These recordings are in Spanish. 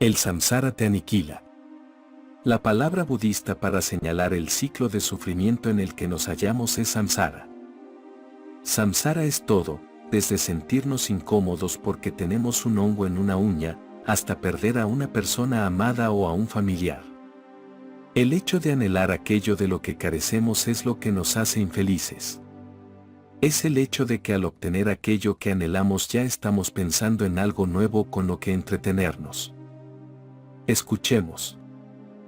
El samsara te aniquila. La palabra budista para señalar el ciclo de sufrimiento en el que nos hallamos es samsara. Samsara es todo, desde sentirnos incómodos porque tenemos un hongo en una uña, hasta perder a una persona amada o a un familiar. El hecho de anhelar aquello de lo que carecemos es lo que nos hace infelices. Es el hecho de que al obtener aquello que anhelamos ya estamos pensando en algo nuevo con lo que entretenernos. Escuchemos.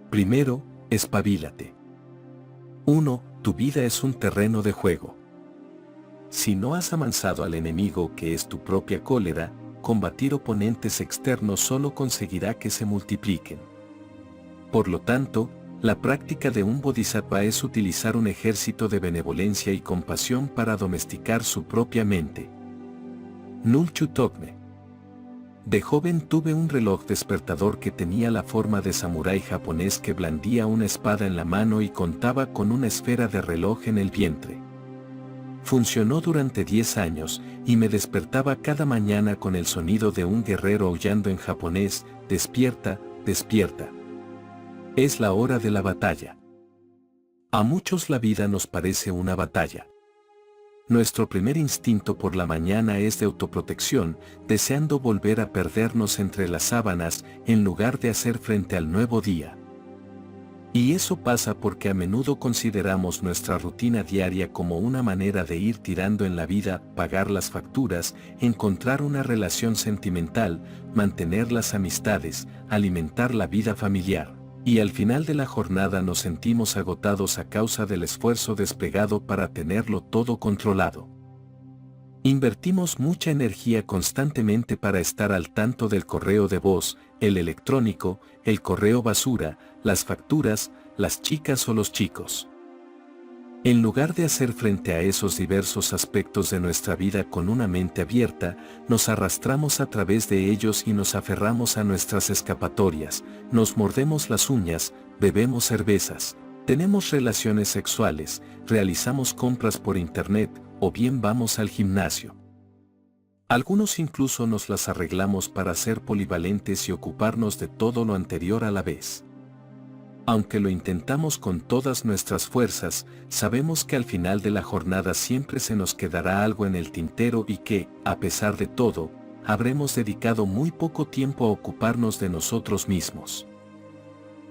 Primero, espabilate. 1. Tu vida es un terreno de juego. Si no has amansado al enemigo que es tu propia cólera, combatir oponentes externos solo conseguirá que se multipliquen. Por lo tanto, la práctica de un bodhisattva es utilizar un ejército de benevolencia y compasión para domesticar su propia mente. Nulchu Togme. De joven tuve un reloj despertador que tenía la forma de samurái japonés que blandía una espada en la mano y contaba con una esfera de reloj en el vientre. Funcionó durante 10 años y me despertaba cada mañana con el sonido de un guerrero aullando en japonés: despierta, despierta. Es la hora de la batalla. A muchos la vida nos parece una batalla. Nuestro primer instinto por la mañana es de autoprotección, deseando volver a perdernos entre las sábanas en lugar de hacer frente al nuevo día. Y eso pasa porque a menudo consideramos nuestra rutina diaria como una manera de ir tirando en la vida, pagar las facturas, encontrar una relación sentimental, mantener las amistades, alimentar la vida familiar. Y al final de la jornada nos sentimos agotados a causa del esfuerzo desplegado para tenerlo todo controlado. Invertimos mucha energía constantemente para estar al tanto del correo de voz, el electrónico, el correo basura, las facturas, las chicas o los chicos. En lugar de hacer frente a esos diversos aspectos de nuestra vida con una mente abierta, nos arrastramos a través de ellos y nos aferramos a nuestras escapatorias, nos mordemos las uñas, bebemos cervezas, tenemos relaciones sexuales, realizamos compras por internet, o bien vamos al gimnasio. Algunos incluso nos las arreglamos para ser polivalentes y ocuparnos de todo lo anterior a la vez. Aunque lo intentamos con todas nuestras fuerzas, sabemos que al final de la jornada siempre se nos quedará algo en el tintero y que, a pesar de todo, habremos dedicado muy poco tiempo a ocuparnos de nosotros mismos.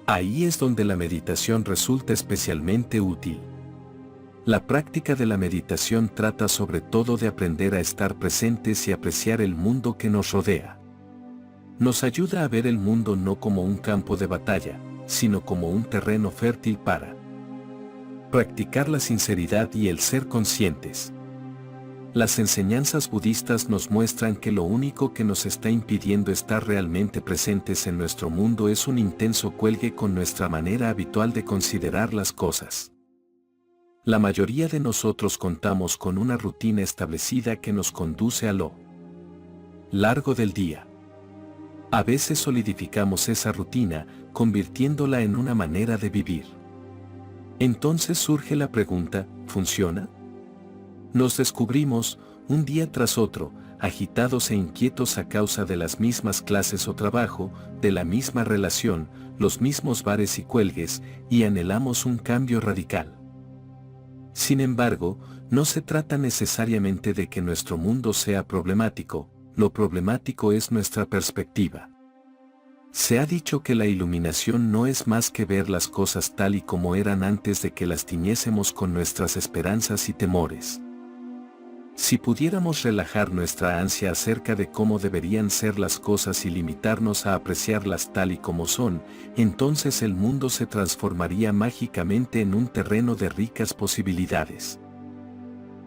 Ahí es donde la meditación resulta especialmente útil. La práctica de la meditación trata sobre todo de aprender a estar presentes y apreciar el mundo que nos rodea. Nos ayuda a ver el mundo no como un campo de batalla, sino como un terreno fértil para practicar la sinceridad y el ser conscientes. Las enseñanzas budistas nos muestran que lo único que nos está impidiendo estar realmente presentes en nuestro mundo es un intenso cuelgue con nuestra manera habitual de considerar las cosas. La mayoría de nosotros contamos con una rutina establecida que nos conduce a lo largo del día. A veces solidificamos esa rutina, convirtiéndola en una manera de vivir. Entonces surge la pregunta: ¿funciona? Nos descubrimos, un día tras otro, agitados e inquietos a causa de las mismas clases o trabajo, de la misma relación, los mismos bares y cuelgues, y anhelamos un cambio radical. Sin embargo, no se trata necesariamente de que nuestro mundo sea problemático, lo problemático es nuestra perspectiva. Se ha dicho que la iluminación no es más que ver las cosas tal y como eran antes de que las tiñésemos con nuestras esperanzas y temores. Si pudiéramos relajar nuestra ansia acerca de cómo deberían ser las cosas y limitarnos a apreciarlas tal y como son, entonces el mundo se transformaría mágicamente en un terreno de ricas posibilidades.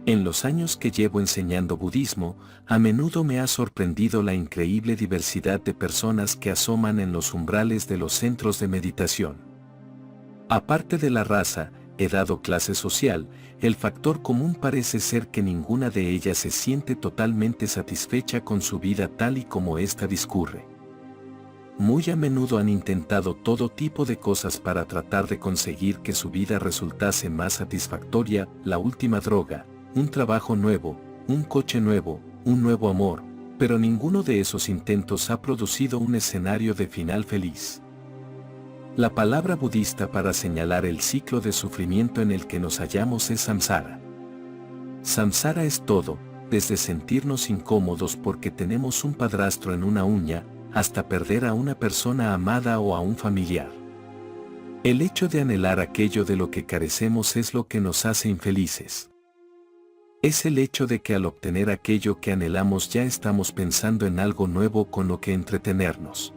En los años que llevo enseñando budismo, a menudo me ha sorprendido la increíble diversidad de personas que asoman en los umbrales de los centros de meditación. Aparte de la raza, edad o clase social, el factor común parece ser que ninguna de ellas se siente totalmente satisfecha con su vida tal y como ésta discurre. Muy a menudo han intentado todo tipo de cosas para tratar de conseguir que su vida resultase más satisfactoria: la última droga, un trabajo nuevo, un coche nuevo, un nuevo amor, Pero ninguno de esos intentos ha producido un escenario de final feliz. La palabra budista para señalar el ciclo de sufrimiento en el que nos hallamos es samsara. Samsara es todo, desde sentirnos incómodos porque tenemos un padrastro en una uña, hasta perder a una persona amada o a un familiar. El hecho de anhelar aquello de lo que carecemos es lo que nos hace infelices. Es el hecho de que al obtener aquello que anhelamos ya estamos pensando en algo nuevo con lo que entretenernos.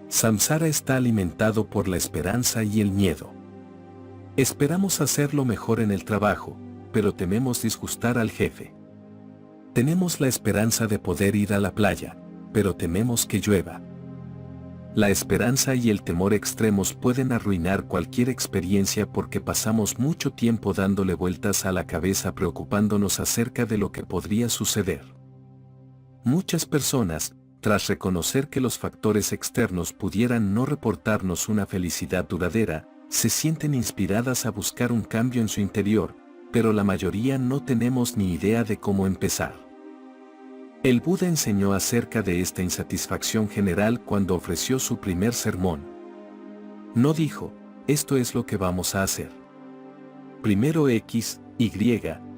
Samsara está alimentado por la esperanza y el miedo. Esperamos hacerlo mejor en el trabajo, pero tememos disgustar al jefe. Tenemos la esperanza de poder ir a la playa, pero tememos que llueva. La esperanza y el temor extremos pueden arruinar cualquier experiencia porque pasamos mucho tiempo dándole vueltas a la cabeza preocupándonos acerca de lo que podría suceder. Muchas personas, tras reconocer que los factores externos pudieran no reportarnos una felicidad duradera, se sienten inspiradas a buscar un cambio en su interior, pero la mayoría no tenemos ni idea de cómo empezar. El Buda enseñó acerca de esta insatisfacción general cuando ofreció su primer sermón. No dijo, esto es lo que vamos a hacer. Primero X, Y,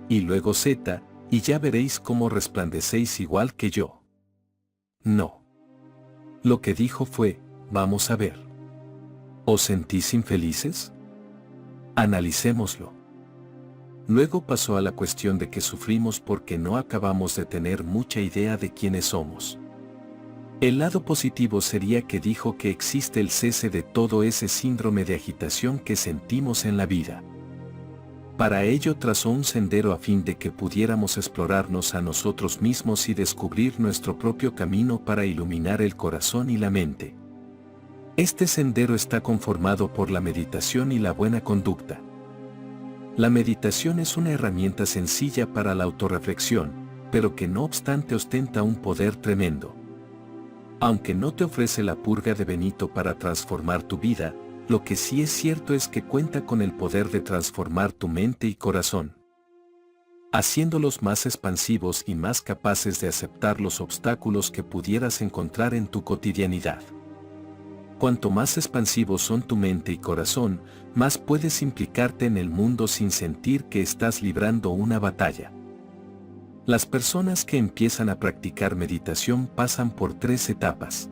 y luego Z, y ya veréis cómo resplandecéis igual que yo. No. Lo que dijo fue, vamos a ver. ¿Os sentís infelices? Analicémoslo. Luego pasó a la cuestión de que sufrimos porque no acabamos de tener mucha idea de quiénes somos. El lado positivo sería que dijo que existe el cese de todo ese síndrome de agitación que sentimos en la vida. Para ello trazó un sendero a fin de que pudiéramos explorarnos a nosotros mismos y descubrir nuestro propio camino para iluminar el corazón y la mente. Este sendero está conformado por la meditación y la buena conducta. La meditación es una herramienta sencilla para la autorreflexión, pero que no obstante ostenta un poder tremendo. Aunque no te ofrece la purga de Benito para transformar tu vida, lo que sí es cierto es que cuenta con el poder de transformar tu mente y corazón, haciéndolos más expansivos y más capaces de aceptar los obstáculos que pudieras encontrar en tu cotidianidad. Cuanto más expansivos son tu mente y corazón, más puedes implicarte en el mundo sin sentir que estás librando una batalla. Las personas que empiezan a practicar meditación pasan por 3 etapas.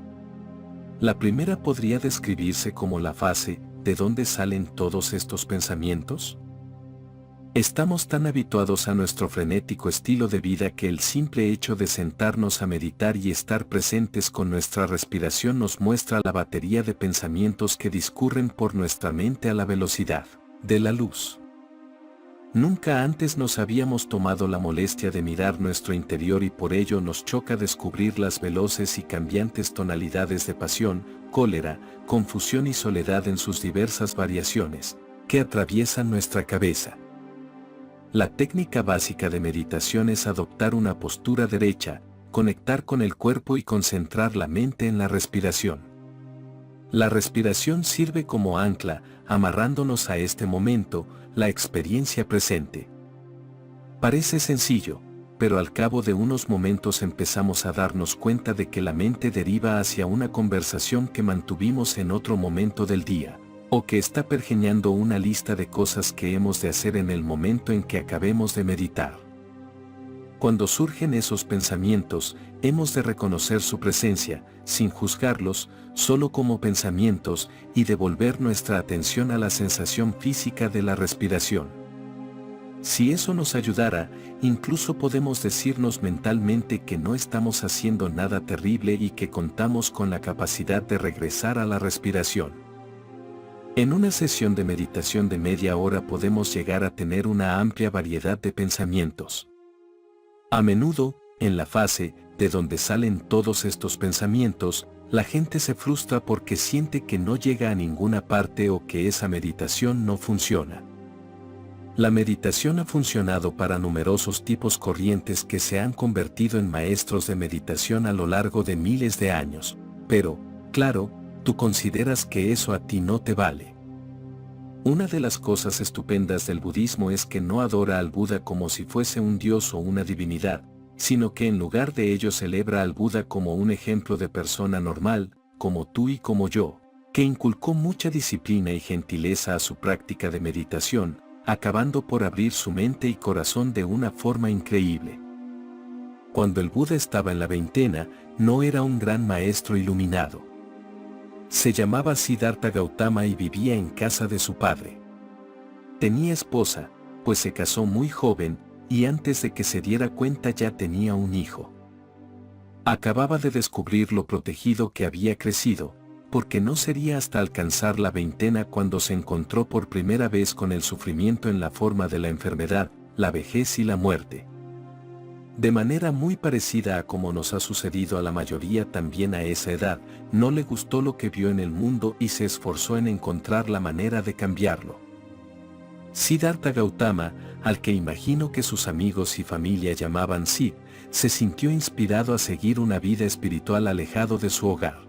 La primera podría describirse como la fase, ¿de dónde salen todos estos pensamientos? Estamos tan habituados a nuestro frenético estilo de vida que el simple hecho de sentarnos a meditar y estar presentes con nuestra respiración nos muestra la batería de pensamientos que discurren por nuestra mente a la velocidad de la luz. Nunca antes nos habíamos tomado la molestia de mirar nuestro interior y por ello nos choca descubrir las veloces y cambiantes tonalidades de pasión, cólera, confusión y soledad en sus diversas variaciones, que atraviesan nuestra cabeza. La técnica básica de meditación es adoptar una postura derecha, conectar con el cuerpo y concentrar la mente en la respiración. La respiración sirve como ancla, amarrándonos a este momento, la experiencia presente. Parece sencillo, pero al cabo de unos momentos empezamos a darnos cuenta de que la mente deriva hacia una conversación que mantuvimos en otro momento del día, o que está pergeñando una lista de cosas que hemos de hacer en el momento en que acabemos de meditar. Cuando surgen esos pensamientos, hemos de reconocer su presencia, sin juzgarlos, solo como pensamientos, y devolver nuestra atención a la sensación física de la respiración. Si eso nos ayudara, incluso podemos decirnos mentalmente que no estamos haciendo nada terrible y que contamos con la capacidad de regresar a la respiración. En una sesión de meditación de media hora podemos llegar a tener una amplia variedad de pensamientos. A menudo, en la fase de donde salen todos estos pensamientos, la gente se frustra porque siente que no llega a ninguna parte o que esa meditación no funciona. La meditación ha funcionado para numerosos tipos corrientes que se han convertido en maestros de meditación a lo largo de miles de años, pero, claro, tú consideras que eso a ti no te vale. Una de las cosas estupendas del budismo es que no adora al Buda como si fuese un dios o una divinidad, sino que en lugar de ello celebra al Buda como un ejemplo de persona normal, como tú y como yo, que inculcó mucha disciplina y gentileza a su práctica de meditación, acabando por abrir su mente y corazón de una forma increíble. Cuando el Buda estaba en la veintena, no era un gran maestro iluminado. Se llamaba Siddhartha Gautama y vivía en casa de su padre. Tenía esposa, pues se casó muy joven, y antes de que se diera cuenta ya tenía un hijo. Acababa de descubrir lo protegido que había crecido, porque no sería hasta alcanzar la veintena cuando se encontró por primera vez con el sufrimiento en la forma de la enfermedad, la vejez y la muerte. De manera muy parecida a como nos ha sucedido a la mayoría también a esa edad, no le gustó lo que vio en el mundo y se esforzó en encontrar la manera de cambiarlo. Siddhartha Gautama, al que imagino que sus amigos y familia llamaban Sid, se sintió inspirado a seguir una vida espiritual alejado de su hogar.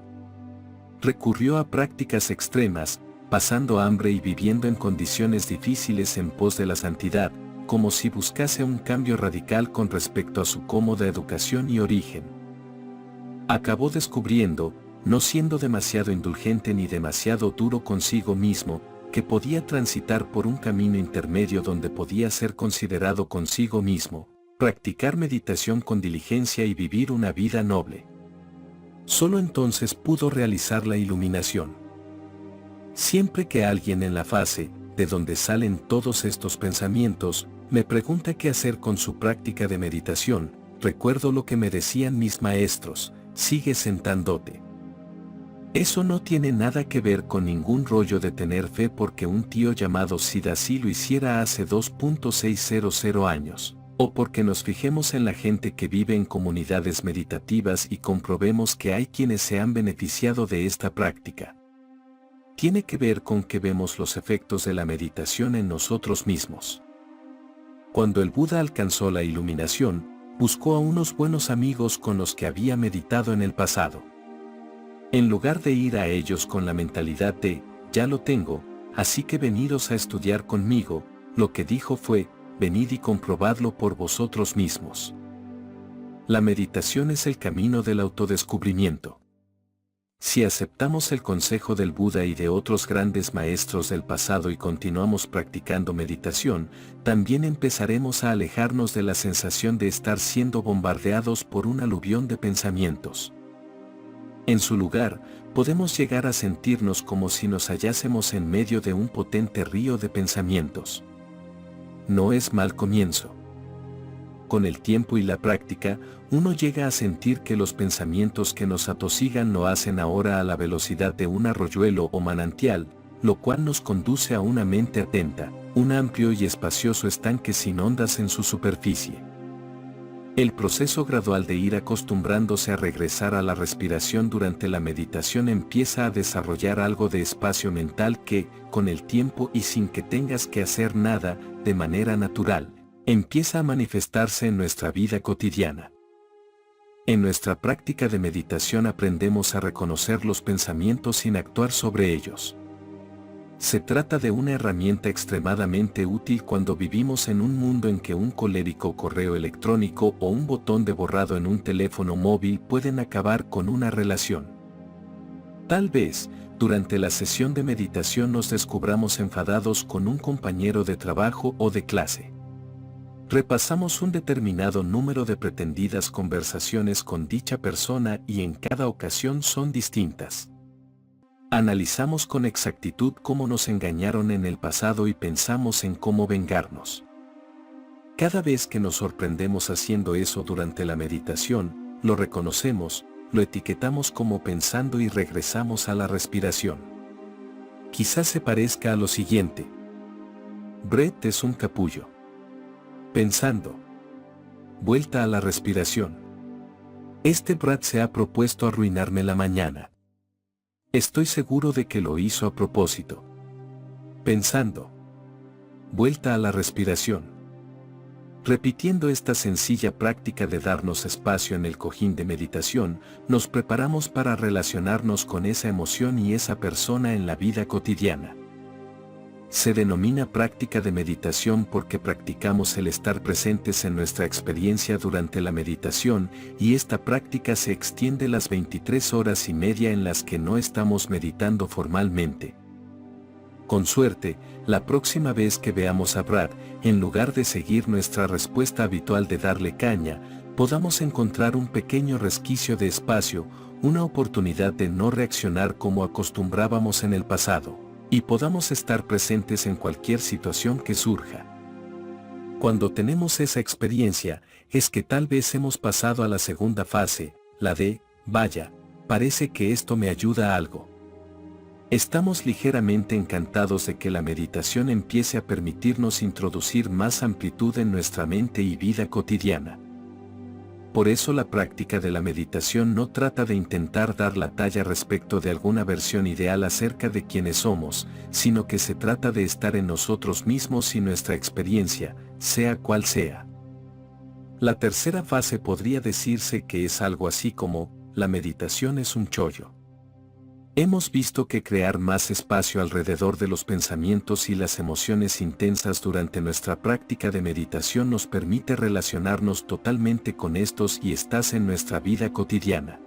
Recurrió a prácticas extremas, pasando hambre y viviendo en condiciones difíciles en pos de la santidad, como si buscase un cambio radical con respecto a su cómoda educación y origen. Acabó descubriendo, no siendo demasiado indulgente ni demasiado duro consigo mismo, que podía transitar por un camino intermedio donde podía ser considerado consigo mismo, practicar meditación con diligencia y vivir una vida noble. Solo entonces pudo realizar la iluminación. Siempre que alguien en la fase, de donde salen todos estos pensamientos, me pregunta qué hacer con su práctica de meditación, recuerdo lo que me decían mis maestros: sigue sentándote. Eso no tiene nada que ver con ningún rollo de tener fe porque un tío llamado Sid así lo hiciera hace 2.600 años, o porque nos fijemos en la gente que vive en comunidades meditativas y comprobemos que hay quienes se han beneficiado de esta práctica. Tiene que ver con que vemos los efectos de la meditación en nosotros mismos. Cuando el Buda alcanzó la iluminación, buscó a unos buenos amigos con los que había meditado en el pasado. En lugar de ir a ellos con la mentalidad de, ya lo tengo, así que venidos a estudiar conmigo, lo que dijo fue, venid y comprobadlo por vosotros mismos. La meditación es el camino del autodescubrimiento. Si aceptamos el consejo del Buda y de otros grandes maestros del pasado y continuamos practicando meditación, también empezaremos a alejarnos de la sensación de estar siendo bombardeados por un aluvión de pensamientos. En su lugar, podemos llegar a sentirnos como si nos hallásemos en medio de un potente río de pensamientos. No es mal comienzo. Con el tiempo y la práctica, uno llega a sentir que los pensamientos que nos atosigan lo hacen ahora a la velocidad de un arroyuelo o manantial, lo cual nos conduce a una mente atenta, un amplio y espacioso estanque sin ondas en su superficie. El proceso gradual de ir acostumbrándose a regresar a la respiración durante la meditación empieza a desarrollar algo de espacio mental que, con el tiempo y sin que tengas que hacer nada, de manera natural, empieza a manifestarse en nuestra vida cotidiana. En nuestra práctica de meditación aprendemos a reconocer los pensamientos sin actuar sobre ellos. Se trata de una herramienta extremadamente útil cuando vivimos en un mundo en que un colérico correo electrónico o un botón de borrado en un teléfono móvil pueden acabar con una relación. Tal vez, durante la sesión de meditación nos descubramos enfadados con un compañero de trabajo o de clase. Repasamos un determinado número de pretendidas conversaciones con dicha persona y en cada ocasión son distintas. Analizamos con exactitud cómo nos engañaron en el pasado y pensamos en cómo vengarnos. Cada vez que nos sorprendemos haciendo eso durante la meditación, lo reconocemos, lo etiquetamos como pensando y regresamos a la respiración. Quizás se parezca a lo siguiente. Brett es un capullo. Pensando. Vuelta a la respiración. Este Brad se ha propuesto arruinarme la mañana. Estoy seguro de que lo hizo a propósito. Pensando. Vuelta a la respiración. Repitiendo esta sencilla práctica de darnos espacio en el cojín de meditación, nos preparamos para relacionarnos con esa emoción y esa persona en la vida cotidiana. Se denomina práctica de meditación porque practicamos el estar presentes en nuestra experiencia durante la meditación, y esta práctica se extiende las 23 horas y media en las que no estamos meditando formalmente. Con suerte, la próxima vez que veamos a Brad, en lugar de seguir nuestra respuesta habitual de darle caña, podamos encontrar un pequeño resquicio de espacio, una oportunidad de no reaccionar como acostumbrábamos en el pasado, y podamos estar presentes en cualquier situación que surja. Cuando tenemos esa experiencia, es que tal vez hemos pasado a la segunda fase, la de, vaya, parece que esto me ayuda a algo. Estamos ligeramente encantados de que la meditación empiece a permitirnos introducir más amplitud en nuestra mente y vida cotidiana. Por eso la práctica de la meditación no trata de intentar dar la talla respecto de alguna versión ideal acerca de quienes somos, sino que se trata de estar en nosotros mismos y nuestra experiencia, sea cual sea. La tercera fase podría decirse que es algo así como, la meditación es un chollo. Hemos visto que crear más espacio alrededor de los pensamientos y las emociones intensas durante nuestra práctica de meditación nos permite relacionarnos totalmente con estos y estás en nuestra vida cotidiana.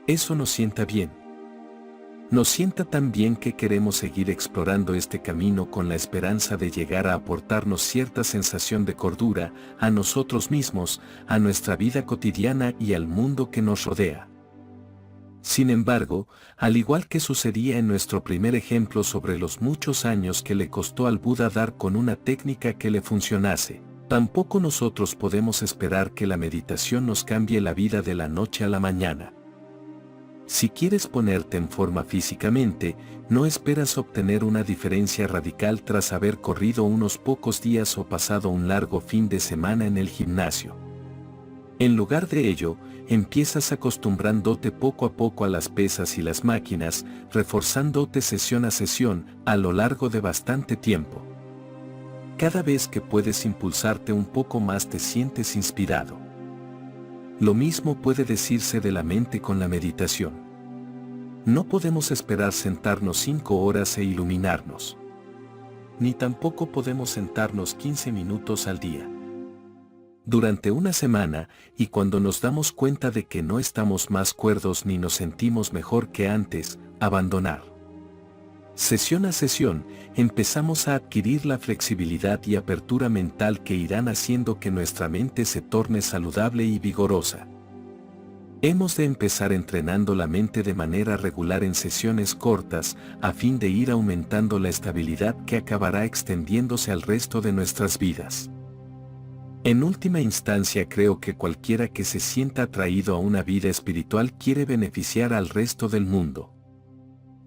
Eso nos sienta bien. Nos sienta tan bien que queremos seguir explorando este camino con la esperanza de llegar a aportarnos cierta sensación de cordura a nosotros mismos, a nuestra vida cotidiana y al mundo que nos rodea. Sin embargo, al igual que sucedía en nuestro primer ejemplo sobre los muchos años que le costó al Buda dar con una técnica que le funcionase, tampoco nosotros podemos esperar que la meditación nos cambie la vida de la noche a la mañana. Si quieres ponerte en forma físicamente, no esperas obtener una diferencia radical tras haber corrido unos pocos días o pasado un largo fin de semana en el gimnasio. En lugar de ello, empiezas acostumbrándote poco a poco a las pesas y las máquinas, reforzándote sesión a sesión, a lo largo de bastante tiempo. Cada vez que puedes impulsarte un poco más te sientes inspirado. Lo mismo puede decirse de la mente con la meditación. No podemos esperar sentarnos 5 horas e iluminarnos. Ni tampoco podemos sentarnos 15 minutos al día. Durante una semana, y cuando nos damos cuenta de que no estamos más cuerdos ni nos sentimos mejor que antes, abandonar. Sesión a sesión, empezamos a adquirir la flexibilidad y apertura mental que irán haciendo que nuestra mente se torne saludable y vigorosa. Hemos de empezar entrenando la mente de manera regular en sesiones cortas, a fin de ir aumentando la estabilidad que acabará extendiéndose al resto de nuestras vidas. En última instancia creo que cualquiera que se sienta atraído a una vida espiritual quiere beneficiar al resto del mundo.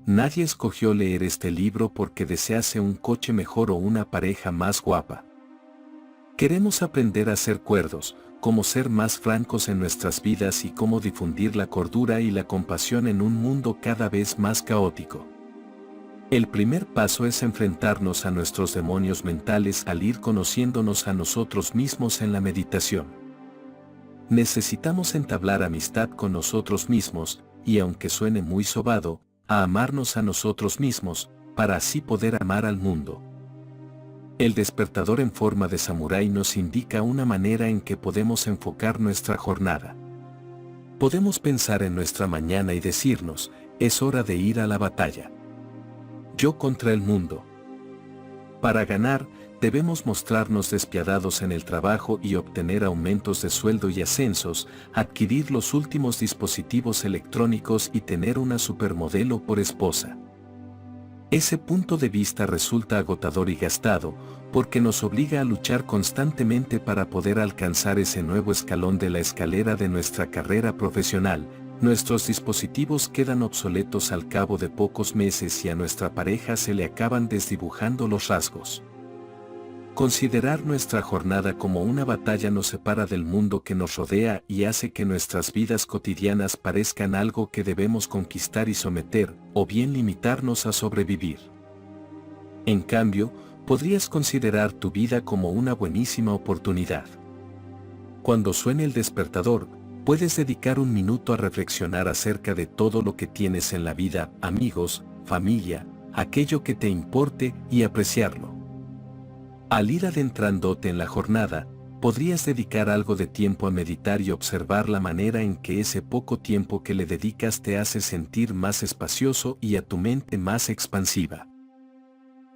Nadie escogió leer este libro porque desease un coche mejor o una pareja más guapa. Queremos aprender a ser cuerdos, cómo ser más francos en nuestras vidas y cómo difundir la cordura y la compasión en un mundo cada vez más caótico. El primer paso es enfrentarnos a nuestros demonios mentales al ir conociéndonos a nosotros mismos en la meditación. Necesitamos entablar amistad con nosotros mismos, y aunque suene muy sobado, a amarnos a nosotros mismos, para así poder amar al mundo. El despertador en forma de samurái nos indica una manera en que podemos enfocar nuestra jornada. Podemos pensar en nuestra mañana y decirnos, es hora de ir a la batalla. Yo contra el mundo. Para ganar, debemos mostrarnos despiadados en el trabajo y obtener aumentos de sueldo y ascensos, adquirir los últimos dispositivos electrónicos y tener una supermodelo por esposa. Ese punto de vista resulta agotador y gastado, porque nos obliga a luchar constantemente para poder alcanzar ese nuevo escalón de la escalera de nuestra carrera profesional. Nuestros dispositivos quedan obsoletos al cabo de pocos meses y a nuestra pareja se le acaban desdibujando los rasgos. Considerar nuestra jornada como una batalla nos separa del mundo que nos rodea y hace que nuestras vidas cotidianas parezcan algo que debemos conquistar y someter, o bien limitarnos a sobrevivir. En cambio, podrías considerar tu vida como una buenísima oportunidad. Cuando suene el despertador, puedes dedicar un minuto a reflexionar acerca de todo lo que tienes en la vida, amigos, familia, aquello que te importe y apreciarlo. Al ir adentrándote en la jornada, podrías dedicar algo de tiempo a meditar y observar la manera en que ese poco tiempo que le dedicas te hace sentir más espacioso y a tu mente más expansiva.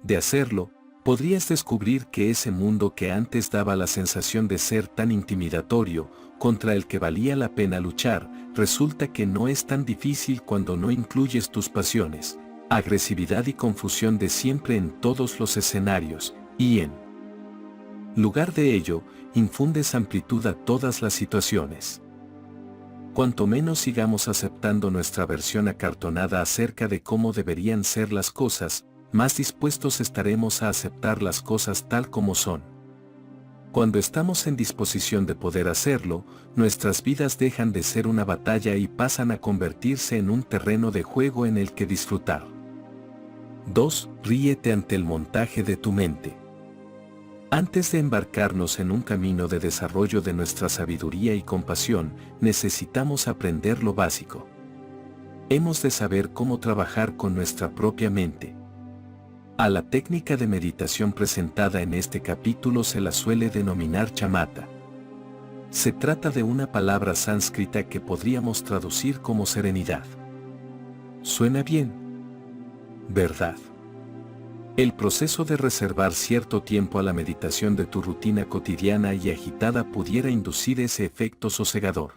De hacerlo, podrías descubrir que ese mundo que antes daba la sensación de ser tan intimidatorio, contra el que valía la pena luchar, resulta que no es tan difícil cuando no incluyes tus pasiones, agresividad y confusión de siempre en todos los escenarios, y en lugar de ello, infundes amplitud a todas las situaciones. Cuanto menos sigamos aceptando nuestra versión acartonada acerca de cómo deberían ser las cosas, más dispuestos estaremos a aceptar las cosas tal como son. Cuando estamos en disposición de poder hacerlo, nuestras vidas dejan de ser una batalla y pasan a convertirse en un terreno de juego en el que disfrutar. 2. Ríete ante el montaje de tu mente. Antes de embarcarnos en un camino de desarrollo de nuestra sabiduría y compasión, necesitamos aprender lo básico. Hemos de saber cómo trabajar con nuestra propia mente. A la técnica de meditación presentada en este capítulo se la suele denominar chamata. Se trata de una palabra sánscrita que podríamos traducir como serenidad. ¿Suena bien? ¿Verdad? El proceso de reservar cierto tiempo a la meditación de tu rutina cotidiana y agitada pudiera inducir ese efecto sosegador.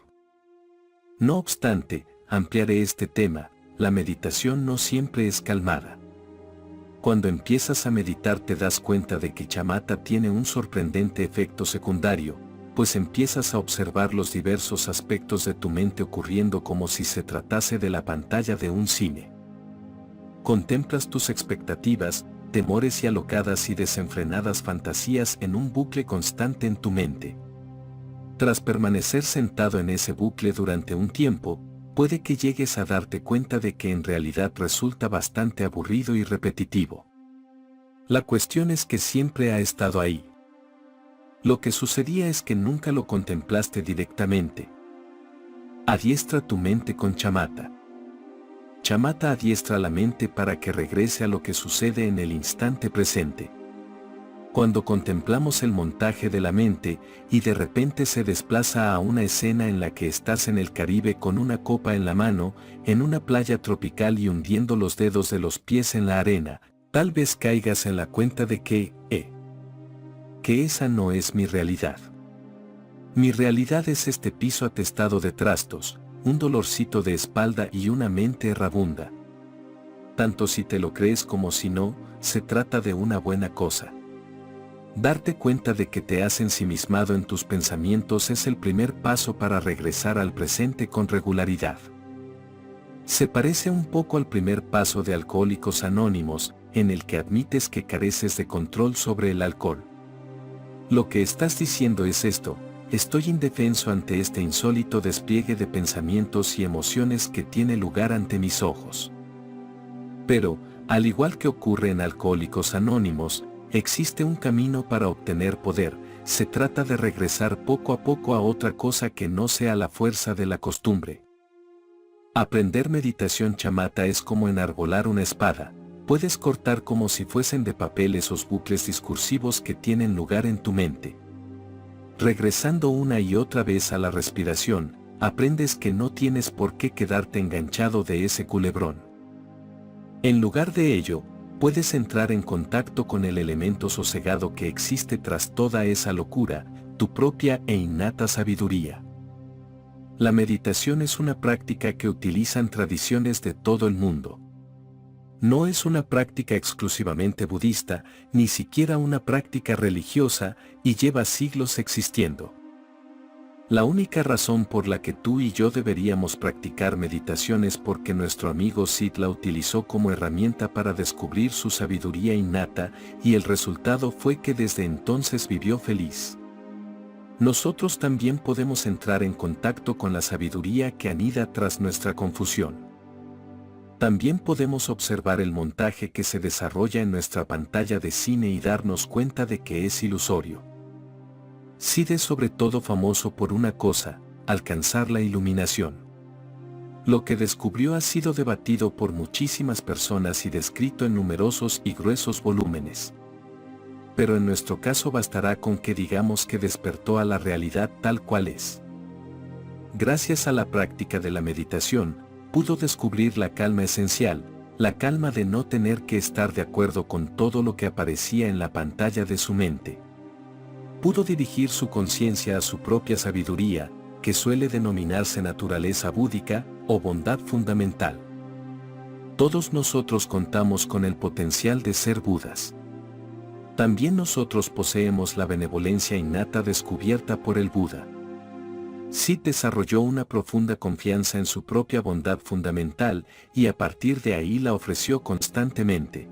No obstante, ampliaré este tema, la meditación no siempre es calmada. Cuando empiezas a meditar te das cuenta de que chamata tiene un sorprendente efecto secundario, pues empiezas a observar los diversos aspectos de tu mente ocurriendo como si se tratase de la pantalla de un cine. Contemplas tus expectativas, temores y alocadas y desenfrenadas fantasías en un bucle constante en tu mente. Tras permanecer sentado en ese bucle durante un tiempo, puede que llegues a darte cuenta de que en realidad resulta bastante aburrido y repetitivo. La cuestión es que siempre ha estado ahí. Lo que sucedía es que nunca lo contemplaste directamente. Adiestra tu mente con chamata. Chamata adiestra la mente para que regrese a lo que sucede en el instante presente. Cuando contemplamos el montaje de la mente, y de repente se desplaza a una escena en la que estás en el Caribe con una copa en la mano, en una playa tropical y hundiendo los dedos de los pies en la arena, tal vez caigas en la cuenta de que esa no es mi realidad. Mi realidad es este piso atestado de trastos, un dolorcito de espalda y una mente errabunda. Tanto si te lo crees como si no, se trata de una buena cosa. Darte cuenta de que te has ensimismado en tus pensamientos es el primer paso para regresar al presente con regularidad. Se parece un poco al primer paso de Alcohólicos Anónimos, en el que admites que careces de control sobre el alcohol. Lo que estás diciendo es esto: estoy indefenso ante este insólito despliegue de pensamientos y emociones que tiene lugar ante mis ojos. Pero, al igual que ocurre en Alcohólicos Anónimos, existe un camino para obtener poder. Se trata de regresar poco a poco a otra cosa que no sea la fuerza de la costumbre. Aprender meditación chamata es como enarbolar una espada. Puedes cortar como si fuesen de papel esos bucles discursivos que tienen lugar en tu mente. Regresando una y otra vez a la respiración, aprendes que no tienes por qué quedarte enganchado de ese culebrón. En lugar de ello, puedes entrar en contacto con el elemento sosegado que existe tras toda esa locura, tu propia e innata sabiduría. La meditación es una práctica que utilizan tradiciones de todo el mundo. No es una práctica exclusivamente budista, ni siquiera una práctica religiosa, y lleva siglos existiendo. La única razón por la que tú y yo deberíamos practicar meditación es porque nuestro amigo Sid la utilizó como herramienta para descubrir su sabiduría innata, y el resultado fue que desde entonces vivió feliz. Nosotros también podemos entrar en contacto con la sabiduría que anida tras nuestra confusión. También podemos observar el montaje que se desarrolla en nuestra pantalla de cine y darnos cuenta de que es ilusorio. Sid es sobre todo famoso por una cosa: alcanzar la iluminación. Lo que descubrió ha sido debatido por muchísimas personas y descrito en numerosos y gruesos volúmenes. Pero en nuestro caso bastará con que digamos que despertó a la realidad tal cual es. Gracias a la práctica de la meditación, pudo descubrir la calma esencial, la calma de no tener que estar de acuerdo con todo lo que aparecía en la pantalla de su mente. Pudo dirigir su conciencia a su propia sabiduría, que suele denominarse naturaleza búdica o bondad fundamental. Todos nosotros contamos con el potencial de ser Budas. También nosotros poseemos la benevolencia innata descubierta por el Buda. Sid desarrolló una profunda confianza en su propia bondad fundamental y a partir de ahí la ofreció constantemente.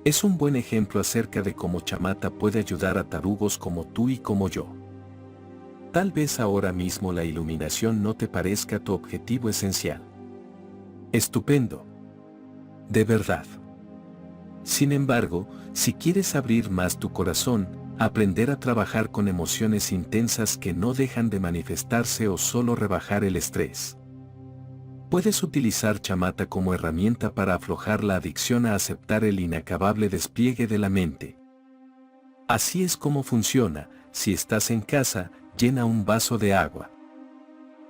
Es un buen ejemplo acerca de cómo Shamatha puede ayudar a tarugos como tú y como yo. Tal vez ahora mismo la iluminación no te parezca tu objetivo esencial. Estupendo. De verdad. Sin embargo, si quieres abrir más tu corazón, aprender a trabajar con emociones intensas que no dejan de manifestarse o solo rebajar el estrés, puedes utilizar Shamatha como herramienta para aflojar la adicción a aceptar el inacabable despliegue de la mente. Así es como funciona. Si estás en casa, llena un vaso de agua.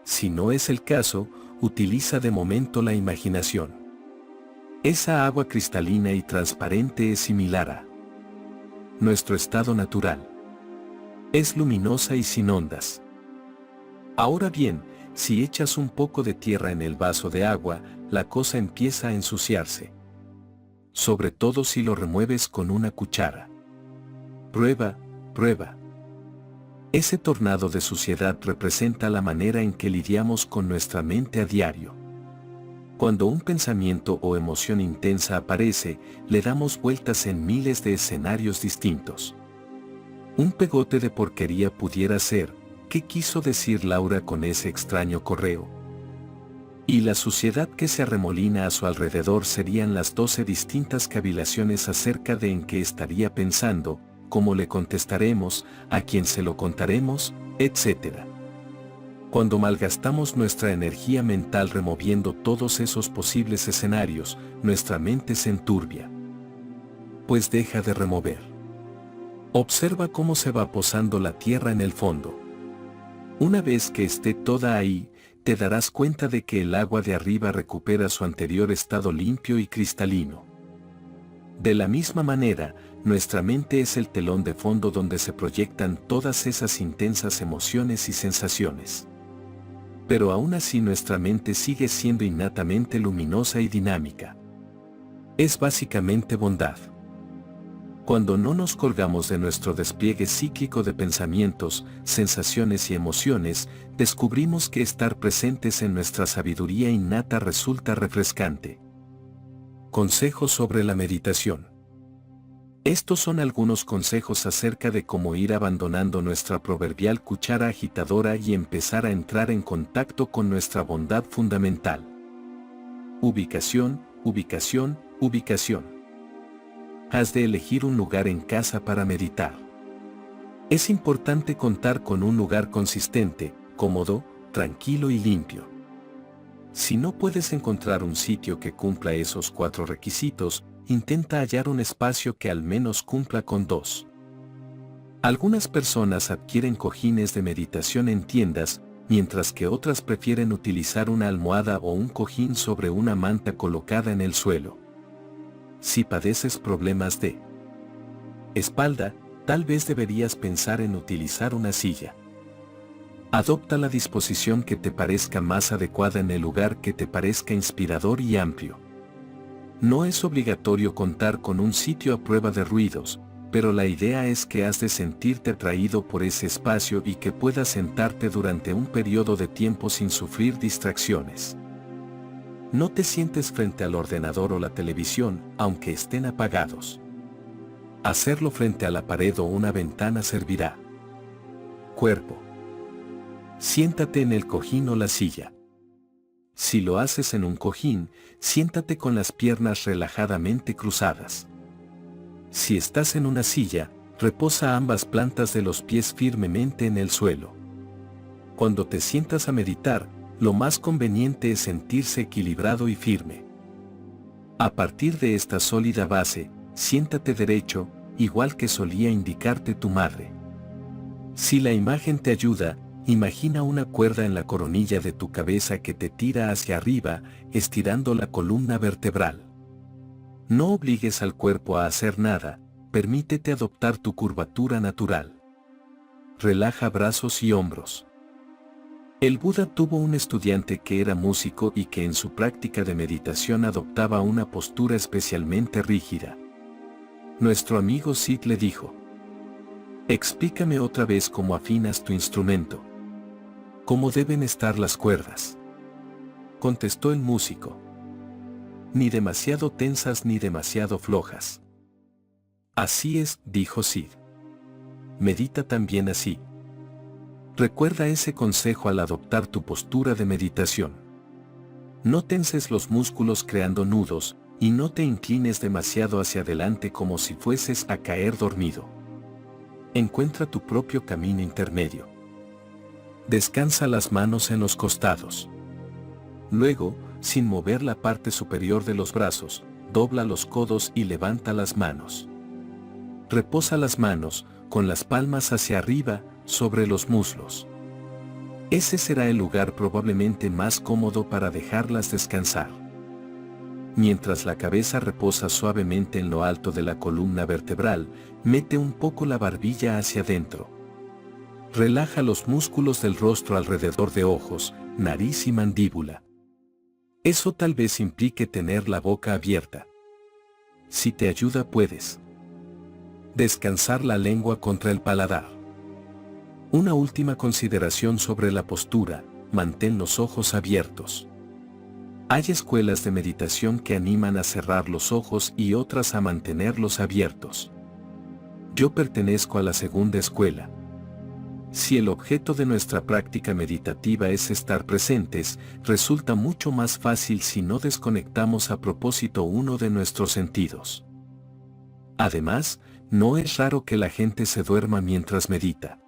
Si no es el caso, utiliza de momento la imaginación. Esa agua cristalina y transparente es similar a nuestro estado natural. Es luminosa y sin ondas. Ahora bien, si echas un poco de tierra en el vaso de agua, la cosa empieza a ensuciarse. Sobre todo si lo remueves con una cuchara. Prueba, prueba. Ese tornado de suciedad representa la manera en que lidiamos con nuestra mente a diario. Cuando un pensamiento o emoción intensa aparece, le damos vueltas en miles de escenarios distintos. Un pegote de porquería pudiera ser, ¿qué quiso decir Laura con ese extraño correo? Y la suciedad que se arremolina a su alrededor serían las 12 distintas cavilaciones acerca de en qué estaría pensando, cómo le contestaremos, a quién se lo contaremos, etc. Cuando malgastamos nuestra energía mental removiendo todos esos posibles escenarios, nuestra mente se enturbia. Pues deja de remover. Observa cómo se va posando la tierra en el fondo. Una vez que esté toda ahí, te darás cuenta de que el agua de arriba recupera su anterior estado limpio y cristalino. De la misma manera, nuestra mente es el telón de fondo donde se proyectan todas esas intensas emociones y sensaciones. Pero aún así nuestra mente sigue siendo innatamente luminosa y dinámica. Es básicamente bondad. Cuando no nos colgamos de nuestro despliegue cíclico de pensamientos, sensaciones y emociones, descubrimos que estar presentes en nuestra sabiduría innata resulta refrescante. Consejos sobre la meditación. Estos son algunos consejos acerca de cómo ir abandonando nuestra proverbial cuchara agitadora y empezar a entrar en contacto con nuestra bondad fundamental. Ubicación, ubicación, ubicación. Has de elegir un lugar en casa para meditar. Es importante contar con un lugar consistente, cómodo, tranquilo y limpio. Si no puedes encontrar un sitio que cumpla esos 4 requisitos, intenta hallar un espacio que al menos cumpla con 2. Algunas personas adquieren cojines de meditación en tiendas, mientras que otras prefieren utilizar una almohada o un cojín sobre una manta colocada en el suelo. Si padeces problemas de espalda, tal vez deberías pensar en utilizar una silla. Adopta la disposición que te parezca más adecuada en el lugar que te parezca inspirador y amplio. No es obligatorio contar con un sitio a prueba de ruidos, pero la idea es que has de sentirte atraído por ese espacio y que puedas sentarte durante un periodo de tiempo sin sufrir distracciones. No te sientes frente al ordenador o la televisión, aunque estén apagados. Hacerlo frente a la pared o una ventana servirá. Cuerpo. Siéntate en el cojín o la silla. Si lo haces en un cojín, siéntate con las piernas relajadamente cruzadas. Si estás en una silla, reposa ambas plantas de los pies firmemente en el suelo. Cuando te sientas a meditar, Lo más conveniente es sentirse equilibrado y firme. A partir de esta sólida base, siéntate derecho, igual que solía indicarte tu madre. Si la imagen te ayuda, imagina una cuerda en la coronilla de tu cabeza que te tira hacia arriba, estirando la columna vertebral. No obligues al cuerpo a hacer nada, permítete adoptar tu curvatura natural. Relaja brazos y hombros. El Buda tuvo un estudiante que era músico y que en su práctica de meditación adoptaba una postura especialmente rígida. Nuestro amigo Sid le dijo: «Explícame otra vez cómo afinas tu instrumento. ¿Cómo deben estar las cuerdas?», contestó el músico. «Ni demasiado tensas ni demasiado flojas». «Así es», dijo Sid. «Medita también así». Recuerda ese consejo al adoptar tu postura de meditación. No tenses los músculos creando nudos, y no te inclines demasiado hacia adelante como si fueses a caer dormido. Encuentra tu propio camino intermedio. Descansa las manos en los costados. Luego, sin mover la parte superior de los brazos, dobla los codos y levanta las manos. Reposa las manos, con las palmas hacia arriba, sobre los muslos. Ese será el lugar probablemente más cómodo para dejarlas descansar. Mientras la cabeza reposa suavemente en lo alto de la columna vertebral, mete un poco la barbilla hacia adentro. Relaja los músculos del rostro alrededor de ojos, nariz y mandíbula. Eso tal vez implique tener la boca abierta. Si te ayuda, puedes descansar la lengua contra el paladar. Una última consideración sobre la postura: mantén los ojos abiertos. Hay escuelas de meditación que animan a cerrar los ojos y otras a mantenerlos abiertos. Yo pertenezco a la segunda escuela. Si el objeto de nuestra práctica meditativa es estar presentes, resulta mucho más fácil si no desconectamos a propósito uno de nuestros sentidos. Además, no es raro que la gente se duerma mientras medita.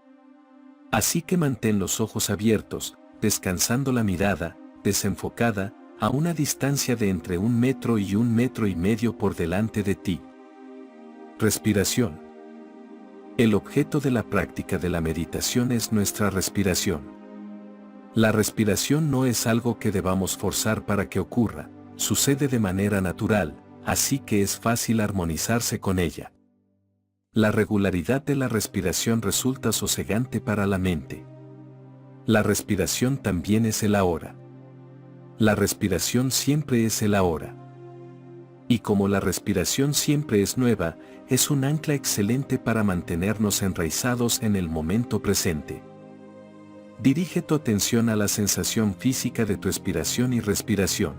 Así que mantén los ojos abiertos, descansando la mirada, desenfocada, a una distancia de entre 1 metro y 1,5 metros por delante de ti. Respiración. El objeto de la práctica de la meditación es nuestra respiración. La respiración no es algo que debamos forzar para que ocurra, sucede de manera natural, así que es fácil armonizarse con ella. La regularidad de la respiración resulta sosegante para la mente. La respiración también es el ahora. La respiración siempre es el ahora. Y como la respiración siempre es nueva, es un ancla excelente para mantenernos enraizados en el momento presente. Dirige tu atención a la sensación física de tu expiración y respiración.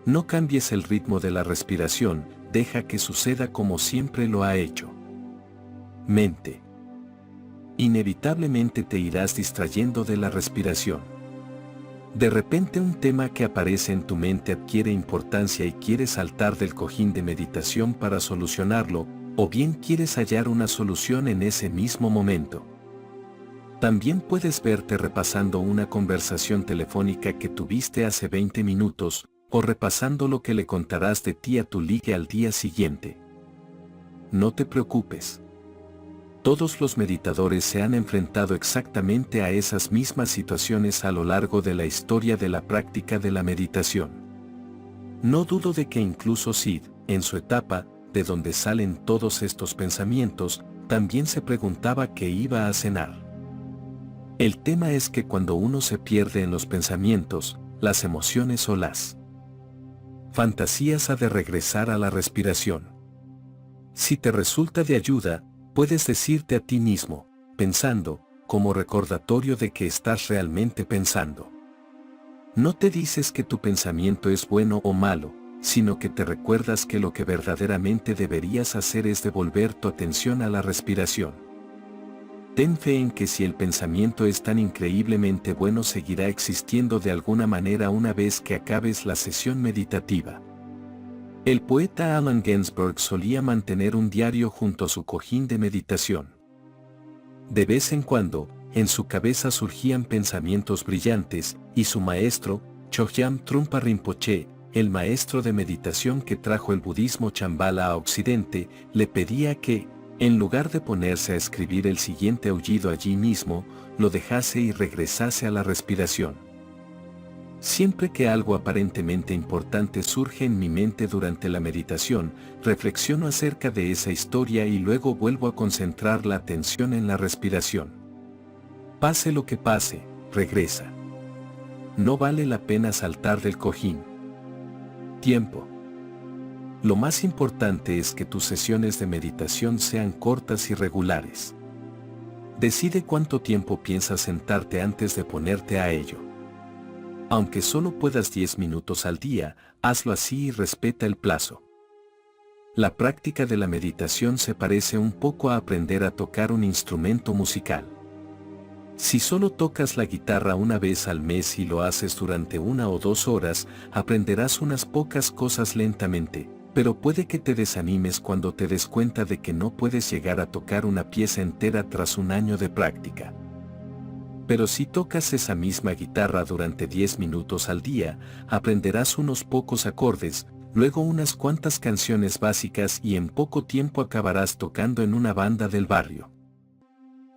No cambies el ritmo de la respiración, deja que suceda como siempre lo ha hecho. Mente. Inevitablemente te irás distrayendo de la respiración. De repente un tema que aparece en tu mente adquiere importancia y quieres saltar del cojín de meditación para solucionarlo, o bien quieres hallar una solución en ese mismo momento. También puedes verte repasando una conversación telefónica que tuviste hace 20 minutos, o repasando lo que le contarás de ti a tu ligue al día siguiente. No te preocupes. Todos los meditadores se han enfrentado exactamente a esas mismas situaciones a lo largo de la historia de la práctica de la meditación. No dudo de que incluso Sid, en su etapa, de donde salen todos estos pensamientos, también se preguntaba qué iba a cenar. El tema es que cuando uno se pierde en los pensamientos, las emociones o las fantasías ha de regresar a la respiración. Si te resulta de ayuda, puedes decirte a ti mismo, pensando, como recordatorio de que estás realmente pensando. No te dices que tu pensamiento es bueno o malo, sino que te recuerdas que lo que verdaderamente deberías hacer es devolver tu atención a la respiración. Ten fe en que si el pensamiento es tan increíblemente bueno seguirá existiendo de alguna manera una vez que acabes la sesión meditativa. El poeta Allen Ginsberg solía mantener un diario junto a su cojín de meditación. De vez en cuando, en su cabeza surgían pensamientos brillantes, y su maestro, Chogyam Trungpa Rinpoche, el maestro de meditación que trajo el budismo Shambhala a Occidente, le pedía que, en lugar de ponerse a escribir el siguiente aullido allí mismo, lo dejase y regresase a la respiración. Siempre que algo aparentemente importante surge en mi mente durante la meditación, reflexiono acerca de esa historia y luego vuelvo a concentrar la atención en la respiración. Pase lo que pase, regresa. No vale la pena saltar del cojín. Tiempo. Lo más importante es que tus sesiones de meditación sean cortas y regulares. Decide cuánto tiempo piensas sentarte antes de ponerte a ello. Aunque solo puedas 10 minutos al día, hazlo así y respeta el plazo. La práctica de la meditación se parece un poco a aprender a tocar un instrumento musical. Si solo tocas la guitarra una vez al mes y lo haces durante 1 o 2 horas, aprenderás unas pocas cosas lentamente, pero puede que te desanimes cuando te des cuenta de que no puedes llegar a tocar una pieza entera tras 1 año de práctica. Pero si tocas esa misma guitarra durante 10 minutos al día, aprenderás unos pocos acordes, luego unas cuantas canciones básicas y en poco tiempo acabarás tocando en una banda del barrio.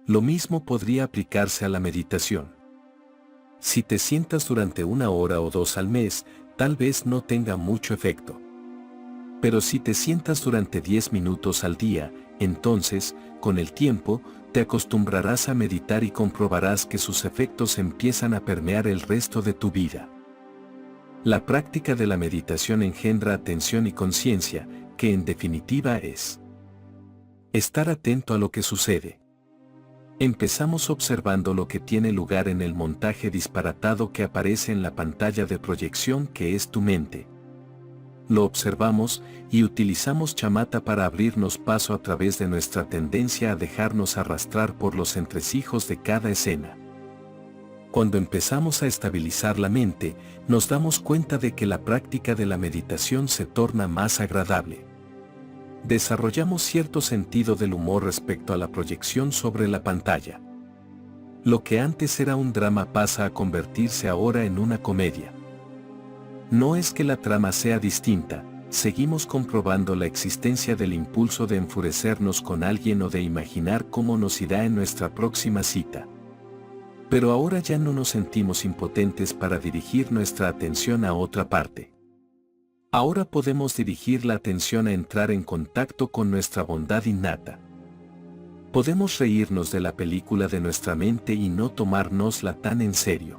Lo mismo podría aplicarse a la meditación. Si te sientas durante 1 hora o 2 al mes, tal vez no tenga mucho efecto. Pero si te sientas durante 10 minutos al día, entonces, con el tiempo, te acostumbrarás a meditar y comprobarás que sus efectos empiezan a permear el resto de tu vida. La práctica de la meditación engendra atención y conciencia, que en definitiva es estar atento a lo que sucede. Empezamos observando lo que tiene lugar en el montaje disparatado que aparece en la pantalla de proyección que es tu mente. Lo observamos y utilizamos chamata para abrirnos paso a través de nuestra tendencia a dejarnos arrastrar por los entresijos de cada escena. Cuando empezamos a estabilizar la mente, nos damos cuenta de que la práctica de la meditación se torna más agradable. Desarrollamos cierto sentido del humor respecto a la proyección sobre la pantalla. Lo que antes era un drama pasa a convertirse ahora en una comedia. No es que la trama sea distinta, seguimos comprobando la existencia del impulso de enfurecernos con alguien o de imaginar cómo nos irá en nuestra próxima cita. Pero ahora ya no nos sentimos impotentes para dirigir nuestra atención a otra parte. Ahora podemos dirigir la atención a entrar en contacto con nuestra bondad innata. Podemos reírnos de la película de nuestra mente y no tomárnosla tan en serio.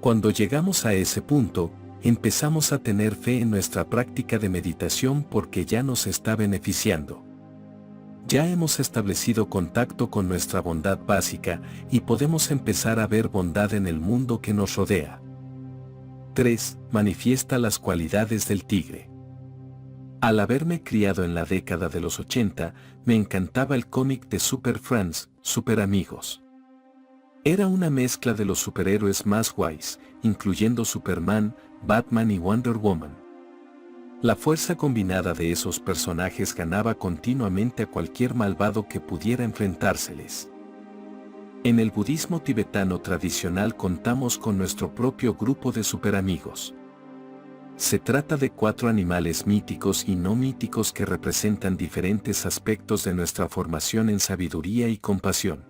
Cuando llegamos a ese punto, empezamos a tener fe en nuestra práctica de meditación porque ya nos está beneficiando. Ya hemos establecido contacto con nuestra bondad básica y podemos empezar a ver bondad en el mundo que nos rodea. 3. Manifiesta las cualidades del tigre. Al haberme criado en la década de los 80, me encantaba el cómic de Super Friends, Super Amigos. Era una mezcla de los superhéroes más guays, incluyendo Superman, Batman y Wonder Woman. La fuerza combinada de esos personajes ganaba continuamente a cualquier malvado que pudiera enfrentárseles. En el budismo tibetano tradicional contamos con nuestro propio grupo de superamigos. Se trata de 4 animales míticos y no míticos que representan diferentes aspectos de nuestra formación en sabiduría y compasión.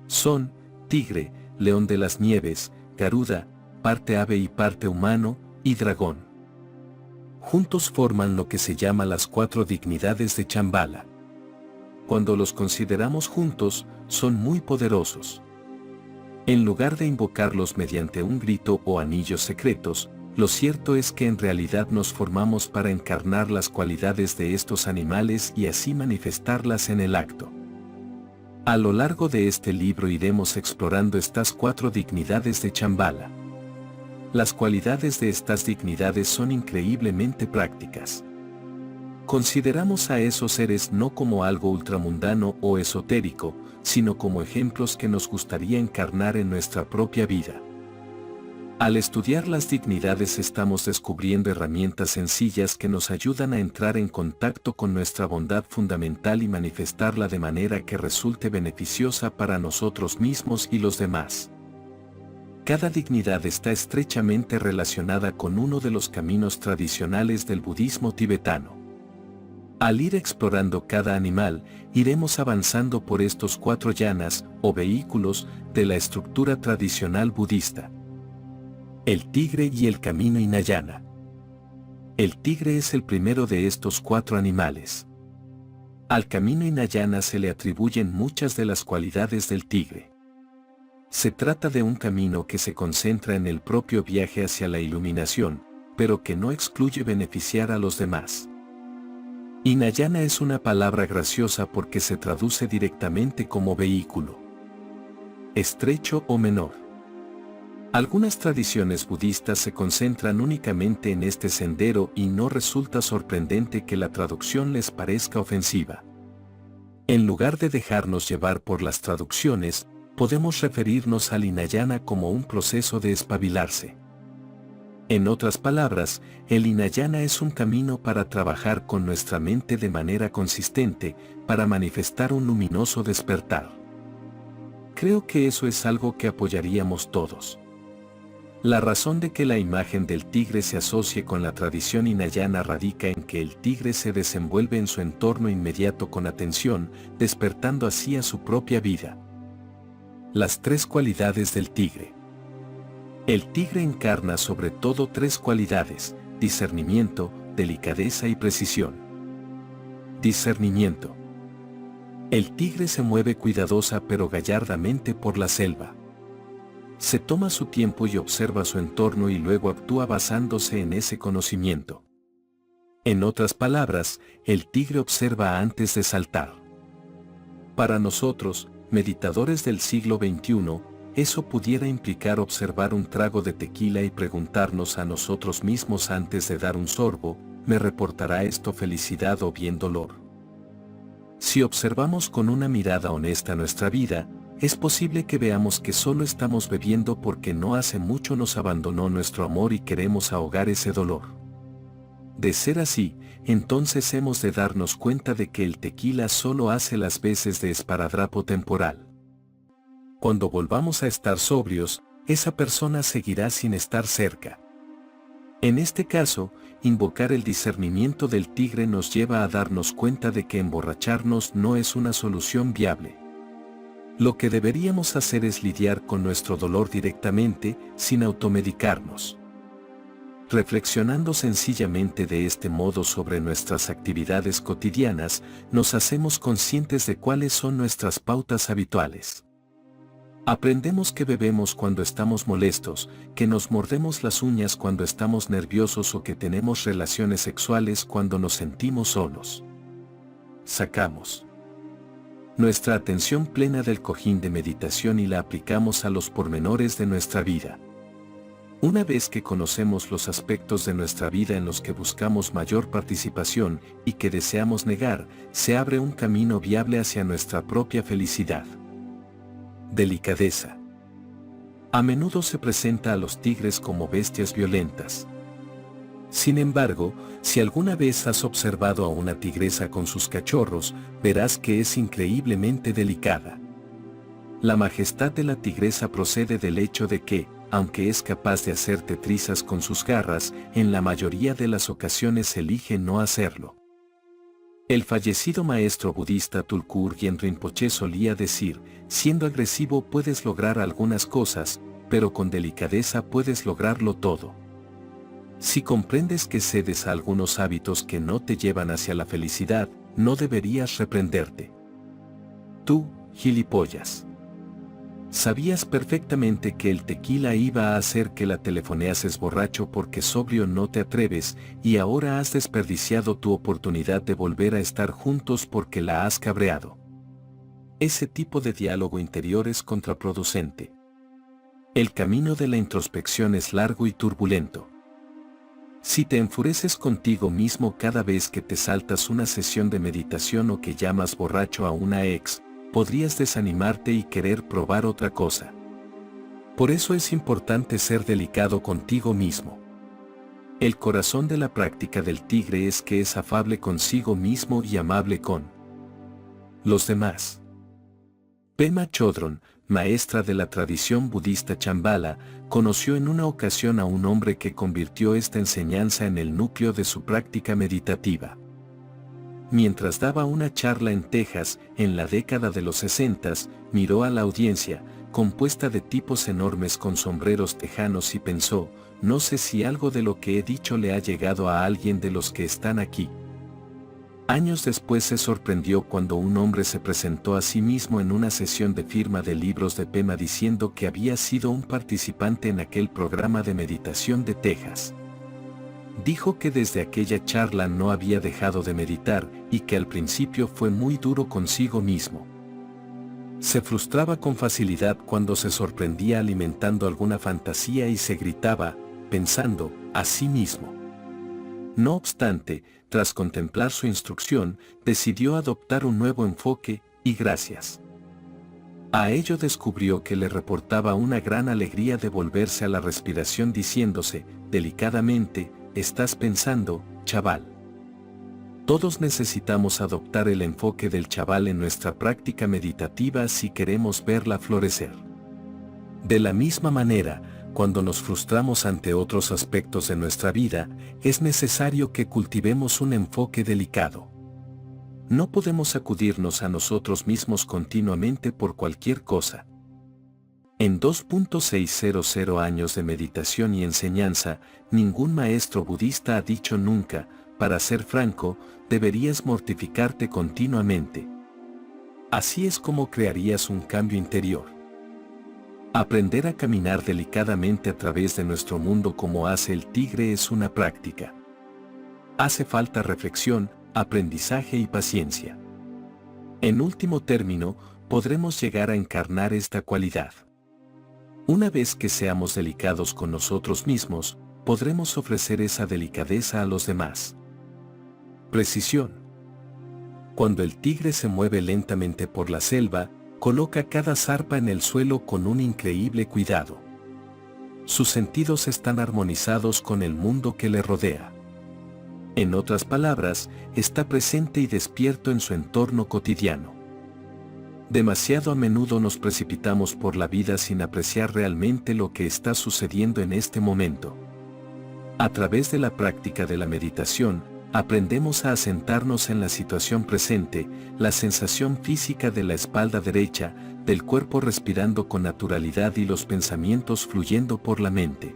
Son tigre, león de las nieves, garuda, parte ave y parte humano, y dragón. Juntos forman lo que se llama las 4 dignidades de Shambhala. Cuando los consideramos juntos, son muy poderosos. En lugar de invocarlos mediante un grito o anillos secretos, lo cierto es que en realidad nos formamos para encarnar las cualidades de estos animales y así manifestarlas en el acto. A lo largo de este libro iremos explorando estas 4 dignidades de Shambhala. Las cualidades de estas dignidades son increíblemente prácticas. Consideramos a esos seres no como algo ultramundano o esotérico, sino como ejemplos que nos gustaría encarnar en nuestra propia vida. Al estudiar las dignidades estamos descubriendo herramientas sencillas que nos ayudan a entrar en contacto con nuestra bondad fundamental y manifestarla de manera que resulte beneficiosa para nosotros mismos y los demás. Cada dignidad está estrechamente relacionada con uno de los caminos tradicionales del budismo tibetano. Al ir explorando cada animal, iremos avanzando por estos 4 yanas, o vehículos, de la estructura tradicional budista. El tigre y el camino Hinayana. El tigre es el primero de estos 4 animales. Al camino Hinayana se le atribuyen muchas de las cualidades del tigre. Se trata de un camino que se concentra en el propio viaje hacia la iluminación, pero que no excluye beneficiar a los demás. Hinayana es una palabra graciosa porque se traduce directamente como vehículo. Estrecho o menor. Algunas tradiciones budistas se concentran únicamente en este sendero y no resulta sorprendente que la traducción les parezca ofensiva. En lugar de dejarnos llevar por las traducciones, podemos referirnos al Hinayana como un proceso de espabilarse. En otras palabras, el Hinayana es un camino para trabajar con nuestra mente de manera consistente, para manifestar un luminoso despertar. Creo que eso es algo que apoyaríamos todos. La razón de que la imagen del tigre se asocie con la tradición hinayana radica en que el tigre se desenvuelve en su entorno inmediato con atención, despertando así a su propia vida. Las 3 cualidades del tigre. El tigre encarna sobre todo 3 cualidades: discernimiento, delicadeza y precisión. Discernimiento. El tigre se mueve cuidadosa pero gallardamente por la selva. Se toma su tiempo y observa su entorno y luego actúa basándose en ese conocimiento. En otras palabras, el tigre observa antes de saltar. Para nosotros, meditadores del siglo XXI, eso pudiera implicar observar un trago de tequila y preguntarnos a nosotros mismos antes de dar un sorbo: ¿me reportará esto felicidad o bien dolor? Si observamos con una mirada honesta nuestra vida, es posible que veamos que solo estamos bebiendo porque no hace mucho nos abandonó nuestro amor y queremos ahogar ese dolor. De ser así, entonces hemos de darnos cuenta de que el tequila solo hace las veces de esparadrapo temporal. Cuando volvamos a estar sobrios, esa persona seguirá sin estar cerca. En este caso, invocar el discernimiento del tigre nos lleva a darnos cuenta de que emborracharnos no es una solución viable. Lo que deberíamos hacer es lidiar con nuestro dolor directamente, sin automedicarnos. Reflexionando sencillamente de este modo sobre nuestras actividades cotidianas, nos hacemos conscientes de cuáles son nuestras pautas habituales. Aprendemos que bebemos cuando estamos molestos, que nos mordemos las uñas cuando estamos nerviosos o que tenemos relaciones sexuales cuando nos sentimos solos. Sacamos nuestra atención plena del cojín de meditación y la aplicamos a los pormenores de nuestra vida. Una vez que conocemos los aspectos de nuestra vida en los que buscamos mayor participación y que deseamos negar, se abre un camino viable hacia nuestra propia felicidad. Delicadeza. A menudo se presenta a los tigres como bestias violentas. Sin embargo, si alguna vez has observado a una tigresa con sus cachorros, verás que es increíblemente delicada. La majestad de la tigresa procede del hecho de que, aunque es capaz de hacerte trizas con sus garras, en la mayoría de las ocasiones elige no hacerlo. El fallecido maestro budista Tulku Gyaltsen Rinpoche solía decir: siendo agresivo puedes lograr algunas cosas, pero con delicadeza puedes lograrlo todo. Si comprendes que cedes a algunos hábitos que no te llevan hacia la felicidad, no deberías reprenderte. Tú, gilipollas. Sabías perfectamente que el tequila iba a hacer que la telefoneases borracho porque sobrio no te atreves, y ahora has desperdiciado tu oportunidad de volver a estar juntos porque la has cabreado. Ese tipo de diálogo interior es contraproducente. El camino de la introspección es largo y turbulento. Si te enfureces contigo mismo cada vez que te saltas una sesión de meditación o que llamas borracho a una ex, podrías desanimarte y querer probar otra cosa. Por eso es importante ser delicado contigo mismo. El corazón de la práctica del tigre es que es afable consigo mismo y amable con los demás. Pema Chodron, maestra de la tradición budista Shambhala, conoció en una ocasión a un hombre que convirtió esta enseñanza en el núcleo de su práctica meditativa. Mientras daba una charla en Texas, en la década de los 60, miró a la audiencia, compuesta de tipos enormes con sombreros tejanos, y pensó: no sé si algo de lo que he dicho le ha llegado a alguien de los que están aquí. Años después se sorprendió cuando un hombre se presentó a sí mismo en una sesión de firma de libros de Pema diciendo que había sido un participante en aquel programa de meditación de Texas. Dijo que desde aquella charla no había dejado de meditar y que al principio fue muy duro consigo mismo. Se frustraba con facilidad cuando se sorprendía alimentando alguna fantasía y se gritaba, pensando, a sí mismo. No obstante, tras contemplar su instrucción, decidió adoptar un nuevo enfoque, y gracias a ello descubrió que le reportaba una gran alegría de volverse a la respiración diciéndose, delicadamente: estás pensando, chaval. Todos necesitamos adoptar el enfoque del chaval en nuestra práctica meditativa si queremos verla florecer. De la misma manera, cuando nos frustramos ante otros aspectos de nuestra vida, es necesario que cultivemos un enfoque delicado. No podemos sacudirnos a nosotros mismos continuamente por cualquier cosa. En 2.600 años de meditación y enseñanza, ningún maestro budista ha dicho nunca: para ser franco, deberías mortificarte continuamente. Así es como crearías un cambio interior. Aprender a caminar delicadamente a través de nuestro mundo como hace el tigre es una práctica. Hace falta reflexión, aprendizaje y paciencia. En último término, podremos llegar a encarnar esta cualidad. Una vez que seamos delicados con nosotros mismos, podremos ofrecer esa delicadeza a los demás. Precisión. Cuando el tigre se mueve lentamente por la selva, coloca cada zarpa en el suelo con un increíble cuidado. Sus sentidos están armonizados con el mundo que le rodea. En otras palabras, está presente y despierto en su entorno cotidiano. Demasiado a menudo nos precipitamos por la vida sin apreciar realmente lo que está sucediendo en este momento. A través de la práctica de la meditación, aprendemos a asentarnos en la situación presente, la sensación física de la espalda derecha, del cuerpo respirando con naturalidad y los pensamientos fluyendo por la mente.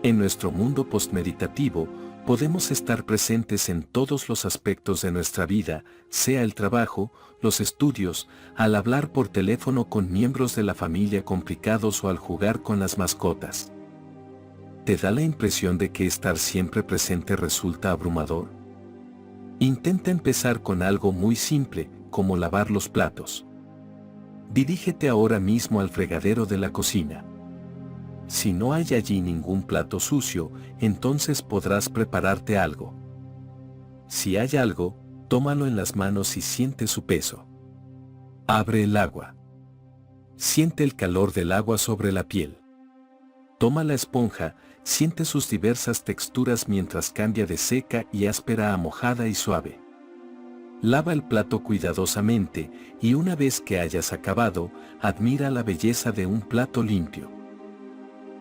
En nuestro mundo postmeditativo, podemos estar presentes en todos los aspectos de nuestra vida, sea el trabajo, los estudios, al hablar por teléfono con miembros de la familia complicados o al jugar con las mascotas. ¿Te da la impresión de que estar siempre presente resulta abrumador? Intenta empezar con algo muy simple, como lavar los platos. Dirígete ahora mismo al fregadero de la cocina. Si no hay allí ningún plato sucio, entonces podrás prepararte algo. Si hay algo, tómalo en las manos y siente su peso. Abre el agua. Siente el calor del agua sobre la piel. Toma la esponja, siente sus diversas texturas mientras cambia de seca y áspera a mojada y suave. Lava el plato cuidadosamente y una vez que hayas acabado, admira la belleza de un plato limpio.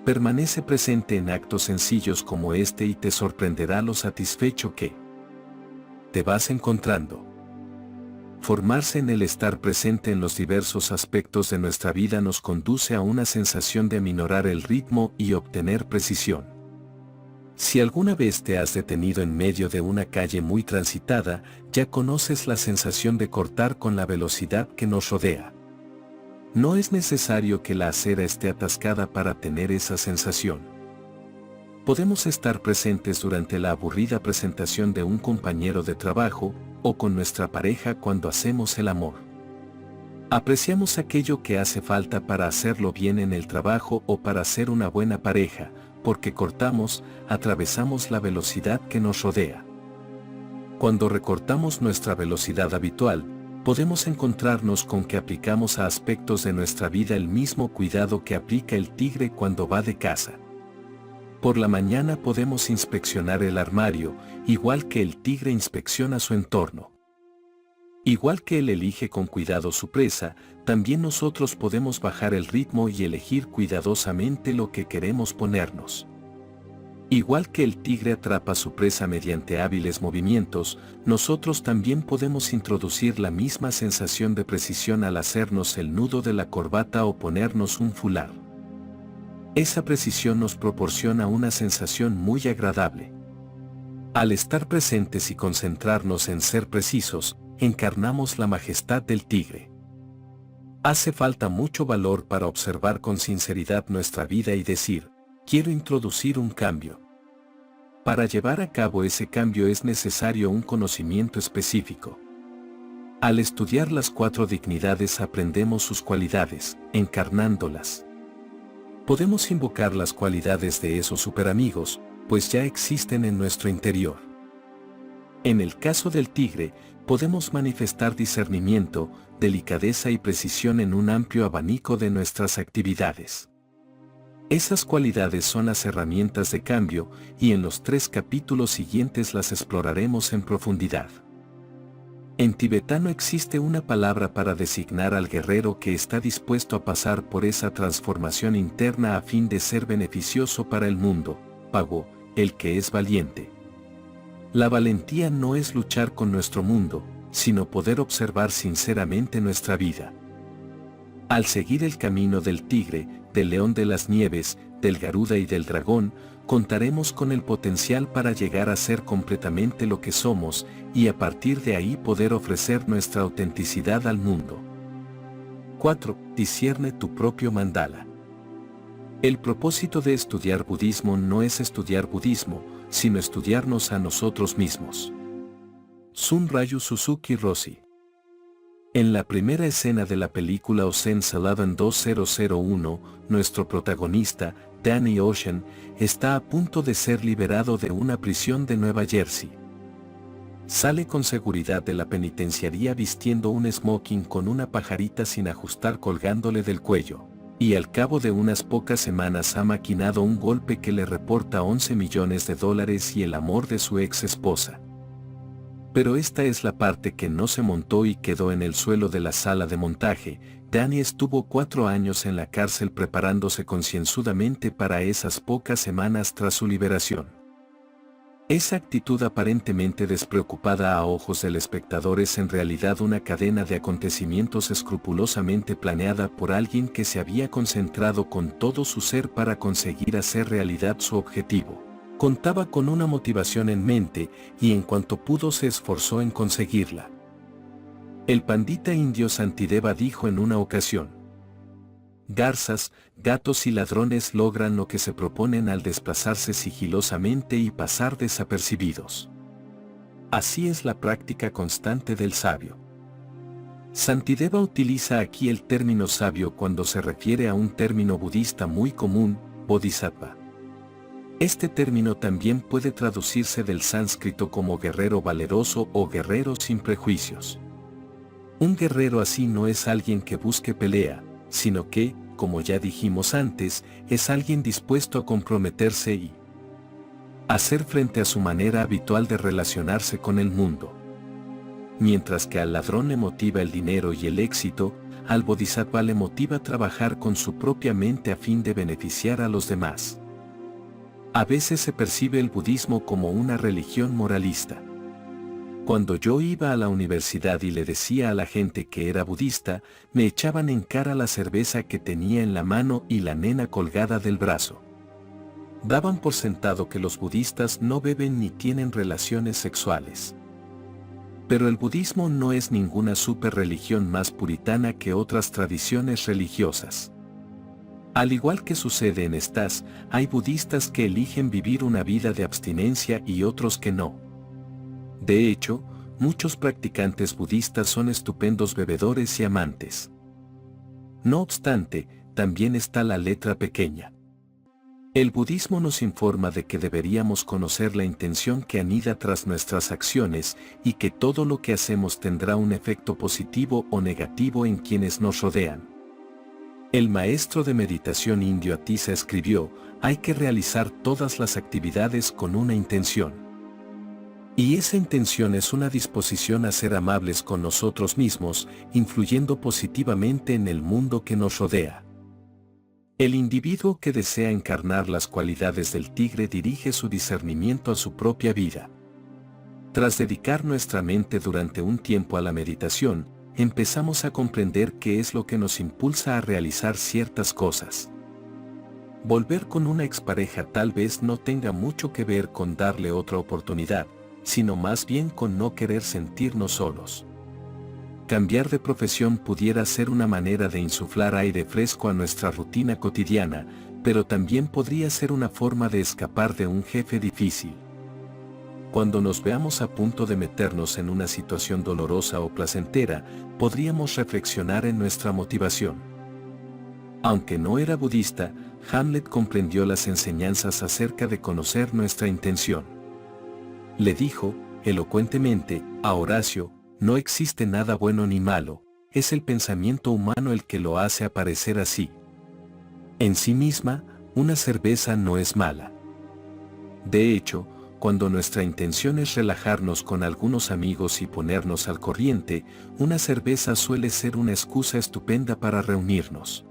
Permanece presente en actos sencillos como este y te sorprenderá lo satisfecho que te vas encontrando. Formarse en el estar presente en los diversos aspectos de nuestra vida nos conduce a una sensación de aminorar el ritmo y obtener precisión. Si alguna vez te has detenido en medio de una calle muy transitada, ya conoces la sensación de cortar con la velocidad que nos rodea. No es necesario que la acera esté atascada para tener esa sensación. Podemos estar presentes durante la aburrida presentación de un compañero de trabajo, o con nuestra pareja cuando hacemos el amor. Apreciamos aquello que hace falta para hacerlo bien en el trabajo o para ser una buena pareja, porque cortamos, atravesamos la velocidad que nos rodea. Cuando recortamos nuestra velocidad habitual, podemos encontrarnos con que aplicamos a aspectos de nuestra vida el mismo cuidado que aplica el tigre cuando va de caza. Por la mañana podemos inspeccionar el armario, igual que el tigre inspecciona su entorno. Igual que él elige con cuidado su presa, también nosotros podemos bajar el ritmo y elegir cuidadosamente lo que queremos ponernos. Igual que el tigre atrapa su presa mediante hábiles movimientos, nosotros también podemos introducir la misma sensación de precisión al hacernos el nudo de la corbata o ponernos un fular. Esa precisión nos proporciona una sensación muy agradable. Al estar presentes y concentrarnos en ser precisos, encarnamos la majestad del tigre. Hace falta mucho valor para observar con sinceridad nuestra vida y decir, quiero introducir un cambio. Para llevar a cabo ese cambio es necesario un conocimiento específico. Al estudiar las 4 dignidades aprendemos sus cualidades, encarnándolas. Podemos invocar las cualidades de esos superamigos, pues ya existen en nuestro interior. En el caso del tigre, podemos manifestar discernimiento, delicadeza y precisión en un amplio abanico de nuestras actividades. Esas cualidades son las herramientas de cambio, y en los 3 capítulos siguientes las exploraremos en profundidad. En tibetano existe una palabra para designar al guerrero que está dispuesto a pasar por esa transformación interna a fin de ser beneficioso para el mundo, pago, el que es valiente. La valentía no es luchar con nuestro mundo, sino poder observar sinceramente nuestra vida. Al seguir el camino del tigre, del león de las nieves, del garuda y del dragón, contaremos con el potencial para llegar a ser completamente lo que somos, y a partir de ahí poder ofrecer nuestra autenticidad al mundo. 4. Discierne tu propio mandala. El propósito de estudiar budismo no es estudiar budismo, sino estudiarnos a nosotros mismos. Sunryu Suzuki Roshi. En la primera escena de la película Ocean's 11-2001, nuestro protagonista, Danny Ocean, está a punto de ser liberado de una prisión de Nueva Jersey. Sale con seguridad de la penitenciaría vistiendo un smoking con una pajarita sin ajustar colgándole del cuello, y al cabo de unas pocas semanas ha maquinado un golpe que le reporta $11 millones y el amor de su ex esposa. Pero esta es la parte que no se montó y quedó en el suelo de la sala de montaje. Danny estuvo 4 años en la cárcel preparándose concienzudamente para esas pocas semanas tras su liberación. Esa actitud aparentemente despreocupada a ojos del espectador es en realidad una cadena de acontecimientos escrupulosamente planeada por alguien que se había concentrado con todo su ser para conseguir hacer realidad su objetivo. Contaba con una motivación en mente y en cuanto pudo se esforzó en conseguirla. El pandita indio Santideva dijo en una ocasión: garzas, gatos y ladrones logran lo que se proponen al desplazarse sigilosamente y pasar desapercibidos. Así es la práctica constante del sabio. Santideva utiliza aquí el término sabio cuando se refiere a un término budista muy común, bodhisattva. Este término también puede traducirse del sánscrito como guerrero valeroso o guerrero sin prejuicios. Un guerrero así no es alguien que busque pelea, sino que, como ya dijimos antes, es alguien dispuesto a comprometerse y hacer frente a su manera habitual de relacionarse con el mundo. Mientras que al ladrón le motiva el dinero y el éxito, al bodhisattva le motiva trabajar con su propia mente a fin de beneficiar a los demás. A veces se percibe el budismo como una religión moralista. Cuando yo iba a la universidad y le decía a la gente que era budista, me echaban en cara la cerveza que tenía en la mano y la nena colgada del brazo. Daban por sentado que los budistas no beben ni tienen relaciones sexuales. Pero el budismo no es ninguna superreligión más puritana que otras tradiciones religiosas. Al igual que sucede en estas, hay budistas que eligen vivir una vida de abstinencia y otros que no. De hecho, muchos practicantes budistas son estupendos bebedores y amantes. No obstante, también está la letra pequeña. El budismo nos informa de que deberíamos conocer la intención que anida tras nuestras acciones y que todo lo que hacemos tendrá un efecto positivo o negativo en quienes nos rodean. El maestro de meditación indio Atisa escribió: hay que realizar todas las actividades con una intención. Y esa intención es una disposición a ser amables con nosotros mismos, influyendo positivamente en el mundo que nos rodea. El individuo que desea encarnar las cualidades del tigre dirige su discernimiento a su propia vida. Tras dedicar nuestra mente durante un tiempo a la meditación, empezamos a comprender qué es lo que nos impulsa a realizar ciertas cosas. Volver con una expareja tal vez no tenga mucho que ver con darle otra oportunidad, sino más bien con no querer sentirnos solos. Cambiar de profesión pudiera ser una manera de insuflar aire fresco a nuestra rutina cotidiana, pero también podría ser una forma de escapar de un jefe difícil. Cuando nos veamos a punto de meternos en una situación dolorosa o placentera, podríamos reflexionar en nuestra motivación. Aunque no era budista, Hamlet comprendió las enseñanzas acerca de conocer nuestra intención. Le dijo, elocuentemente, a Horacio: no existe nada bueno ni malo, es el pensamiento humano el que lo hace aparecer así. En sí misma, una cerveza no es mala. De hecho, cuando nuestra intención es relajarnos con algunos amigos y ponernos al corriente, una cerveza suele ser una excusa estupenda para reunirnos.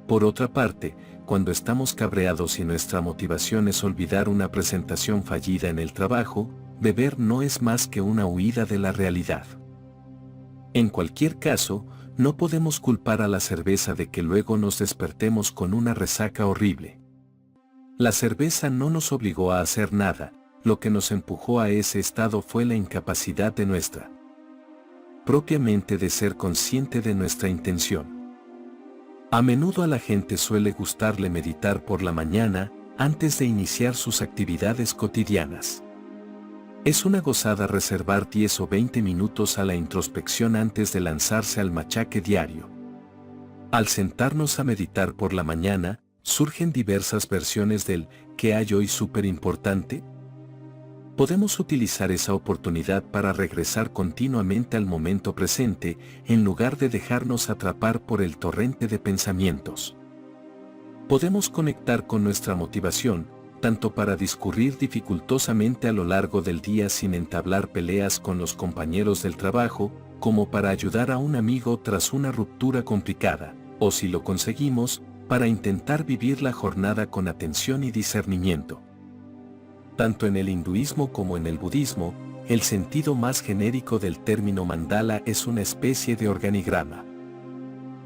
Por otra parte, cuando estamos cabreados y nuestra motivación es olvidar una presentación fallida en el trabajo, beber no es más que una huida de la realidad. En cualquier caso, no podemos culpar a la cerveza de que luego nos despertemos con una resaca horrible. La cerveza no nos obligó a hacer nada, lo que nos empujó a ese estado fue la incapacidad de nuestra propiamente de ser consciente de nuestra intención. A menudo a la gente suele gustarle meditar por la mañana, antes de iniciar sus actividades cotidianas. Es una gozada reservar 10 o 20 minutos a la introspección antes de lanzarse al machaque diario. Al sentarnos a meditar por la mañana, surgen diversas versiones del ¿qué hay hoy súper importante? Podemos utilizar esa oportunidad para regresar continuamente al momento presente, en lugar de dejarnos atrapar por el torrente de pensamientos. Podemos conectar con nuestra motivación, tanto para discurrir dificultosamente a lo largo del día sin entablar peleas con los compañeros del trabajo, como para ayudar a un amigo tras una ruptura complicada, o si lo conseguimos, para intentar vivir la jornada con atención y discernimiento. Tanto en el hinduismo como en el budismo, el sentido más genérico del término mandala es una especie de organigrama.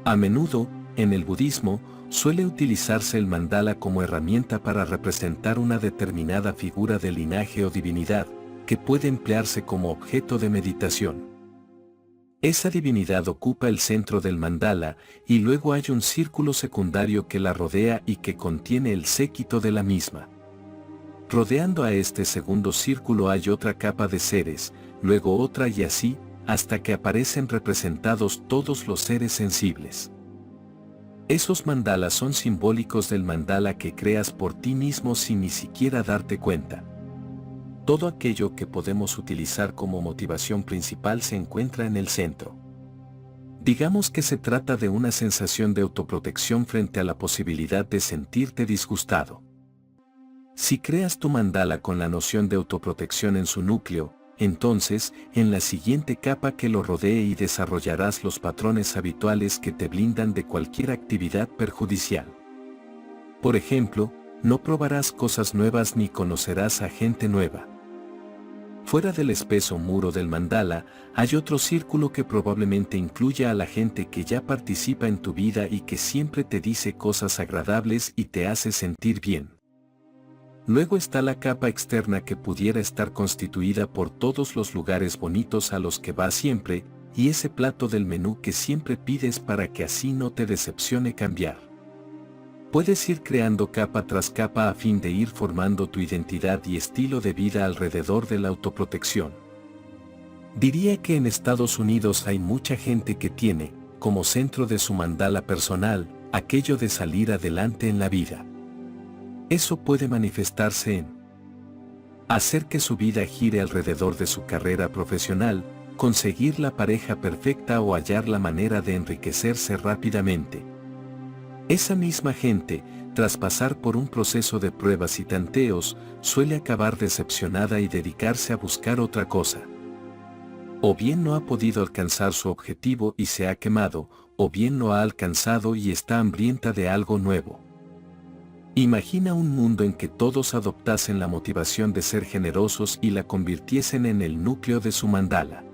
A menudo, en el budismo, suele utilizarse el mandala como herramienta para representar una determinada figura de linaje o divinidad, que puede emplearse como objeto de meditación. Esa divinidad ocupa el centro del mandala, y luego hay un círculo secundario que la rodea y que contiene el séquito de la misma. Rodeando a este segundo círculo hay otra capa de seres, luego otra y así, hasta que aparecen representados todos los seres sensibles. Esos mandalas son simbólicos del mandala que creas por ti mismo sin ni siquiera darte cuenta. Todo aquello que podemos utilizar como motivación principal se encuentra en el centro. Digamos que se trata de una sensación de autoprotección frente a la posibilidad de sentirte disgustado. Si creas tu mandala con la noción de autoprotección en su núcleo, entonces, en la siguiente capa que lo rodee y desarrollarás los patrones habituales que te blindan de cualquier actividad perjudicial. Por ejemplo, no probarás cosas nuevas ni conocerás a gente nueva. Fuera del espeso muro del mandala, hay otro círculo que probablemente incluya a la gente que ya participa en tu vida y que siempre te dice cosas agradables y te hace sentir bien. Luego está la capa externa que pudiera estar constituida por todos los lugares bonitos a los que vas siempre, y ese plato del menú que siempre pides para que así no te decepcione cambiar. Puedes ir creando capa tras capa a fin de ir formando tu identidad y estilo de vida alrededor de la autoprotección. Diría que en Estados Unidos hay mucha gente que tiene, como centro de su mandala personal, aquello de salir adelante en la vida. Eso puede manifestarse en hacer que su vida gire alrededor de su carrera profesional, conseguir la pareja perfecta o hallar la manera de enriquecerse rápidamente. Esa misma gente, tras pasar por un proceso de pruebas y tanteos, suele acabar decepcionada y dedicarse a buscar otra cosa. O bien no ha podido alcanzar su objetivo y se ha quemado, o bien lo ha alcanzado y está hambrienta de algo nuevo. Imagina un mundo en que todos adoptasen la motivación de ser generosos y la convirtiesen en el núcleo de su mandala.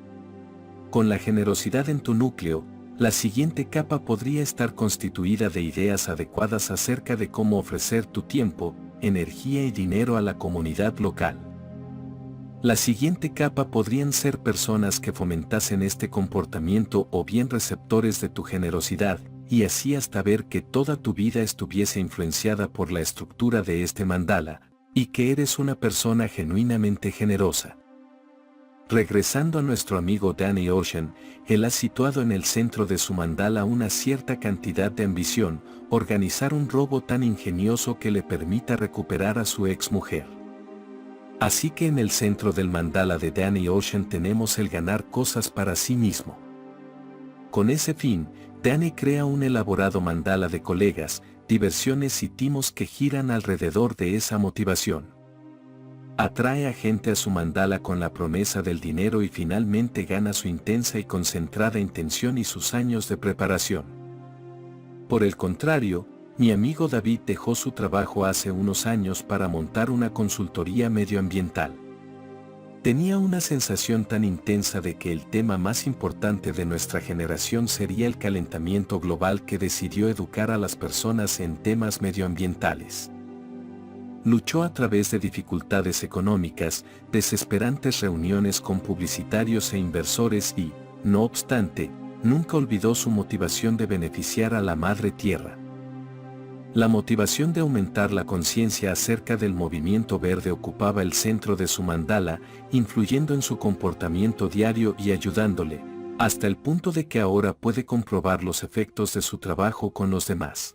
Con la generosidad en tu núcleo, la siguiente capa podría estar constituida de ideas adecuadas acerca de cómo ofrecer tu tiempo, energía y dinero a la comunidad local. La siguiente capa podrían ser personas que fomentasen este comportamiento o bien receptores de tu generosidad, y así hasta ver que toda tu vida estuviese influenciada por la estructura de este mandala, y que eres una persona genuinamente generosa. Regresando a nuestro amigo Danny Ocean, él ha situado en el centro de su mandala una cierta cantidad de ambición, organizar un robo tan ingenioso que le permita recuperar a su ex mujer. Así que en el centro del mandala de Danny Ocean tenemos el ganar cosas para sí mismo. Con ese fin, Danny crea un elaborado mandala de colegas, diversiones y timos que giran alrededor de esa motivación. Atrae a gente a su mandala con la promesa del dinero y finalmente gana su intensa y concentrada intención y sus años de preparación. Por el contrario, mi amigo David dejó su trabajo hace unos años para montar una consultoría medioambiental. Tenía una sensación tan intensa de que el tema más importante de nuestra generación sería el calentamiento global que decidió educar a las personas en temas medioambientales. Luchó a través de dificultades económicas, desesperantes reuniones con publicitarios e inversores y, no obstante, nunca olvidó su motivación de beneficiar a la Madre Tierra. La motivación de aumentar la conciencia acerca del movimiento verde ocupaba el centro de su mandala, influyendo en su comportamiento diario y ayudándole, hasta el punto de que ahora puede comprobar los efectos de su trabajo con los demás.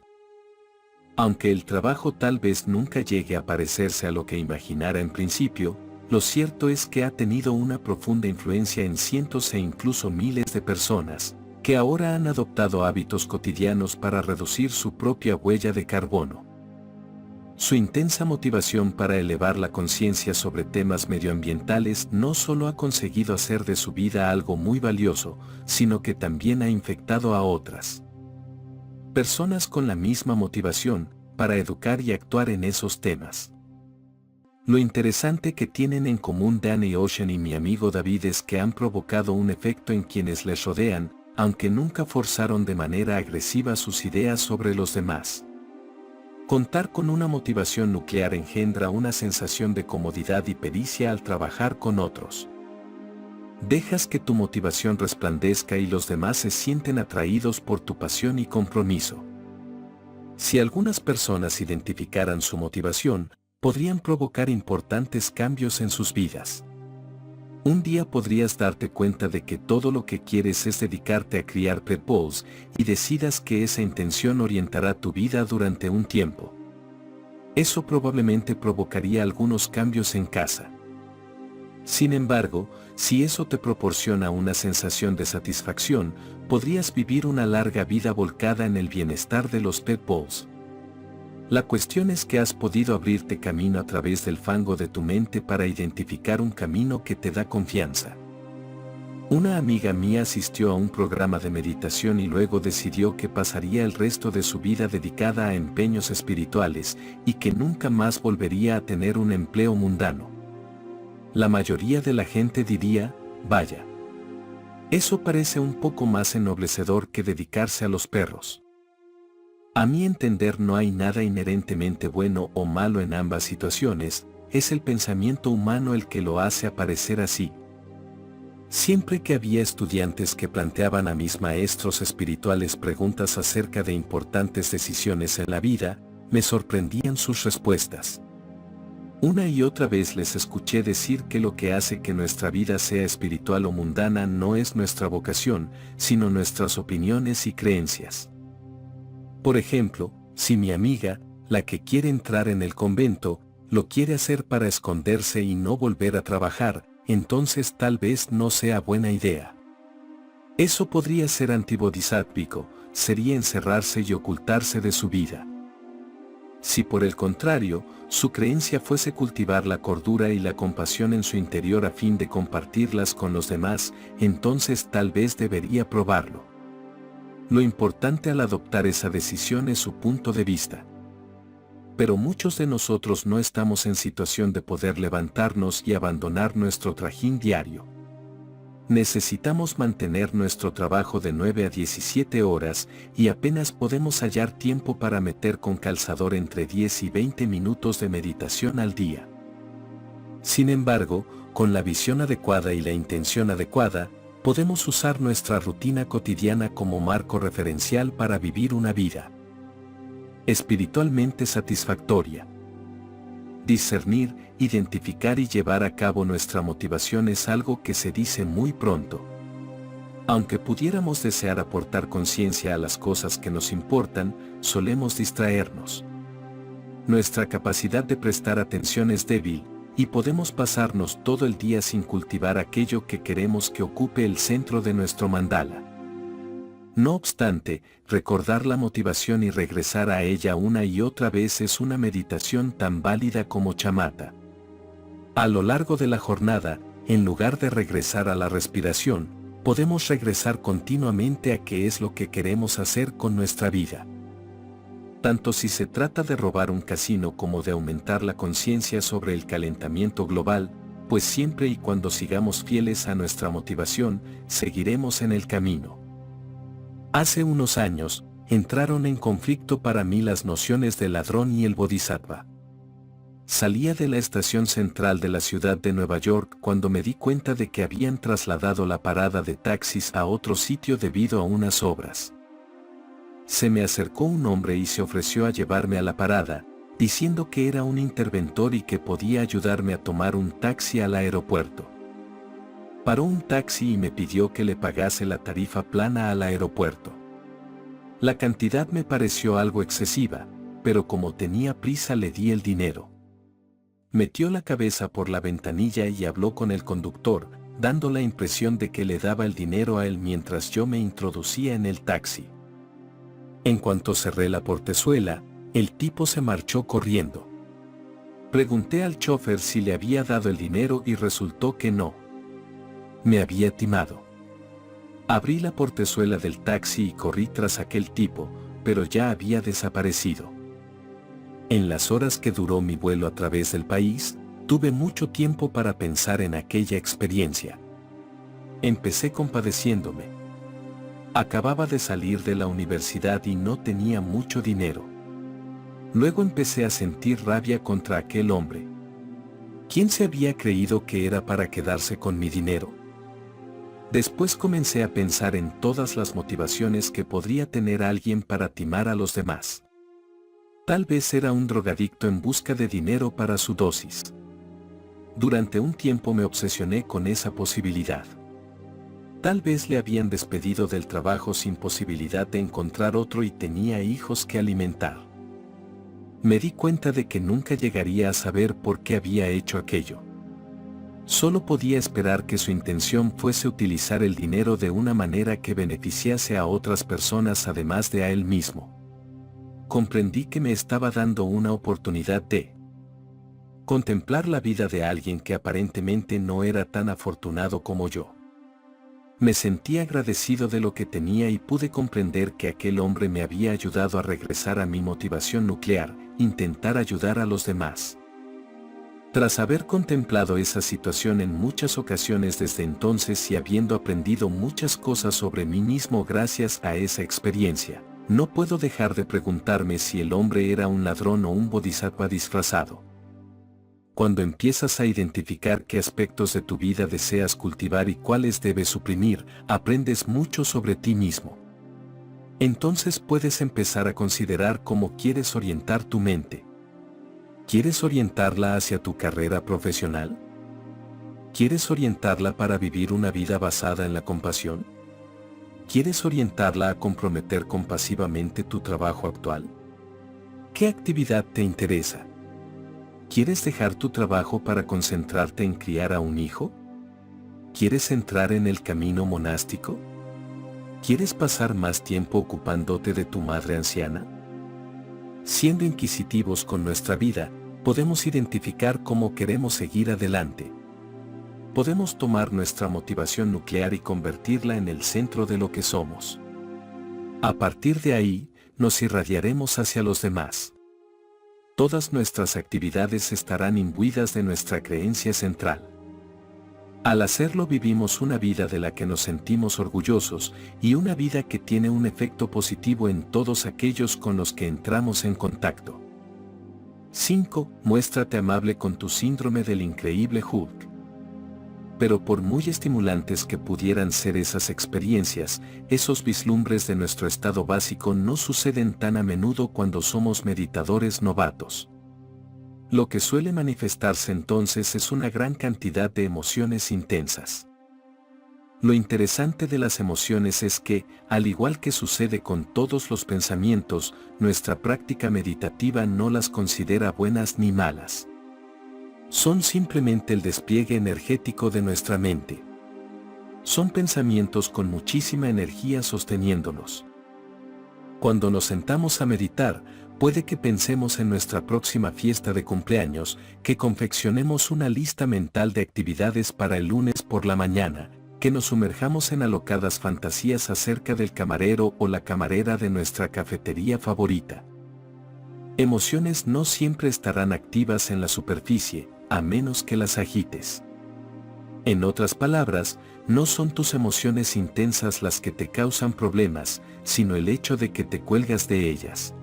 Aunque el trabajo tal vez nunca llegue a parecerse a lo que imaginara en principio, lo cierto es que ha tenido una profunda influencia en cientos e incluso miles de personas, que ahora han adoptado hábitos cotidianos para reducir su propia huella de carbono. Su intensa motivación para elevar la conciencia sobre temas medioambientales no solo ha conseguido hacer de su vida algo muy valioso, sino que también ha infectado a otras personas con la misma motivación, para educar y actuar en esos temas. Lo interesante que tienen en común Danny Ocean y mi amigo David es que han provocado un efecto en quienes les rodean, aunque nunca forzaron de manera agresiva sus ideas sobre los demás. Contar con una motivación nuclear engendra una sensación de comodidad y pericia al trabajar con otros. Dejas que tu motivación resplandezca y los demás se sienten atraídos por tu pasión y compromiso. Si algunas personas identificaran su motivación, podrían provocar importantes cambios en sus vidas. Un día podrías darte cuenta de que todo lo que quieres es dedicarte a criar pet bulls y decidas que esa intención orientará tu vida durante un tiempo. Eso probablemente provocaría algunos cambios en casa. Sin embargo, si eso te proporciona una sensación de satisfacción, podrías vivir una larga vida volcada en el bienestar de los pet bulls. La cuestión es que has podido abrirte camino a través del fango de tu mente para identificar un camino que te da confianza. Una amiga mía asistió a un programa de meditación y luego decidió que pasaría el resto de su vida dedicada a empeños espirituales y que nunca más volvería a tener un empleo mundano. La mayoría de la gente diría, vaya. Eso parece un poco más ennoblecedor que dedicarse a los perros. A mi entender no hay nada inherentemente bueno o malo en ambas situaciones, es el pensamiento humano el que lo hace aparecer así. Siempre que había estudiantes que planteaban a mis maestros espirituales preguntas acerca de importantes decisiones en la vida, me sorprendían sus respuestas. Una y otra vez les escuché decir que lo que hace que nuestra vida sea espiritual o mundana no es nuestra vocación, sino nuestras opiniones y creencias. Por ejemplo, si mi amiga, la que quiere entrar en el convento, lo quiere hacer para esconderse y no volver a trabajar, entonces tal vez no sea buena idea. Eso podría ser antibodhisáttvico, sería encerrarse y ocultarse de su vida. Si por el contrario, su creencia fuese cultivar la cordura y la compasión en su interior a fin de compartirlas con los demás, entonces tal vez debería probarlo. Lo importante al adoptar esa decisión es su punto de vista. Pero muchos de nosotros no estamos en situación de poder levantarnos y abandonar nuestro trajín diario. Necesitamos mantener nuestro trabajo de 9 a 17 horas y apenas podemos hallar tiempo para meter con calzador entre 10 y 20 minutos de meditación al día. Sin embargo, con la visión adecuada y la intención adecuada, podemos usar nuestra rutina cotidiana como marco referencial para vivir una vida espiritualmente satisfactoria. Discernir, identificar y llevar a cabo nuestra motivación es algo que se dice muy pronto. Aunque pudiéramos desear aportar conciencia a las cosas que nos importan, solemos distraernos. Nuestra capacidad de prestar atención es débil, y podemos pasarnos todo el día sin cultivar aquello que queremos que ocupe el centro de nuestro mandala. No obstante, recordar la motivación y regresar a ella una y otra vez es una meditación tan válida como chamata. A lo largo de la jornada, en lugar de regresar a la respiración, podemos regresar continuamente a qué es lo que queremos hacer con nuestra vida. Tanto si se trata de robar un casino como de aumentar la conciencia sobre el calentamiento global, pues siempre y cuando sigamos fieles a nuestra motivación, seguiremos en el camino. Hace unos años, entraron en conflicto para mí las nociones del ladrón y el bodhisattva. Salía de la estación central de la ciudad de Nueva York cuando me di cuenta de que habían trasladado la parada de taxis a otro sitio debido a unas obras. Se me acercó un hombre y se ofreció a llevarme a la parada, diciendo que era un interventor y que podía ayudarme a tomar un taxi al aeropuerto. Paró un taxi y me pidió que le pagase la tarifa plana al aeropuerto. La cantidad me pareció algo excesiva, pero como tenía prisa le di el dinero. Metió la cabeza por la ventanilla y habló con el conductor, dando la impresión de que le daba el dinero a él mientras yo me introducía en el taxi. En cuanto cerré la portezuela, el tipo se marchó corriendo. Pregunté al chofer si le había dado el dinero y resultó que no. Me había timado. Abrí la portezuela del taxi y corrí tras aquel tipo, pero ya había desaparecido. En las horas que duró mi vuelo a través del país, tuve mucho tiempo para pensar en aquella experiencia. Empecé compadeciéndome. Acababa de salir de la universidad y no tenía mucho dinero. Luego empecé a sentir rabia contra aquel hombre. ¿Quién se había creído que era para quedarse con mi dinero? Después comencé a pensar en todas las motivaciones que podría tener alguien para timar a los demás. Tal vez era un drogadicto en busca de dinero para su dosis. Durante un tiempo me obsesioné con esa posibilidad. Tal vez le habían despedido del trabajo sin posibilidad de encontrar otro y tenía hijos que alimentar. Me di cuenta de que nunca llegaría a saber por qué había hecho aquello. Solo podía esperar que su intención fuese utilizar el dinero de una manera que beneficiase a otras personas además de a él mismo. Comprendí que me estaba dando una oportunidad de contemplar la vida de alguien que aparentemente no era tan afortunado como yo. Me sentí agradecido de lo que tenía y pude comprender que aquel hombre me había ayudado a regresar a mi motivación nuclear, intentar ayudar a los demás. Tras haber contemplado esa situación en muchas ocasiones desde entonces y habiendo aprendido muchas cosas sobre mí mismo gracias a esa experiencia, no puedo dejar de preguntarme si el hombre era un ladrón o un bodhisattva disfrazado. Cuando empiezas a identificar qué aspectos de tu vida deseas cultivar y cuáles debes suprimir, aprendes mucho sobre ti mismo. Entonces puedes empezar a considerar cómo quieres orientar tu mente. ¿Quieres orientarla hacia tu carrera profesional? ¿Quieres orientarla para vivir una vida basada en la compasión? ¿Quieres orientarla a comprometer compasivamente tu trabajo actual? ¿Qué actividad te interesa? ¿Quieres dejar tu trabajo para concentrarte en criar a un hijo? ¿Quieres entrar en el camino monástico? ¿Quieres pasar más tiempo ocupándote de tu madre anciana? Siendo inquisitivos con nuestra vida, podemos identificar cómo queremos seguir adelante. Podemos tomar nuestra motivación nuclear y convertirla en el centro de lo que somos. A partir de ahí, nos irradiaremos hacia los demás. Todas nuestras actividades estarán imbuidas de nuestra creencia central. Al hacerlo vivimos una vida de la que nos sentimos orgullosos y una vida que tiene un efecto positivo en todos aquellos con los que entramos en contacto. 5. Muéstrate amable con tu síndrome del increíble Hulk. Pero por muy estimulantes que pudieran ser esas experiencias, esos vislumbres de nuestro estado básico no suceden tan a menudo cuando somos meditadores novatos. Lo que suele manifestarse entonces es una gran cantidad de emociones intensas. Lo interesante de las emociones es que, al igual que sucede con todos los pensamientos, nuestra práctica meditativa no las considera buenas ni malas. Son simplemente el despliegue energético de nuestra mente. Son pensamientos con muchísima energía sosteniéndonos. Cuando nos sentamos a meditar, puede que pensemos en nuestra próxima fiesta de cumpleaños, que confeccionemos una lista mental de actividades para el lunes por la mañana, que nos sumerjamos en alocadas fantasías acerca del camarero o la camarera de nuestra cafetería favorita. Emociones no siempre estarán activas en la superficie, a menos que las agites. En otras palabras, no son tus emociones intensas las que te causan problemas, sino el hecho de que te cuelgas de ellas.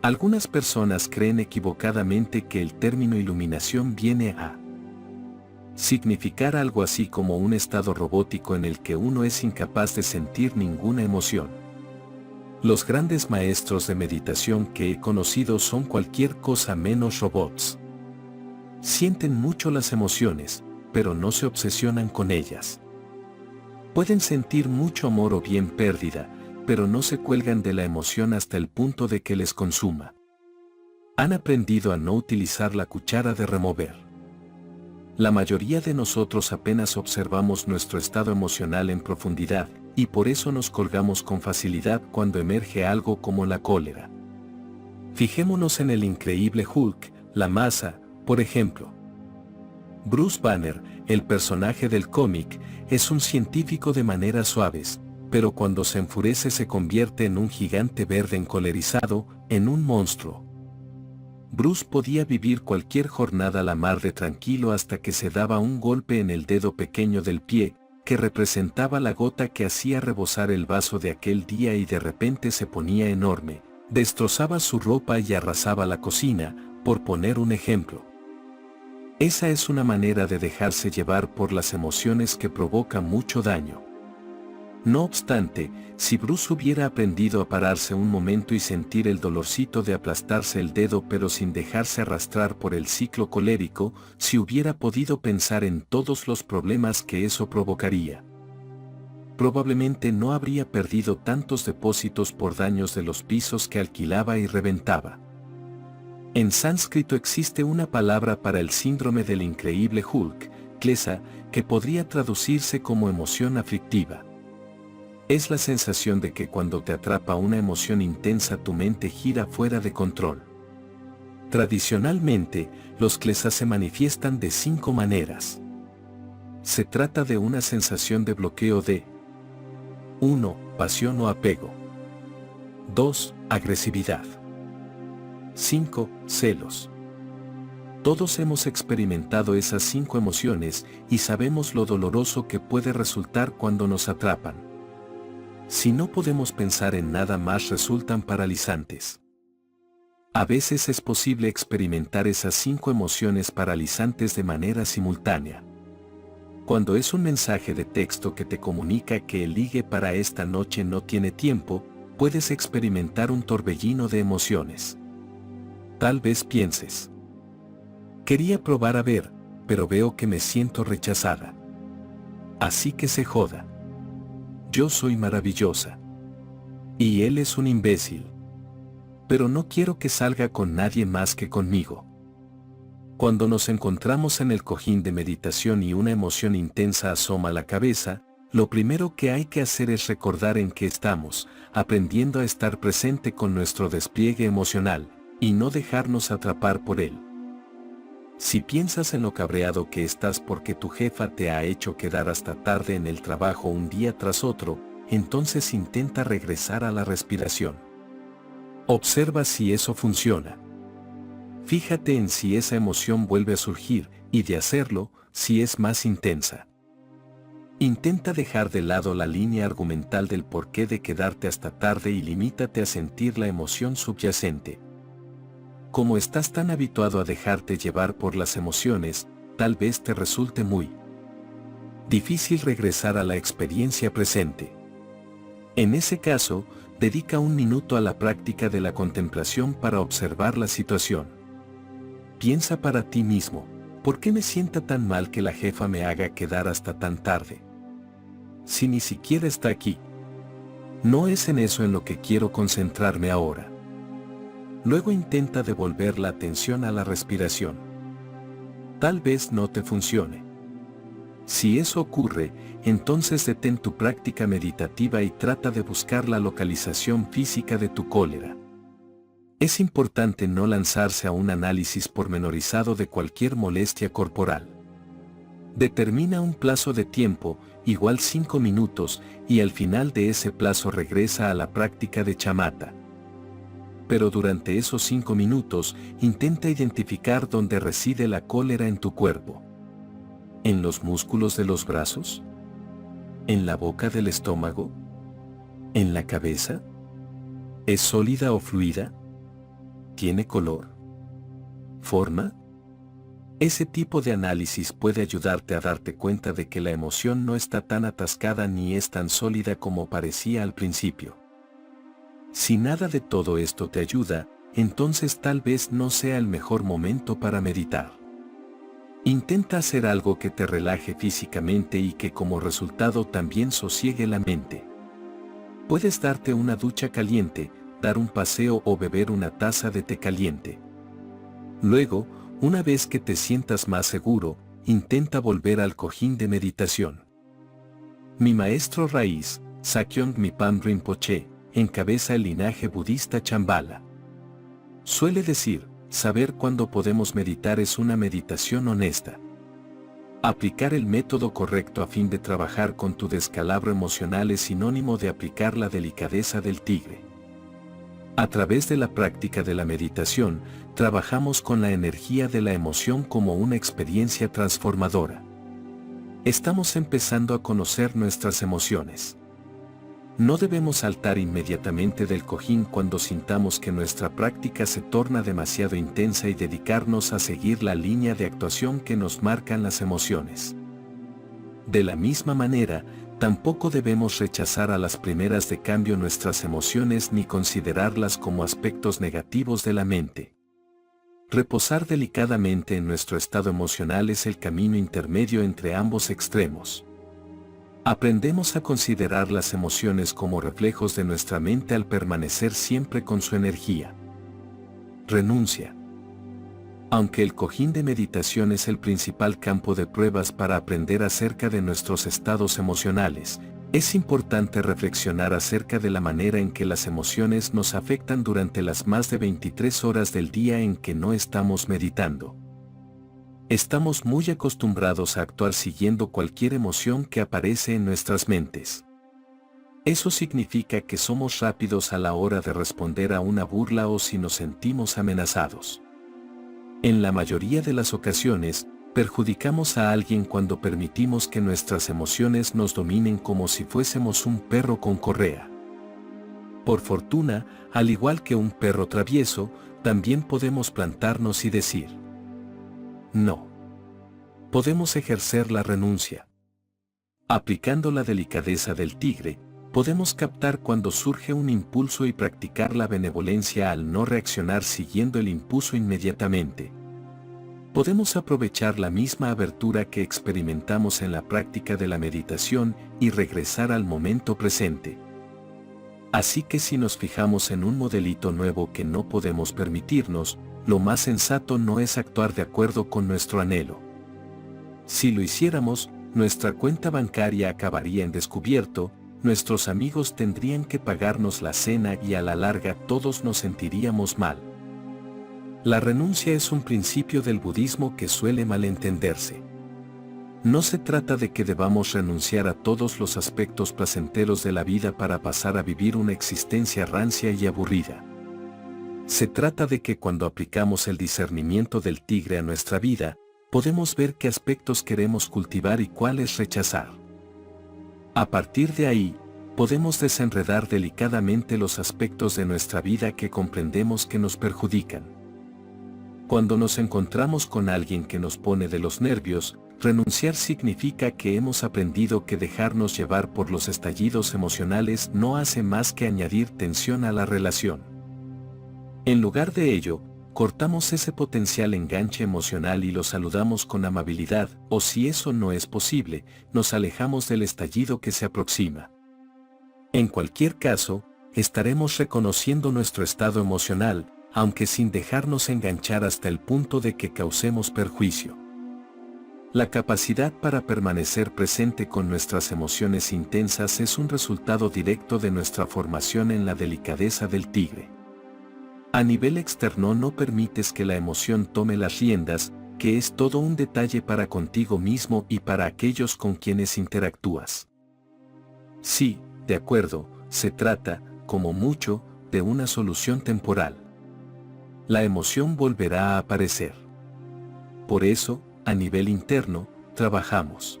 Algunas personas creen equivocadamente que el término iluminación viene a significar algo así como un estado robótico en el que uno es incapaz de sentir ninguna emoción. Los grandes maestros de meditación que he conocido son cualquier cosa menos robots. Sienten mucho las emociones, pero no se obsesionan con ellas. Pueden sentir mucho amor o bien pérdida, pero no se cuelgan de la emoción hasta el punto de que les consuma. Han aprendido a no utilizar la cuchara de remover. La mayoría de nosotros apenas observamos nuestro estado emocional en profundidad, y por eso nos colgamos con facilidad cuando emerge algo como la cólera. Fijémonos en el increíble Hulk, la masa, por ejemplo. Bruce Banner, el personaje del cómic, es un científico de maneras suaves, pero cuando se enfurece se convierte en un gigante verde encolerizado, en un monstruo. Bruce podía vivir cualquier jornada la mar de tranquilo hasta que se daba un golpe en el dedo pequeño del pie, que representaba la gota que hacía rebosar el vaso de aquel día y de repente se ponía enorme, destrozaba su ropa y arrasaba la cocina, por poner un ejemplo. Esa es una manera de dejarse llevar por las emociones que provoca mucho daño. No obstante, si Bruce hubiera aprendido a pararse un momento y sentir el dolorcito de aplastarse el dedo pero sin dejarse arrastrar por el ciclo colérico, si hubiera podido pensar en todos los problemas que eso provocaría, probablemente no habría perdido tantos depósitos por daños de los pisos que alquilaba y reventaba. En sánscrito existe una palabra para el síndrome del increíble Hulk, klesa, que podría traducirse como emoción aflictiva. Es la sensación de que cuando te atrapa una emoción intensa tu mente gira fuera de control. Tradicionalmente, los klesas se manifiestan de 5 maneras. Se trata de una sensación de bloqueo de 1. Pasión o apego. 2. Agresividad. 5. Celos. Todos hemos experimentado esas 5 emociones y sabemos lo doloroso que puede resultar cuando nos atrapan. Si no podemos pensar en nada más resultan paralizantes. A veces es posible experimentar esas 5 emociones paralizantes de manera simultánea. Cuando es un mensaje de texto que te comunica que el ligue para esta noche no tiene tiempo, puedes experimentar un torbellino de emociones. Tal vez pienses: quería probar a ver, pero veo que me siento rechazada. Así que se joda. Yo soy maravillosa. Y él es un imbécil. pero no quiero que salga con nadie más que conmigo. Cuando nos encontramos en el cojín de meditación y una emoción intensa asoma la cabeza, lo primero que hay que hacer es recordar en qué estamos, aprendiendo a estar presente con nuestro despliegue emocional, y no dejarnos atrapar por él. Si piensas en lo cabreado que estás porque tu jefa te ha hecho quedar hasta tarde en el trabajo un día tras otro, entonces intenta regresar a la respiración. Observa si eso funciona. Fíjate en si esa emoción vuelve a surgir, y de hacerlo, si es más intensa. Intenta dejar de lado la línea argumental del porqué de quedarte hasta tarde y limítate a sentir la emoción subyacente. Como estás tan habituado a dejarte llevar por las emociones, tal vez te resulte muy difícil regresar a la experiencia presente. En ese caso, dedica un minuto a la práctica de la contemplación para observar la situación. Piensa para ti mismo, ¿por qué me sienta tan mal que la jefa me haga quedar hasta tan tarde? Si ni siquiera está aquí. No es en eso en lo que quiero concentrarme ahora. Luego intenta devolver la atención a la respiración. Tal vez no te funcione. Si eso ocurre, entonces detén tu práctica meditativa y trata de buscar la localización física de tu cólera. Es importante no lanzarse a un análisis pormenorizado de cualquier molestia corporal. Determina un plazo de tiempo, igual 5 minutos, y al final de ese plazo regresa a la práctica de chamata. Pero durante esos 5 minutos, intenta identificar dónde reside la cólera en tu cuerpo. ¿En los músculos de los brazos? ¿En la boca del estómago? ¿En la cabeza? ¿Es sólida o fluida? ¿Tiene color? ¿Forma? Ese tipo de análisis puede ayudarte a darte cuenta de que la emoción no está tan atascada ni es tan sólida como parecía al principio. Si nada de todo esto te ayuda, entonces tal vez no sea el mejor momento para meditar. Intenta hacer algo que te relaje físicamente y que como resultado también sosiegue la mente. Puedes darte una ducha caliente, dar un paseo o beber una taza de té caliente. Luego, una vez que te sientas más seguro, intenta volver al cojín de meditación. Mi maestro raíz, Sakyong Mipham Rinpoche, encabeza el linaje budista Shambhala. Suele decir, saber cuándo podemos meditar es una meditación honesta. Aplicar el método correcto a fin de trabajar con tu descalabro emocional es sinónimo de aplicar la delicadeza del tigre. A través de la práctica de la meditación, trabajamos con la energía de la emoción como una experiencia transformadora. Estamos empezando a conocer nuestras emociones. No debemos saltar inmediatamente del cojín cuando sintamos que nuestra práctica se torna demasiado intensa y dedicarnos a seguir la línea de actuación que nos marcan las emociones. De la misma manera, tampoco debemos rechazar a las primeras de cambio nuestras emociones ni considerarlas como aspectos negativos de la mente. Reposar delicadamente en nuestro estado emocional es el camino intermedio entre ambos extremos. Aprendemos a considerar las emociones como reflejos de nuestra mente al permanecer siempre con su energía. Renuncia. Aunque el cojín de meditación es el principal campo de pruebas para aprender acerca de nuestros estados emocionales, es importante reflexionar acerca de la manera en que las emociones nos afectan durante las más de 23 horas del día en que no estamos meditando. Estamos muy acostumbrados a actuar siguiendo cualquier emoción que aparece en nuestras mentes. Eso significa que somos rápidos a la hora de responder a una burla o si nos sentimos amenazados. En la mayoría de las ocasiones, perjudicamos a alguien cuando permitimos que nuestras emociones nos dominen como si fuésemos un perro con correa. Por fortuna, al igual que un perro travieso, también podemos plantarnos y decir no. Podemos ejercer la renuncia. Aplicando la delicadeza del tigre, podemos captar cuando surge un impulso y practicar la benevolencia al no reaccionar siguiendo el impulso inmediatamente. Podemos aprovechar la misma abertura que experimentamos en la práctica de la meditación y regresar al momento presente. Así que si nos fijamos en un modelito nuevo que no podemos permitirnos, lo más sensato no es actuar de acuerdo con nuestro anhelo. Si lo hiciéramos, nuestra cuenta bancaria acabaría en descubierto, nuestros amigos tendrían que pagarnos la cena y a la larga todos nos sentiríamos mal. La renuncia es un principio del budismo que suele malentenderse. No se trata de que debamos renunciar a todos los aspectos placenteros de la vida para pasar a vivir una existencia rancia y aburrida. Se trata de que cuando aplicamos el discernimiento del tigre a nuestra vida, podemos ver qué aspectos queremos cultivar y cuáles rechazar. A partir de ahí, podemos desenredar delicadamente los aspectos de nuestra vida que comprendemos que nos perjudican. Cuando nos encontramos con alguien que nos pone de los nervios, renunciar significa que hemos aprendido que dejarnos llevar por los estallidos emocionales no hace más que añadir tensión a la relación. En lugar de ello, cortamos ese potencial enganche emocional y lo saludamos con amabilidad, o si eso no es posible, nos alejamos del estallido que se aproxima. En cualquier caso, estaremos reconociendo nuestro estado emocional, aunque sin dejarnos enganchar hasta el punto de que causemos perjuicio. La capacidad para permanecer presente con nuestras emociones intensas es un resultado directo de nuestra formación en la delicadeza del tigre. A nivel externo no permites que la emoción tome las riendas, que es todo un detalle para contigo mismo y para aquellos con quienes interactúas. Sí, de acuerdo, se trata, como mucho, de una solución temporal. La emoción volverá a aparecer. Por eso, a nivel interno, trabajamos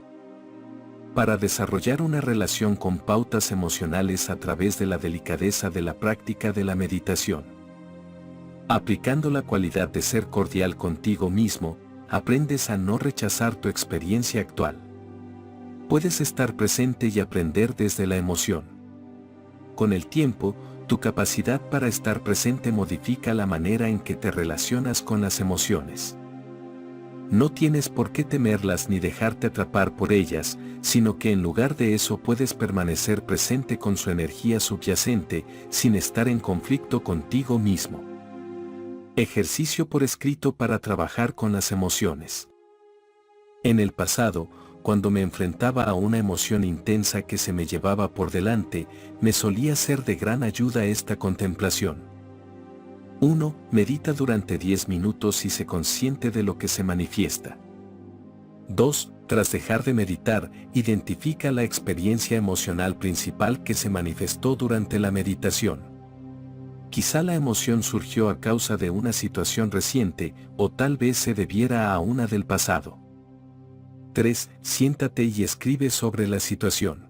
para desarrollar una relación con pautas emocionales a través de la delicadeza de la práctica de la meditación. Aplicando la cualidad de ser cordial contigo mismo, aprendes a no rechazar tu experiencia actual. Puedes estar presente y aprender desde la emoción. Con el tiempo, tu capacidad para estar presente modifica la manera en que te relacionas con las emociones. No tienes por qué temerlas ni dejarte atrapar por ellas, sino que en lugar de eso puedes permanecer presente con su energía subyacente, sin estar en conflicto contigo mismo. Ejercicio por escrito para trabajar con las emociones. En el pasado, cuando me enfrentaba a una emoción intensa que se me llevaba por delante, me solía ser de gran ayuda esta contemplación. 1. Medita durante 10 minutos y sé consciente de lo que se manifiesta. 2. Tras dejar de meditar, identifica la experiencia emocional principal que se manifestó durante la meditación. Quizá la emoción surgió a causa de una situación reciente, o tal vez se debiera a una del pasado. 3. Siéntate y escribe sobre la situación.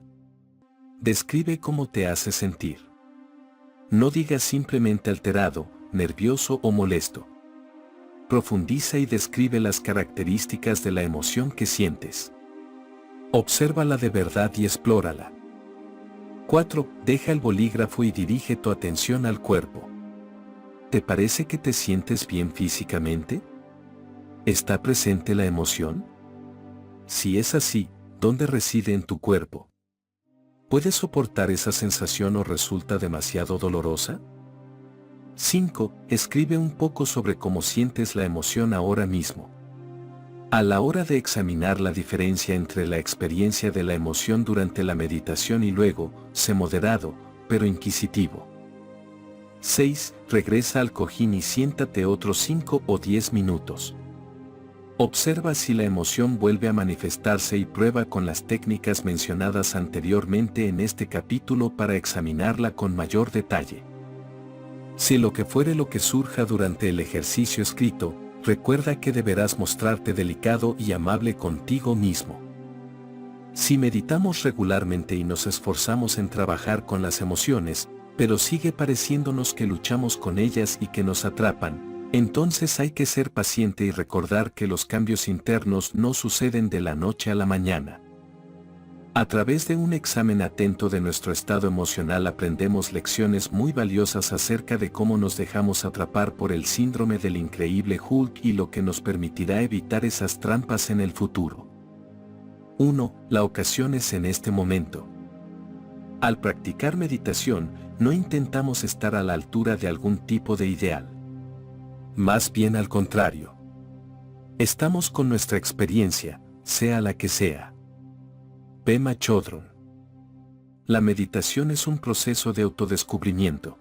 Describe cómo te hace sentir. No digas simplemente alterado, nervioso o molesto. Profundiza y describe las características de la emoción que sientes. Obsérvala de verdad y explórala. 4. Deja el bolígrafo y dirige tu atención al cuerpo. ¿Te parece que te sientes bien físicamente? ¿Está presente la emoción? Si es así, ¿dónde reside en tu cuerpo? ¿Puedes soportar esa sensación o resulta demasiado dolorosa? 5. Escribe un poco sobre cómo sientes la emoción ahora mismo. A la hora de examinar la diferencia entre la experiencia de la emoción durante la meditación y luego, sé moderado, pero inquisitivo. 6. Regresa al cojín y siéntate otros 5 o 10 minutos. Observa si la emoción vuelve a manifestarse y prueba con las técnicas mencionadas anteriormente en este capítulo para examinarla con mayor detalle. Si lo que fuere lo que surja durante el ejercicio escrito, recuerda que deberás mostrarte delicado y amable contigo mismo. Si meditamos regularmente y nos esforzamos en trabajar con las emociones, pero sigue pareciéndonos que luchamos con ellas y que nos atrapan, entonces hay que ser paciente y recordar que los cambios internos no suceden de la noche a la mañana. A través de un examen atento de nuestro estado emocional aprendemos lecciones muy valiosas acerca de cómo nos dejamos atrapar por el síndrome del increíble Hulk y lo que nos permitirá evitar esas trampas en el futuro. 1. La ocasión es en este momento. Al practicar meditación, no intentamos estar a la altura de algún tipo de ideal. Más bien al contrario. Estamos con nuestra experiencia, sea la que sea. Pema Chodron. La meditación es un proceso de autodescubrimiento.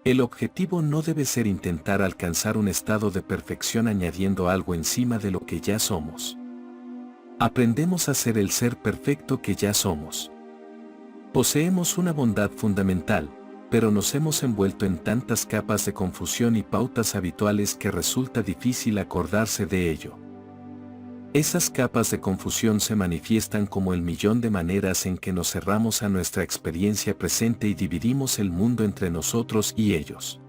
El objetivo no debe ser intentar alcanzar un estado de perfección añadiendo algo encima de lo que ya somos. Aprendemos a ser el ser perfecto que ya somos. Poseemos una bondad fundamental, pero nos hemos envuelto en tantas capas de confusión y pautas habituales que resulta difícil acordarse de ello. Esas capas de confusión se manifiestan como el millón de maneras en que nos cerramos a nuestra experiencia presente y dividimos el mundo entre nosotros y ellos.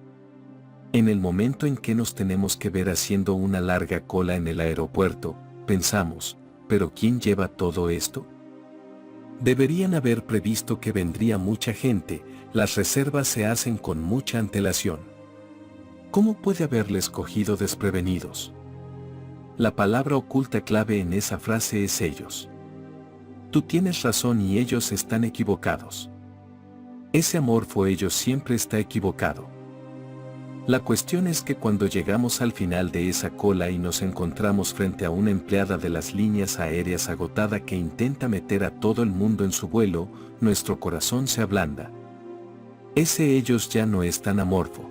En el momento en que nos tenemos que ver haciendo una larga cola en el aeropuerto, pensamos, ¿pero quién lleva todo esto? Deberían haber previsto que vendría mucha gente, las reservas se hacen con mucha antelación. ¿Cómo puede haberles cogido desprevenidos? La palabra oculta clave en esa frase es ellos. Tú tienes razón y ellos están equivocados. Ese amorfo ellos siempre está equivocado. La cuestión es que cuando llegamos al final de esa cola y nos encontramos frente a una empleada de las líneas aéreas agotada que intenta meter a todo el mundo en su vuelo, nuestro corazón se ablanda. Ese ellos ya no es tan amorfo.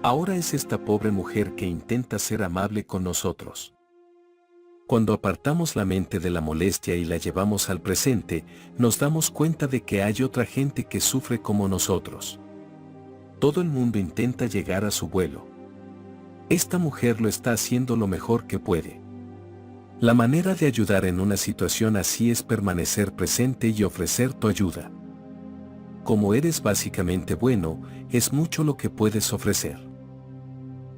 Ahora es esta pobre mujer que intenta ser amable con nosotros. Cuando apartamos la mente de la molestia y la llevamos al presente, nos damos cuenta de que hay otra gente que sufre como nosotros. Todo el mundo intenta llegar a su vuelo. Esta mujer lo está haciendo lo mejor que puede. La manera de ayudar en una situación así es permanecer presente y ofrecer tu ayuda. Como eres básicamente bueno, es mucho lo que puedes ofrecer.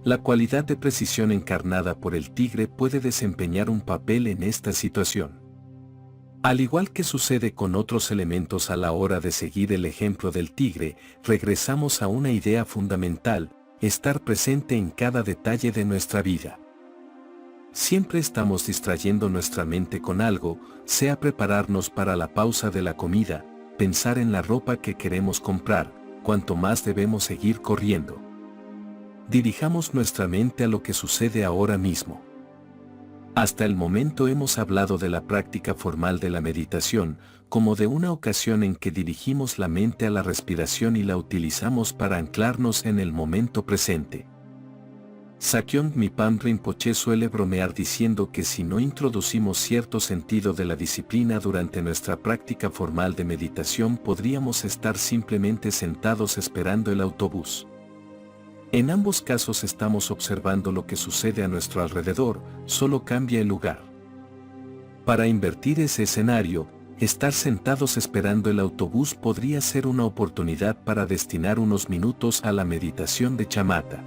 La cualidad de precisión encarnada por el tigre puede desempeñar un papel en esta situación. Al igual que sucede con otros elementos a la hora de seguir el ejemplo del tigre, regresamos a una idea fundamental, estar presente en cada detalle de nuestra vida. Siempre estamos distrayendo nuestra mente con algo, sea prepararnos para la pausa de la comida, pensar en la ropa que queremos comprar, cuanto más debemos seguir corriendo. Dirijamos nuestra mente a lo que sucede ahora mismo. Hasta el momento hemos hablado de la práctica formal de la meditación, como de una ocasión en que dirigimos la mente a la respiración y la utilizamos para anclarnos en el momento presente. Sakyong Mipham Rinpoche suele bromear diciendo que si no introducimos cierto sentido de la disciplina durante nuestra práctica formal de meditación podríamos estar simplemente sentados esperando el autobús. En ambos casos estamos observando lo que sucede a nuestro alrededor, solo cambia el lugar. Para invertir ese escenario, estar sentados esperando el autobús podría ser una oportunidad para destinar unos minutos a la meditación de chamata.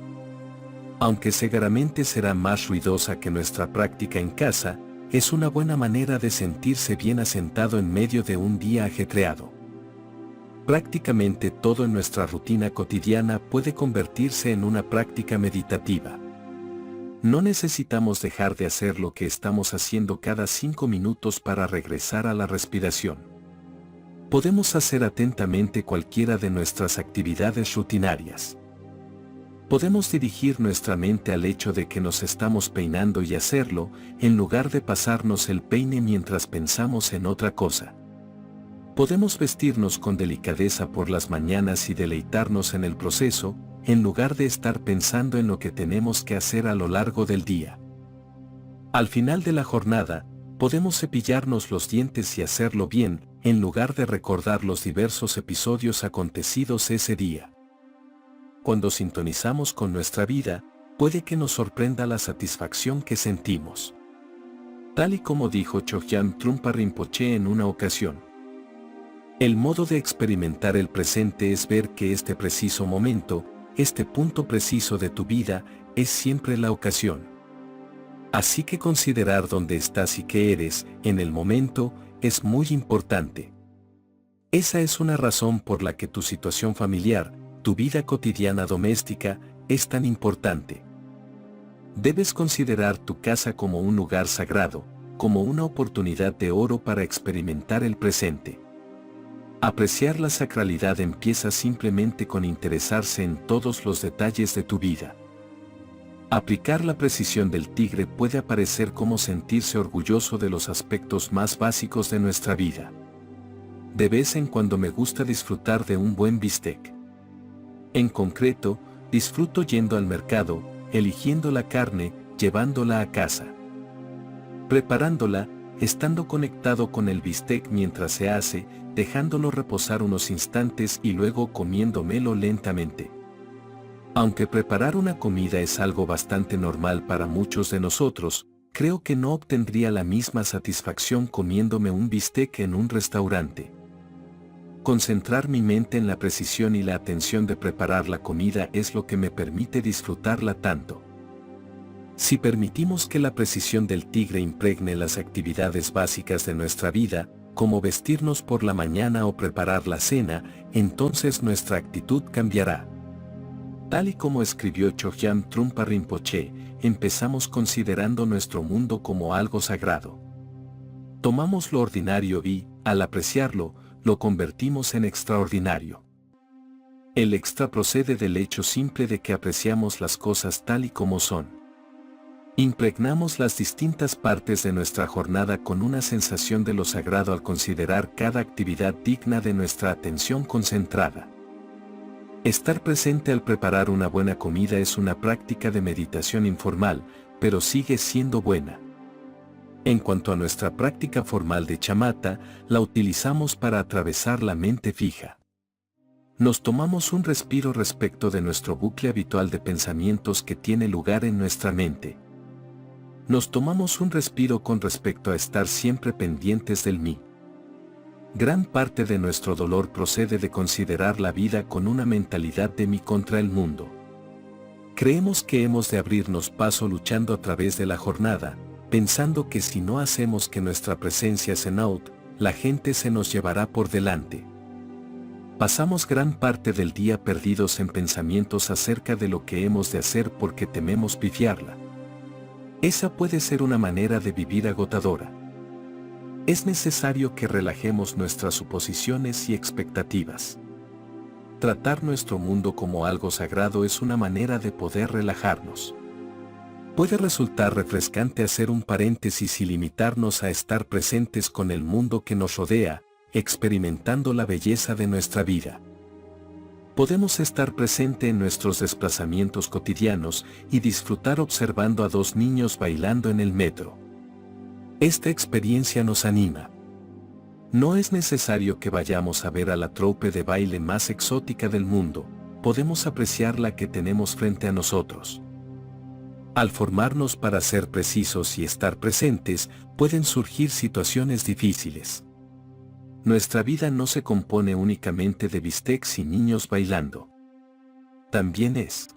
Aunque seguramente será más ruidosa que nuestra práctica en casa, es una buena manera de sentirse bien asentado en medio de un día ajetreado. Prácticamente todo en nuestra rutina cotidiana puede convertirse en una práctica meditativa. No necesitamos dejar de hacer lo que estamos haciendo cada 5 minutos para regresar a la respiración. Podemos hacer atentamente cualquiera de nuestras actividades rutinarias. Podemos dirigir nuestra mente al hecho de que nos estamos peinando y hacerlo, en lugar de pasarnos el peine mientras pensamos en otra cosa. Podemos vestirnos con delicadeza por las mañanas y deleitarnos en el proceso, en lugar de estar pensando en lo que tenemos que hacer a lo largo del día. Al final de la jornada, podemos cepillarnos los dientes y hacerlo bien, en lugar de recordar los diversos episodios acontecidos ese día. Cuando sintonizamos con nuestra vida, puede que nos sorprenda la satisfacción que sentimos. Tal y como dijo Chogyam Trungpa Rinpoche en una ocasión. El modo de experimentar el presente es ver que este preciso momento, este punto preciso de tu vida, es siempre la ocasión. Así que considerar dónde estás y qué eres, en el momento, es muy importante. Esa es una razón por la que tu situación familiar, tu vida cotidiana doméstica, es tan importante. Debes considerar tu casa como un lugar sagrado, como una oportunidad de oro para experimentar el presente. Apreciar la sacralidad empieza simplemente con interesarse en todos los detalles de tu vida. Aplicar la precisión del tigre puede aparecer como sentirse orgulloso de los aspectos más básicos de nuestra vida. De vez en cuando me gusta disfrutar de un buen bistec. En concreto, disfruto yendo al mercado, eligiendo la carne, llevándola a casa, preparándola, estando conectado con el bistec mientras se hace, dejándolo reposar unos instantes y luego comiéndomelo lentamente. Aunque preparar una comida es algo bastante normal para muchos de nosotros, creo que no obtendría la misma satisfacción comiéndome un bistec en un restaurante. Concentrar mi mente en la precisión y la atención de preparar la comida es lo que me permite disfrutarla tanto. Si permitimos que la precisión del tigre impregne las actividades básicas de nuestra vida, como vestirnos por la mañana o preparar la cena, entonces nuestra actitud cambiará. Tal y como escribió Chogyam Trungpa Rinpoche, empezamos considerando nuestro mundo como algo sagrado. Tomamos lo ordinario y, al apreciarlo, lo convertimos en extraordinario. El extra procede del hecho simple de que apreciamos las cosas tal y como son. Impregnamos las distintas partes de nuestra jornada con una sensación de lo sagrado al considerar cada actividad digna de nuestra atención concentrada. Estar presente al preparar una buena comida es una práctica de meditación informal, pero sigue siendo buena. En cuanto a nuestra práctica formal de chamata, la utilizamos para atravesar la mente fija. Nos tomamos un respiro respecto de nuestro bucle habitual de pensamientos que tiene lugar en nuestra mente. Nos tomamos un respiro con respecto a estar siempre pendientes del mí. Gran parte de nuestro dolor procede de considerar la vida con una mentalidad de mí contra el mundo. Creemos que hemos de abrirnos paso luchando a través de la jornada, pensando que si no hacemos que nuestra presencia se note, la gente se nos llevará por delante. Pasamos gran parte del día perdidos en pensamientos acerca de lo que hemos de hacer porque tememos pifiarla. Esa puede ser una manera de vivir agotadora. Es necesario que relajemos nuestras suposiciones y expectativas. Tratar nuestro mundo como algo sagrado es una manera de poder relajarnos. Puede resultar refrescante hacer un paréntesis y limitarnos a estar presentes con el mundo que nos rodea, experimentando la belleza de nuestra vida. Podemos estar presente en nuestros desplazamientos cotidianos y disfrutar observando a dos niños bailando en el metro. Esta experiencia nos anima. No es necesario que vayamos a ver a la troupe de baile más exótica del mundo, podemos apreciar la que tenemos frente a nosotros. Al formarnos para ser precisos y estar presentes, pueden surgir situaciones difíciles. Nuestra vida no se compone únicamente de bistecs y niños bailando. También es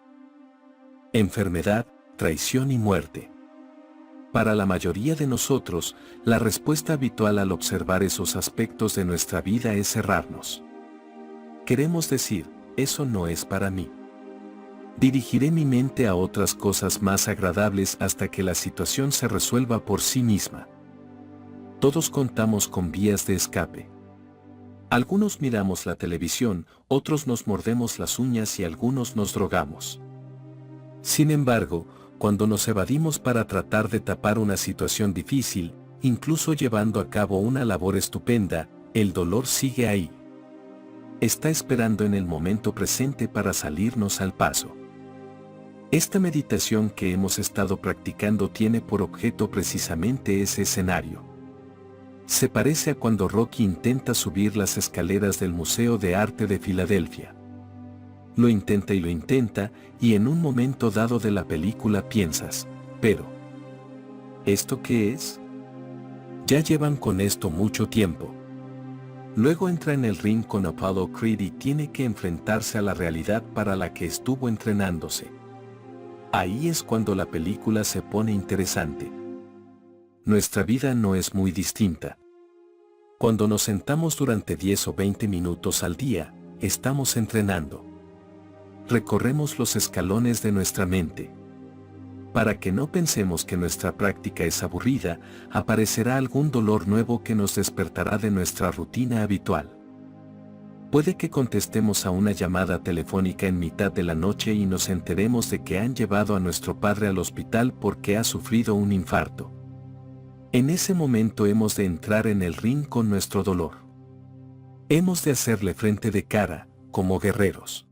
enfermedad, traición y muerte. Para la mayoría de nosotros, la respuesta habitual al observar esos aspectos de nuestra vida es cerrarnos. Queremos decir, eso no es para mí. Dirigiré mi mente a otras cosas más agradables hasta que la situación se resuelva por sí misma. Todos contamos con vías de escape. Algunos miramos la televisión, otros nos mordemos las uñas y algunos nos drogamos. Sin embargo, cuando nos evadimos para tratar de tapar una situación difícil, incluso llevando a cabo una labor estupenda, el dolor sigue ahí. Está esperando en el momento presente para salirnos al paso. Esta meditación que hemos estado practicando tiene por objeto precisamente ese escenario. Se parece a cuando Rocky intenta subir las escaleras del Museo de Arte de Filadelfia. Lo intenta y en un momento dado de la película piensas, pero ¿esto qué es? Ya llevan con esto mucho tiempo. Luego entra en el ring con Apollo Creed y tiene que enfrentarse a la realidad para la que estuvo entrenándose. Ahí es cuando la película se pone interesante. Nuestra vida no es muy distinta. Cuando nos sentamos durante 10 o 20 minutos al día, estamos entrenando. Recorremos los escalones de nuestra mente. Para que no pensemos que nuestra práctica es aburrida, aparecerá algún dolor nuevo que nos despertará de nuestra rutina habitual. Puede que contestemos a una llamada telefónica en mitad de la noche y nos enteremos de que han llevado a nuestro padre al hospital porque ha sufrido un infarto. En ese momento hemos de entrar en el ring con nuestro dolor. Hemos de hacerle frente de cara, como guerreros.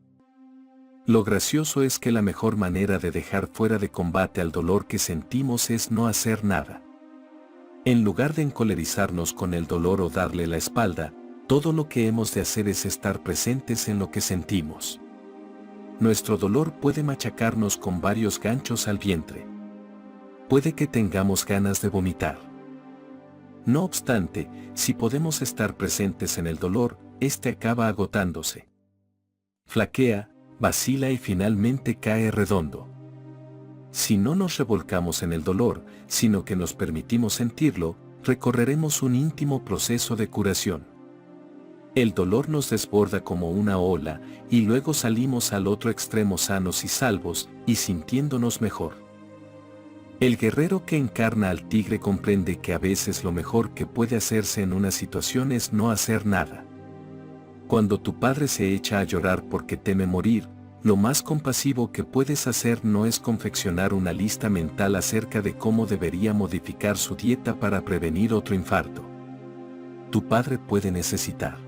Lo gracioso es que la mejor manera de dejar fuera de combate al dolor que sentimos es no hacer nada. En lugar de encolerizarnos con el dolor o darle la espalda, todo lo que hemos de hacer es estar presentes en lo que sentimos. Nuestro dolor puede machacarnos con varios ganchos al vientre. Puede que tengamos ganas de vomitar. No obstante, si podemos estar presentes en el dolor, este acaba agotándose. Flaquea, vacila y finalmente cae redondo. Si no nos revolcamos en el dolor, sino que nos permitimos sentirlo, recorreremos un íntimo proceso de curación. El dolor nos desborda como una ola, y luego salimos al otro extremo sanos y salvos, y sintiéndonos mejor. El guerrero que encarna al tigre comprende que a veces lo mejor que puede hacerse en una situación es no hacer nada. Cuando tu padre se echa a llorar porque teme morir, lo más compasivo que puedes hacer no es confeccionar una lista mental acerca de cómo debería modificar su dieta para prevenir otro infarto. Tu padre puede necesitar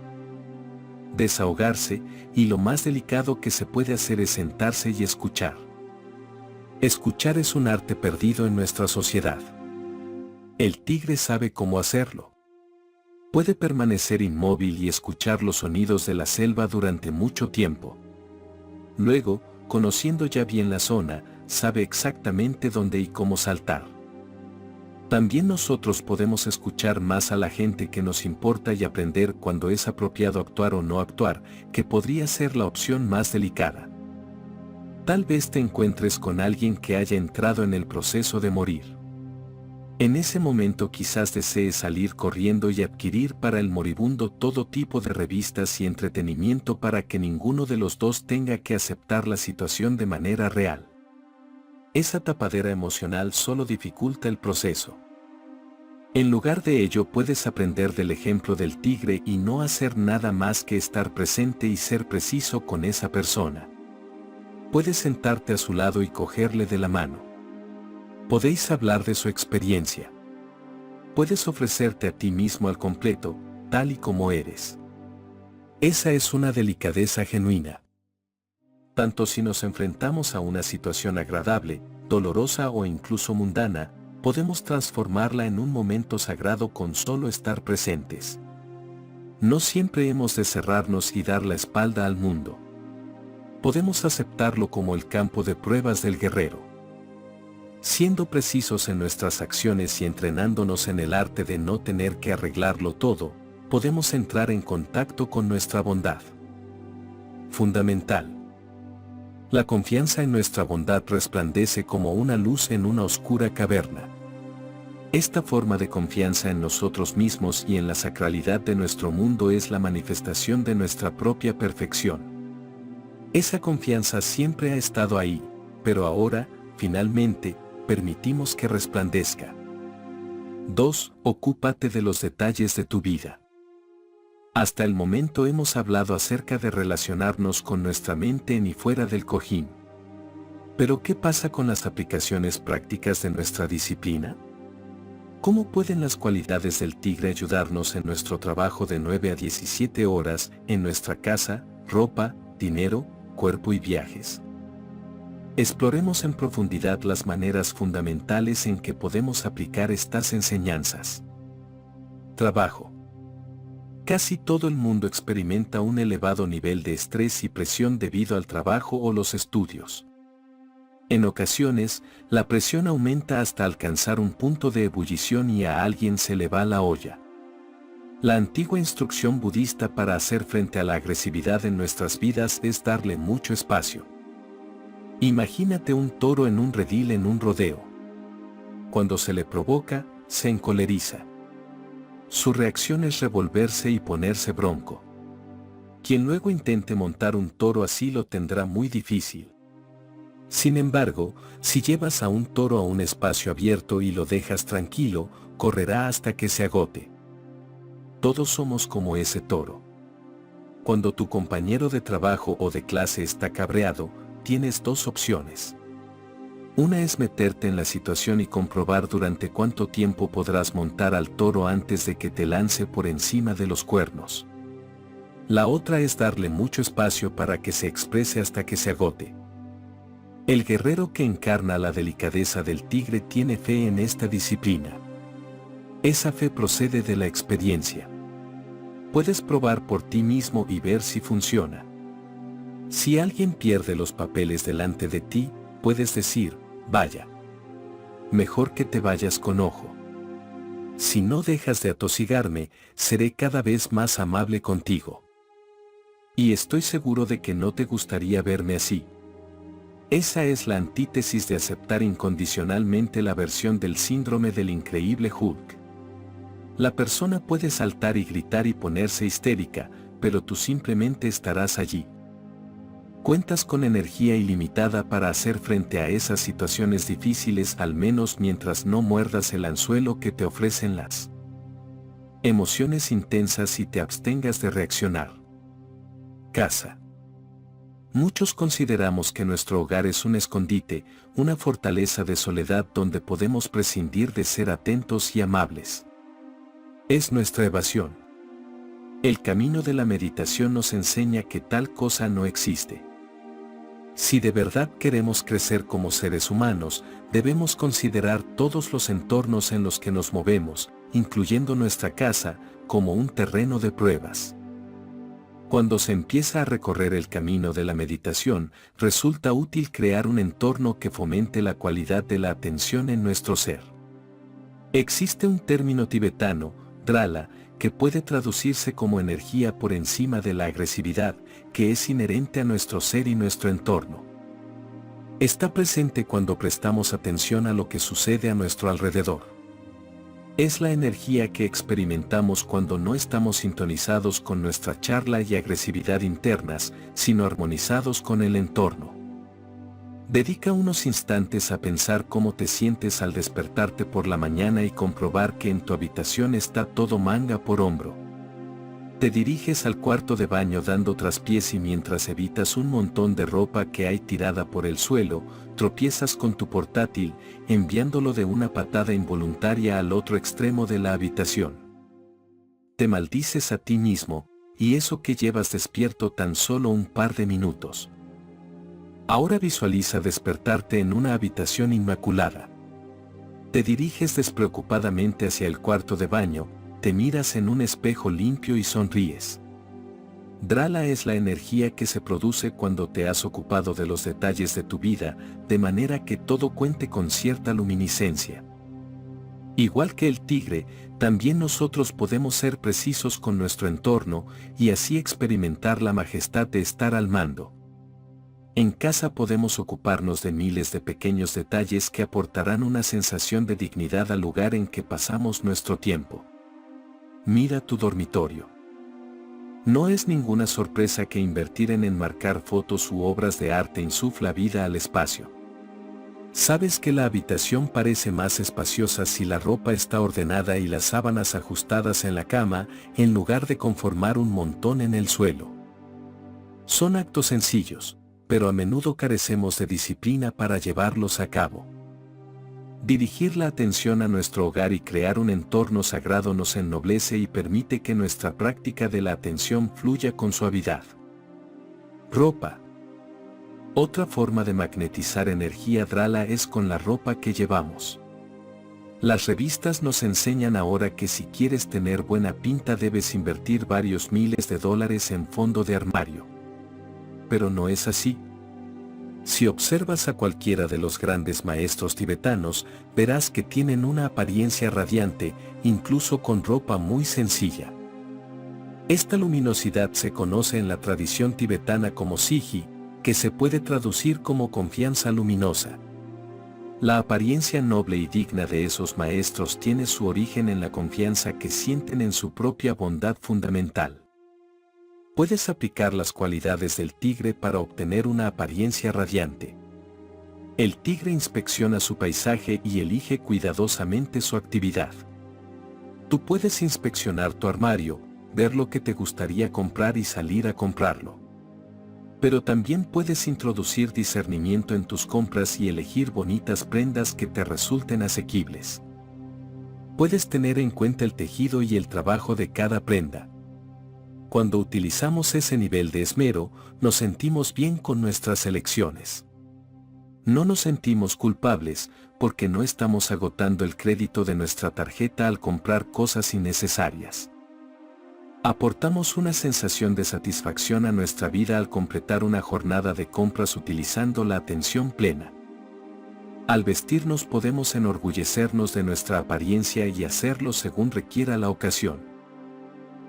desahogarse, y lo más delicado que se puede hacer es sentarse y escuchar. Escuchar es un arte perdido en nuestra sociedad. El tigre sabe cómo hacerlo. Puede permanecer inmóvil y escuchar los sonidos de la selva durante mucho tiempo. Luego, conociendo ya bien la zona, sabe exactamente dónde y cómo saltar. También nosotros podemos escuchar más a la gente que nos importa y aprender cuando es apropiado actuar o no actuar, que podría ser la opción más delicada. Tal vez te encuentres con alguien que haya entrado en el proceso de morir. En ese momento quizás desees salir corriendo y adquirir para el moribundo todo tipo de revistas y entretenimiento para que ninguno de los dos tenga que aceptar la situación de manera real. Esa tapadera emocional solo dificulta el proceso. En lugar de ello puedes aprender del ejemplo del tigre y no hacer nada más que estar presente y ser preciso con esa persona. Puedes sentarte a su lado y cogerle de la mano. Podéis hablar de su experiencia. Puedes ofrecerte a ti mismo al completo, tal y como eres. Esa es una delicadeza genuina. Tanto si nos enfrentamos a una situación agradable, dolorosa o incluso mundana, podemos transformarla en un momento sagrado con solo estar presentes. No siempre hemos de cerrarnos y dar la espalda al mundo. Podemos aceptarlo como el campo de pruebas del guerrero. Siendo precisos en nuestras acciones y entrenándonos en el arte de no tener que arreglarlo todo, podemos entrar en contacto con nuestra bondad. Fundamental. La confianza en nuestra bondad resplandece como una luz en una oscura caverna. Esta forma de confianza en nosotros mismos y en la sacralidad de nuestro mundo es la manifestación de nuestra propia perfección. Esa confianza siempre ha estado ahí, pero ahora, finalmente, permitimos que resplandezca. 2. Ocúpate de los detalles de tu vida. Hasta el momento hemos hablado acerca de relacionarnos con nuestra mente en y fuera del cojín. Pero ¿qué pasa con las aplicaciones prácticas de nuestra disciplina? ¿Cómo pueden las cualidades del tigre ayudarnos en nuestro trabajo de 9 a 17 horas, en nuestra casa, ropa, dinero, cuerpo y viajes? Exploremos en profundidad las maneras fundamentales en que podemos aplicar estas enseñanzas. Trabajo. Casi todo el mundo experimenta un elevado nivel de estrés y presión debido al trabajo o los estudios. En ocasiones, la presión aumenta hasta alcanzar un punto de ebullición y a alguien se le va la olla. La antigua instrucción budista para hacer frente a la agresividad en nuestras vidas es darle mucho espacio. Imagínate un toro en un redil en un rodeo. Cuando se le provoca, se encoleriza. Su reacción es revolverse y ponerse bronco. Quien luego intente montar un toro así lo tendrá muy difícil. Sin embargo, si llevas a un toro a un espacio abierto y lo dejas tranquilo, correrá hasta que se agote. Todos somos como ese toro. Cuando tu compañero de trabajo o de clase está cabreado, tienes dos opciones. Una es meterte en la situación y comprobar durante cuánto tiempo podrás montar al toro antes de que te lance por encima de los cuernos. La otra es darle mucho espacio para que se exprese hasta que se agote. El guerrero que encarna la delicadeza del tigre tiene fe en esta disciplina. Esa fe procede de la experiencia. Puedes probar por ti mismo y ver si funciona. Si alguien pierde los papeles delante de ti, puedes decir, vaya. Mejor que te vayas con ojo. Si no dejas de atosigarme, seré cada vez más amable contigo. Y estoy seguro de que no te gustaría verme así. Esa es la antítesis de aceptar incondicionalmente la versión del síndrome del increíble Hulk. La persona puede saltar y gritar y ponerse histérica, pero tú simplemente estarás allí. Cuentas con energía ilimitada para hacer frente a esas situaciones difíciles, al menos mientras no muerdas el anzuelo que te ofrecen las emociones intensas y te abstengas de reaccionar. Casa. Muchos consideramos que nuestro hogar es un escondite, una fortaleza de soledad donde podemos prescindir de ser atentos y amables. Es nuestra evasión. El camino de la meditación nos enseña que tal cosa no existe. Si de verdad queremos crecer como seres humanos, debemos considerar todos los entornos en los que nos movemos, incluyendo nuestra casa, como un terreno de pruebas. Cuando se empieza a recorrer el camino de la meditación, resulta útil crear un entorno que fomente la cualidad de la atención en nuestro ser. Existe un término tibetano, drala, que puede traducirse como energía por encima de la agresividad, que es inherente a nuestro ser y nuestro entorno. Está presente cuando prestamos atención a lo que sucede a nuestro alrededor. Es la energía que experimentamos cuando no estamos sintonizados con nuestra charla y agresividad internas, sino armonizados con el entorno. Dedica unos instantes a pensar cómo te sientes al despertarte por la mañana y comprobar que en tu habitación está todo manga por hombro. Te diriges al cuarto de baño dando traspiés y mientras evitas un montón de ropa que hay tirada por el suelo, tropiezas con tu portátil, enviándolo de una patada involuntaria al otro extremo de la habitación. Te maldices a ti mismo, y eso que llevas despierto tan solo un par de minutos. Ahora visualiza despertarte en una habitación inmaculada. Te diriges despreocupadamente hacia el cuarto de baño, te miras en un espejo limpio y sonríes. Drala es la energía que se produce cuando te has ocupado de los detalles de tu vida, de manera que todo cuente con cierta luminiscencia. Igual que el tigre, también nosotros podemos ser precisos con nuestro entorno y así experimentar la majestad de estar al mando. En casa podemos ocuparnos de miles de pequeños detalles que aportarán una sensación de dignidad al lugar en que pasamos nuestro tiempo. Mira tu dormitorio. No es ninguna sorpresa que invertir en enmarcar fotos u obras de arte insufla vida al espacio. Sabes que la habitación parece más espaciosa si la ropa está ordenada y las sábanas ajustadas en la cama, en lugar de conformar un montón en el suelo. Son actos sencillos, pero a menudo carecemos de disciplina para llevarlos a cabo. Dirigir la atención a nuestro hogar y crear un entorno sagrado nos ennoblece y permite que nuestra práctica de la atención fluya con suavidad. Ropa. Otra forma de magnetizar energía drala es con la ropa que llevamos. Las revistas nos enseñan ahora que si quieres tener buena pinta debes invertir varios miles de dólares en fondo de armario. Pero no es así. Si observas a cualquiera de los grandes maestros tibetanos, verás que tienen una apariencia radiante, incluso con ropa muy sencilla. Esta luminosidad se conoce en la tradición tibetana como Siji, que se puede traducir como confianza luminosa. La apariencia noble y digna de esos maestros tiene su origen en la confianza que sienten en su propia bondad fundamental. Puedes aplicar las cualidades del tigre para obtener una apariencia radiante. El tigre inspecciona su paisaje y elige cuidadosamente su actividad. Tú puedes inspeccionar tu armario, ver lo que te gustaría comprar y salir a comprarlo. Pero también puedes introducir discernimiento en tus compras y elegir bonitas prendas que te resulten asequibles. Puedes tener en cuenta el tejido y el trabajo de cada prenda. Cuando utilizamos ese nivel de esmero, nos sentimos bien con nuestras elecciones. No nos sentimos culpables porque no estamos agotando el crédito de nuestra tarjeta al comprar cosas innecesarias. Aportamos una sensación de satisfacción a nuestra vida al completar una jornada de compras utilizando la atención plena. Al vestirnos podemos enorgullecernos de nuestra apariencia y hacerlo según requiera la ocasión.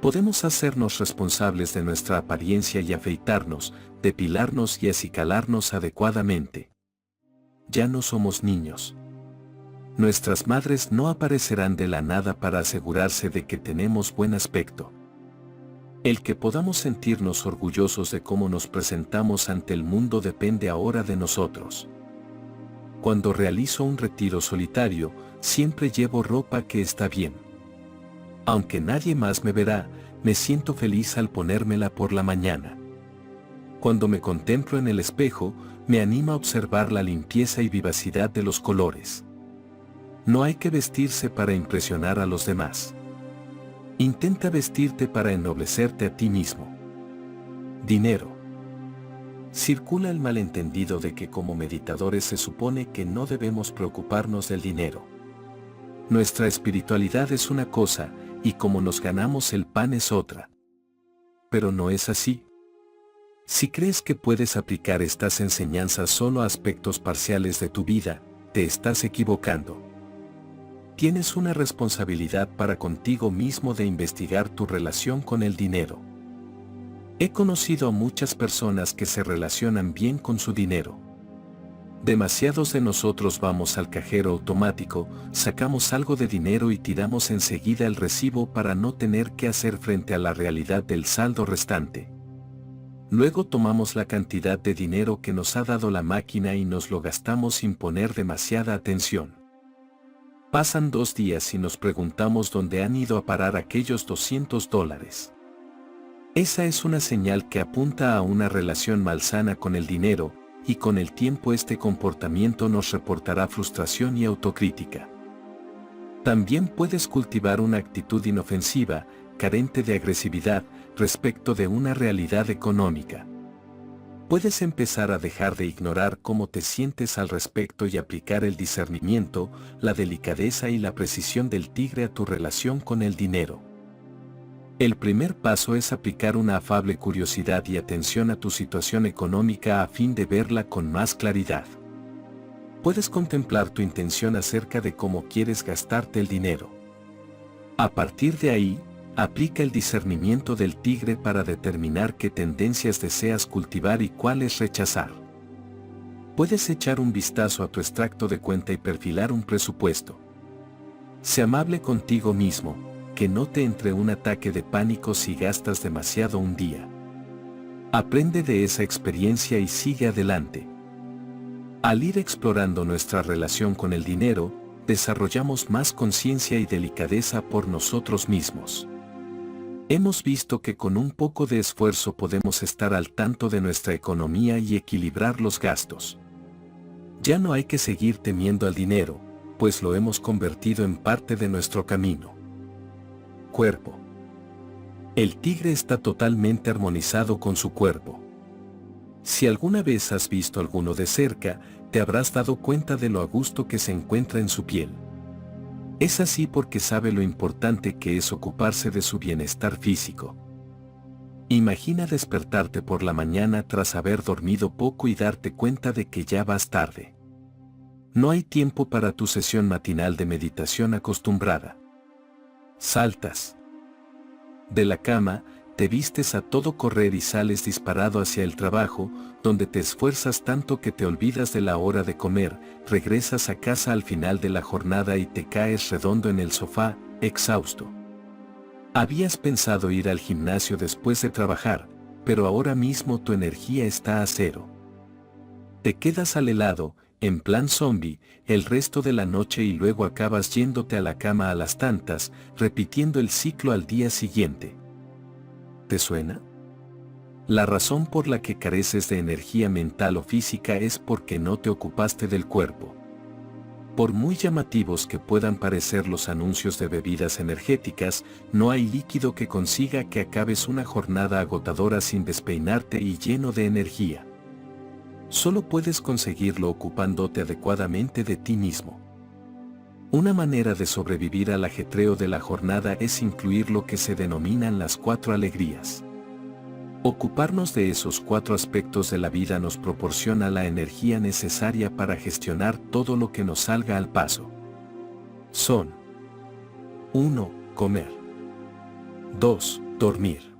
Podemos hacernos responsables de nuestra apariencia y afeitarnos, depilarnos y acicalarnos adecuadamente. Ya no somos niños. Nuestras madres no aparecerán de la nada para asegurarse de que tenemos buen aspecto. El que podamos sentirnos orgullosos de cómo nos presentamos ante el mundo depende ahora de nosotros. Cuando realizo un retiro solitario, siempre llevo ropa que está bien. Aunque nadie más me verá, me siento feliz al ponérmela por la mañana. Cuando me contemplo en el espejo, me anima a observar la limpieza y vivacidad de los colores. No hay que vestirse para impresionar a los demás. Intenta vestirte para ennoblecerte a ti mismo. Dinero. Circula el malentendido de que como meditadores se supone que no debemos preocuparnos del dinero. Nuestra espiritualidad es una cosa, y como nos ganamos el pan es otra. Pero no es así. Si crees que puedes aplicar estas enseñanzas solo a aspectos parciales de tu vida, te estás equivocando. Tienes una responsabilidad para contigo mismo de investigar tu relación con el dinero. He conocido a muchas personas que se relacionan bien con su dinero. Demasiados de nosotros vamos al cajero automático, sacamos algo de dinero y tiramos enseguida el recibo para no tener que hacer frente a la realidad del saldo restante. Luego tomamos la cantidad de dinero que nos ha dado la máquina y nos lo gastamos sin poner demasiada atención. Pasan 2 días y nos preguntamos dónde han ido a parar aquellos $200. Esa es una señal que apunta a una relación malsana con el dinero, y con el tiempo este comportamiento nos reportará frustración y autocrítica. También puedes cultivar una actitud inofensiva, carente de agresividad, respecto de una realidad económica. Puedes empezar a dejar de ignorar cómo te sientes al respecto y aplicar el discernimiento, la delicadeza y la precisión del tigre a tu relación con el dinero. El primer paso es aplicar una afable curiosidad y atención a tu situación económica a fin de verla con más claridad. Puedes contemplar tu intención acerca de cómo quieres gastarte el dinero. A partir de ahí, aplica el discernimiento del tigre para determinar qué tendencias deseas cultivar y cuáles rechazar. Puedes echar un vistazo a tu extracto de cuenta y perfilar un presupuesto. Sé amable contigo mismo, que no te entre un ataque de pánico si gastas demasiado un día. Aprende de esa experiencia y sigue adelante. Al ir explorando nuestra relación con el dinero, desarrollamos más conciencia y delicadeza por nosotros mismos. Hemos visto que con un poco de esfuerzo podemos estar al tanto de nuestra economía y equilibrar los gastos. Ya no hay que seguir temiendo al dinero, pues lo hemos convertido en parte de nuestro camino. Cuerpo. El tigre está totalmente armonizado con su cuerpo. Si alguna vez has visto alguno de cerca, te habrás dado cuenta de lo a gusto que se encuentra en su piel. Es así porque sabe lo importante que es ocuparse de su bienestar físico. Imagina despertarte por la mañana tras haber dormido poco y darte cuenta de que ya vas tarde. No hay tiempo para tu sesión matinal de meditación acostumbrada. Saltas de la cama, te vistes a todo correr y sales disparado hacia el trabajo, donde te esfuerzas tanto que te olvidas de la hora de comer, regresas a casa al final de la jornada y te caes redondo en el sofá, exhausto. Habías pensado ir al gimnasio después de trabajar, pero ahora mismo tu energía está a cero. Te quedas al helado, en plan zombie, el resto de la noche y luego acabas yéndote a la cama a las tantas, repitiendo el ciclo al día siguiente. ¿Te suena? La razón por la que careces de energía mental o física es porque no te ocupaste del cuerpo. Por muy llamativos que puedan parecer los anuncios de bebidas energéticas, no hay líquido que consiga que acabes una jornada agotadora sin despeinarte y lleno de energía. Solo puedes conseguirlo ocupándote adecuadamente de ti mismo. Una manera de sobrevivir al ajetreo de la jornada es incluir lo que se denominan las 4 alegrías. Ocuparnos de esos 4 aspectos de la vida nos proporciona la energía necesaria para gestionar todo lo que nos salga al paso. Son: 1. Comer. 2. Dormir.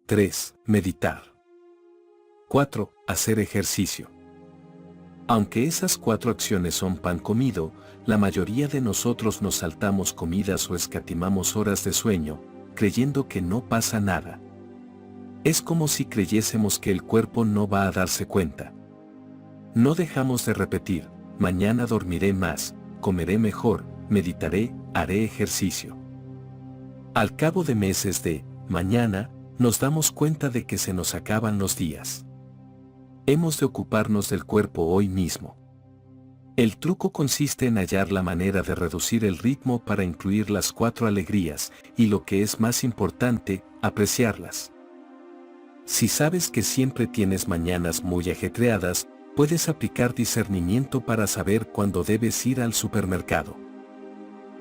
3. Meditar. 4. Hacer ejercicio. Aunque esas 4 acciones son pan comido, la mayoría de nosotros nos saltamos comidas o escatimamos horas de sueño, creyendo que no pasa nada. Es como si creyésemos que el cuerpo no va a darse cuenta. No dejamos de repetir: mañana dormiré más, comeré mejor, meditaré, haré ejercicio. Al cabo de meses de mañana, nos damos cuenta de que se nos acaban los días. Hemos de ocuparnos del cuerpo hoy mismo. El truco consiste en hallar la manera de reducir el ritmo para incluir las 4 alegrías, y lo que es más importante, apreciarlas. Si sabes que siempre tienes mañanas muy ajetreadas, puedes aplicar discernimiento para saber cuándo debes ir al supermercado.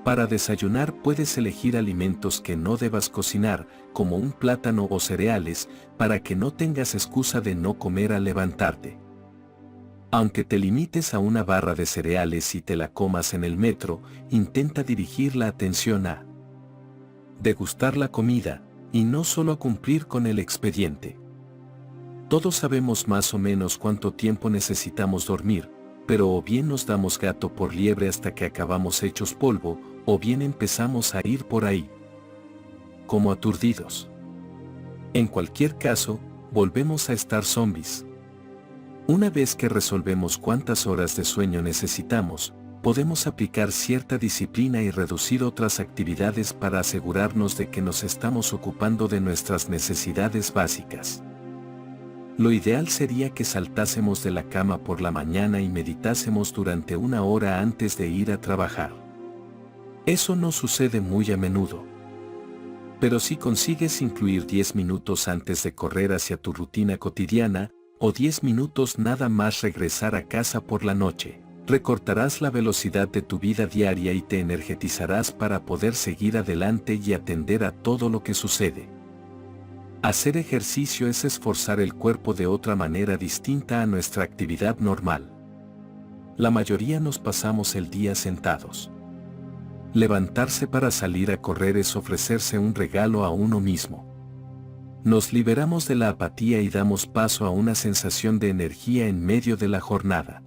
Para desayunar puedes elegir alimentos que no debas cocinar, como un plátano o cereales, para que no tengas excusa de no comer al levantarte. Aunque te limites a una barra de cereales y te la comas en el metro, intenta dirigir la atención a degustar la comida, y no solo a cumplir con el expediente. Todos sabemos más o menos cuánto tiempo necesitamos dormir, pero o bien nos damos gato por liebre hasta que acabamos hechos polvo, o bien empezamos a ir por ahí como aturdidos. En cualquier caso, volvemos a estar zombies. Una vez que resolvemos cuántas horas de sueño necesitamos, podemos aplicar cierta disciplina y reducir otras actividades para asegurarnos de que nos estamos ocupando de nuestras necesidades básicas. Lo ideal sería que saltásemos de la cama por la mañana y meditásemos durante 1 hora antes de ir a trabajar. Eso no sucede muy a menudo. Pero si consigues incluir 10 minutos antes de correr hacia tu rutina cotidiana, o 10 minutos nada más regresar a casa por la noche, recortarás la velocidad de tu vida diaria y te energetizarás para poder seguir adelante y atender a todo lo que sucede. Hacer ejercicio es esforzar el cuerpo de otra manera distinta a nuestra actividad normal. La mayoría nos pasamos el día sentados. Levantarse para salir a correr es ofrecerse un regalo a uno mismo. Nos liberamos de la apatía y damos paso a una sensación de energía en medio de la jornada.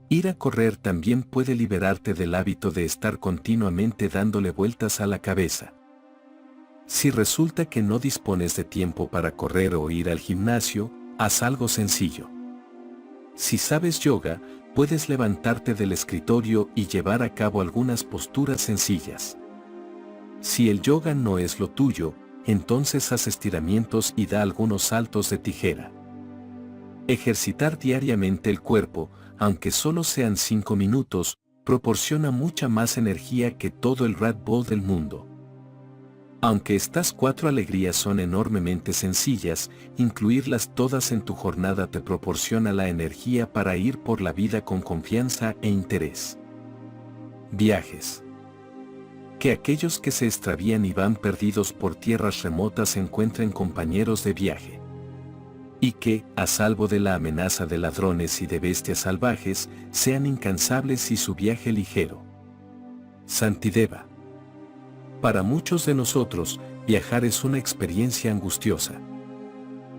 Ir a correr también puede liberarte del hábito de estar continuamente dándole vueltas a la cabeza. Si resulta que no dispones de tiempo para correr o ir al gimnasio, haz algo sencillo. Si sabes yoga, puedes levantarte del escritorio y llevar a cabo algunas posturas sencillas. Si el yoga no es lo tuyo, entonces haz estiramientos y da algunos saltos de tijera. Ejercitar diariamente el cuerpo, aunque solo sean 5 minutos, proporciona mucha más energía que todo el Red Bull del mundo. Aunque estas 4 alegrías son enormemente sencillas, incluirlas todas en tu jornada te proporciona la energía para ir por la vida con confianza e interés. Viajes. Que aquellos que se extravían y van perdidos por tierras remotas encuentren compañeros de viaje. Y que, a salvo de la amenaza de ladrones y de bestias salvajes, sean incansables y su viaje ligero. Santideva. Para muchos de nosotros, viajar es una experiencia angustiosa.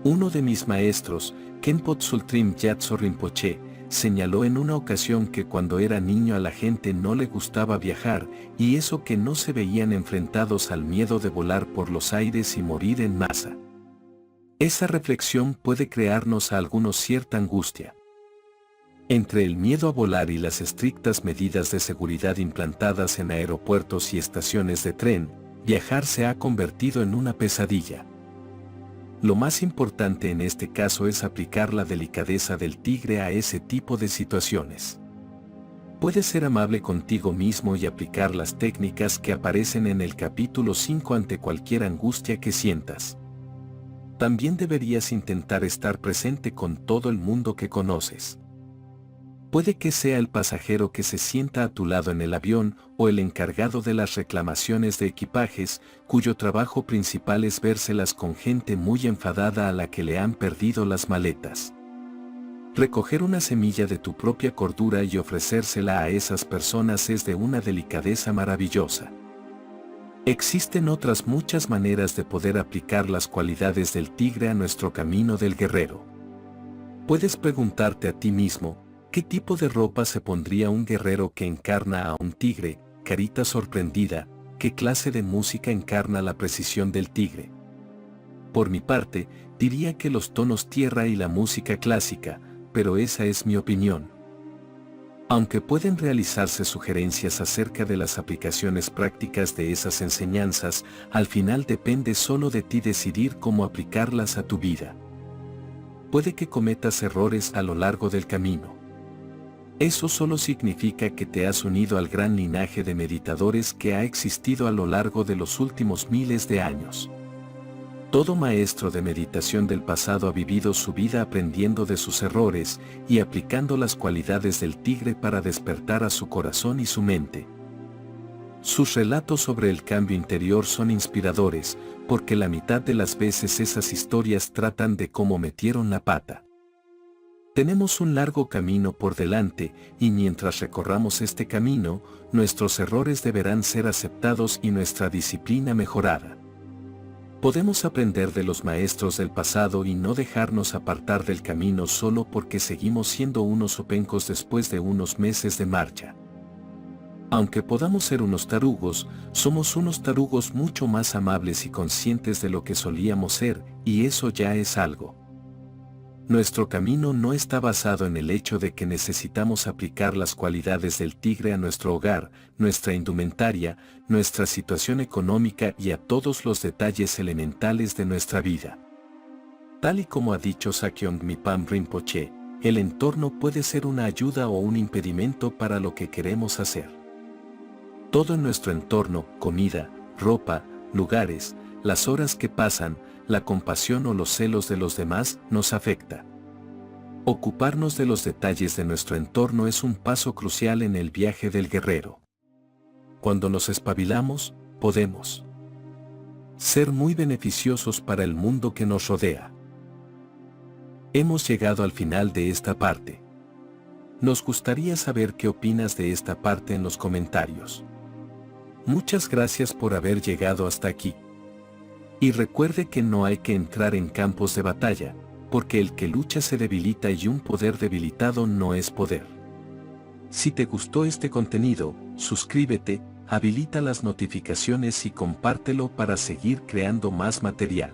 Uno de mis maestros, Khenpo Tsultrim Gyatso Rinpoche, señaló en una ocasión que cuando era niño a la gente no le gustaba viajar, y eso que no se veían enfrentados al miedo de volar por los aires y morir en masa. Esa reflexión puede crearnos a algunos cierta angustia. Entre el miedo a volar y las estrictas medidas de seguridad implantadas en aeropuertos y estaciones de tren, viajar se ha convertido en una pesadilla. Lo más importante en este caso es aplicar la delicadeza del tigre a ese tipo de situaciones. Puedes ser amable contigo mismo y aplicar las técnicas que aparecen en el capítulo 5 ante cualquier angustia que sientas. También deberías intentar estar presente con todo el mundo que conoces. Puede que sea el pasajero que se sienta a tu lado en el avión o el encargado de las reclamaciones de equipajes, cuyo trabajo principal es vérselas con gente muy enfadada a la que le han perdido las maletas. Recoger una semilla de tu propia cordura y ofrecérsela a esas personas es de una delicadeza maravillosa. Existen otras muchas maneras de poder aplicar las cualidades del tigre a nuestro camino del guerrero. Puedes preguntarte a ti mismo, ¿qué tipo de ropa se pondría un guerrero que encarna a un tigre? Carita sorprendida, ¿qué clase de música encarna la precisión del tigre? Por mi parte, diría que los tonos tierra y la música clásica, pero esa es mi opinión. Aunque pueden realizarse sugerencias acerca de las aplicaciones prácticas de esas enseñanzas, al final depende solo de ti decidir cómo aplicarlas a tu vida. Puede que cometas errores a lo largo del camino. Eso solo significa que te has unido al gran linaje de meditadores que ha existido a lo largo de los últimos miles de años. Todo maestro de meditación del pasado ha vivido su vida aprendiendo de sus errores y aplicando las cualidades del tigre para despertar a su corazón y su mente. Sus relatos sobre el cambio interior son inspiradores, porque la mitad de las veces esas historias tratan de cómo metieron la pata. Tenemos un largo camino por delante, y mientras recorramos este camino, nuestros errores deberán ser aceptados y nuestra disciplina mejorada. Podemos aprender de los maestros del pasado y no dejarnos apartar del camino solo porque seguimos siendo unos opencos después de unos meses de marcha. Aunque podamos ser unos tarugos, somos unos tarugos mucho más amables y conscientes de lo que solíamos ser, y eso ya es algo. Nuestro camino no está basado en el hecho de que necesitamos aplicar las cualidades del tigre a nuestro hogar, nuestra indumentaria, nuestra situación económica y a todos los detalles elementales de nuestra vida. Tal y como ha dicho Sakyong Mipam Rinpoche, el entorno puede ser una ayuda o un impedimento para lo que queremos hacer. Todo en nuestro entorno, comida, ropa, lugares, las horas que pasan, la compasión o los celos de los demás, nos afecta. Ocuparnos de los detalles de nuestro entorno es un paso crucial en el viaje del guerrero. Cuando nos espabilamos, podemos ser muy beneficiosos para el mundo que nos rodea. Hemos llegado al final de esta parte. Nos gustaría saber qué opinas de esta parte en los comentarios. Muchas gracias por haber llegado hasta aquí. Y recuerde que no hay que entrar en campos de batalla, porque el que lucha se debilita y un poder debilitado no es poder. Si te gustó este contenido, suscríbete, habilita las notificaciones y compártelo para seguir creando más material.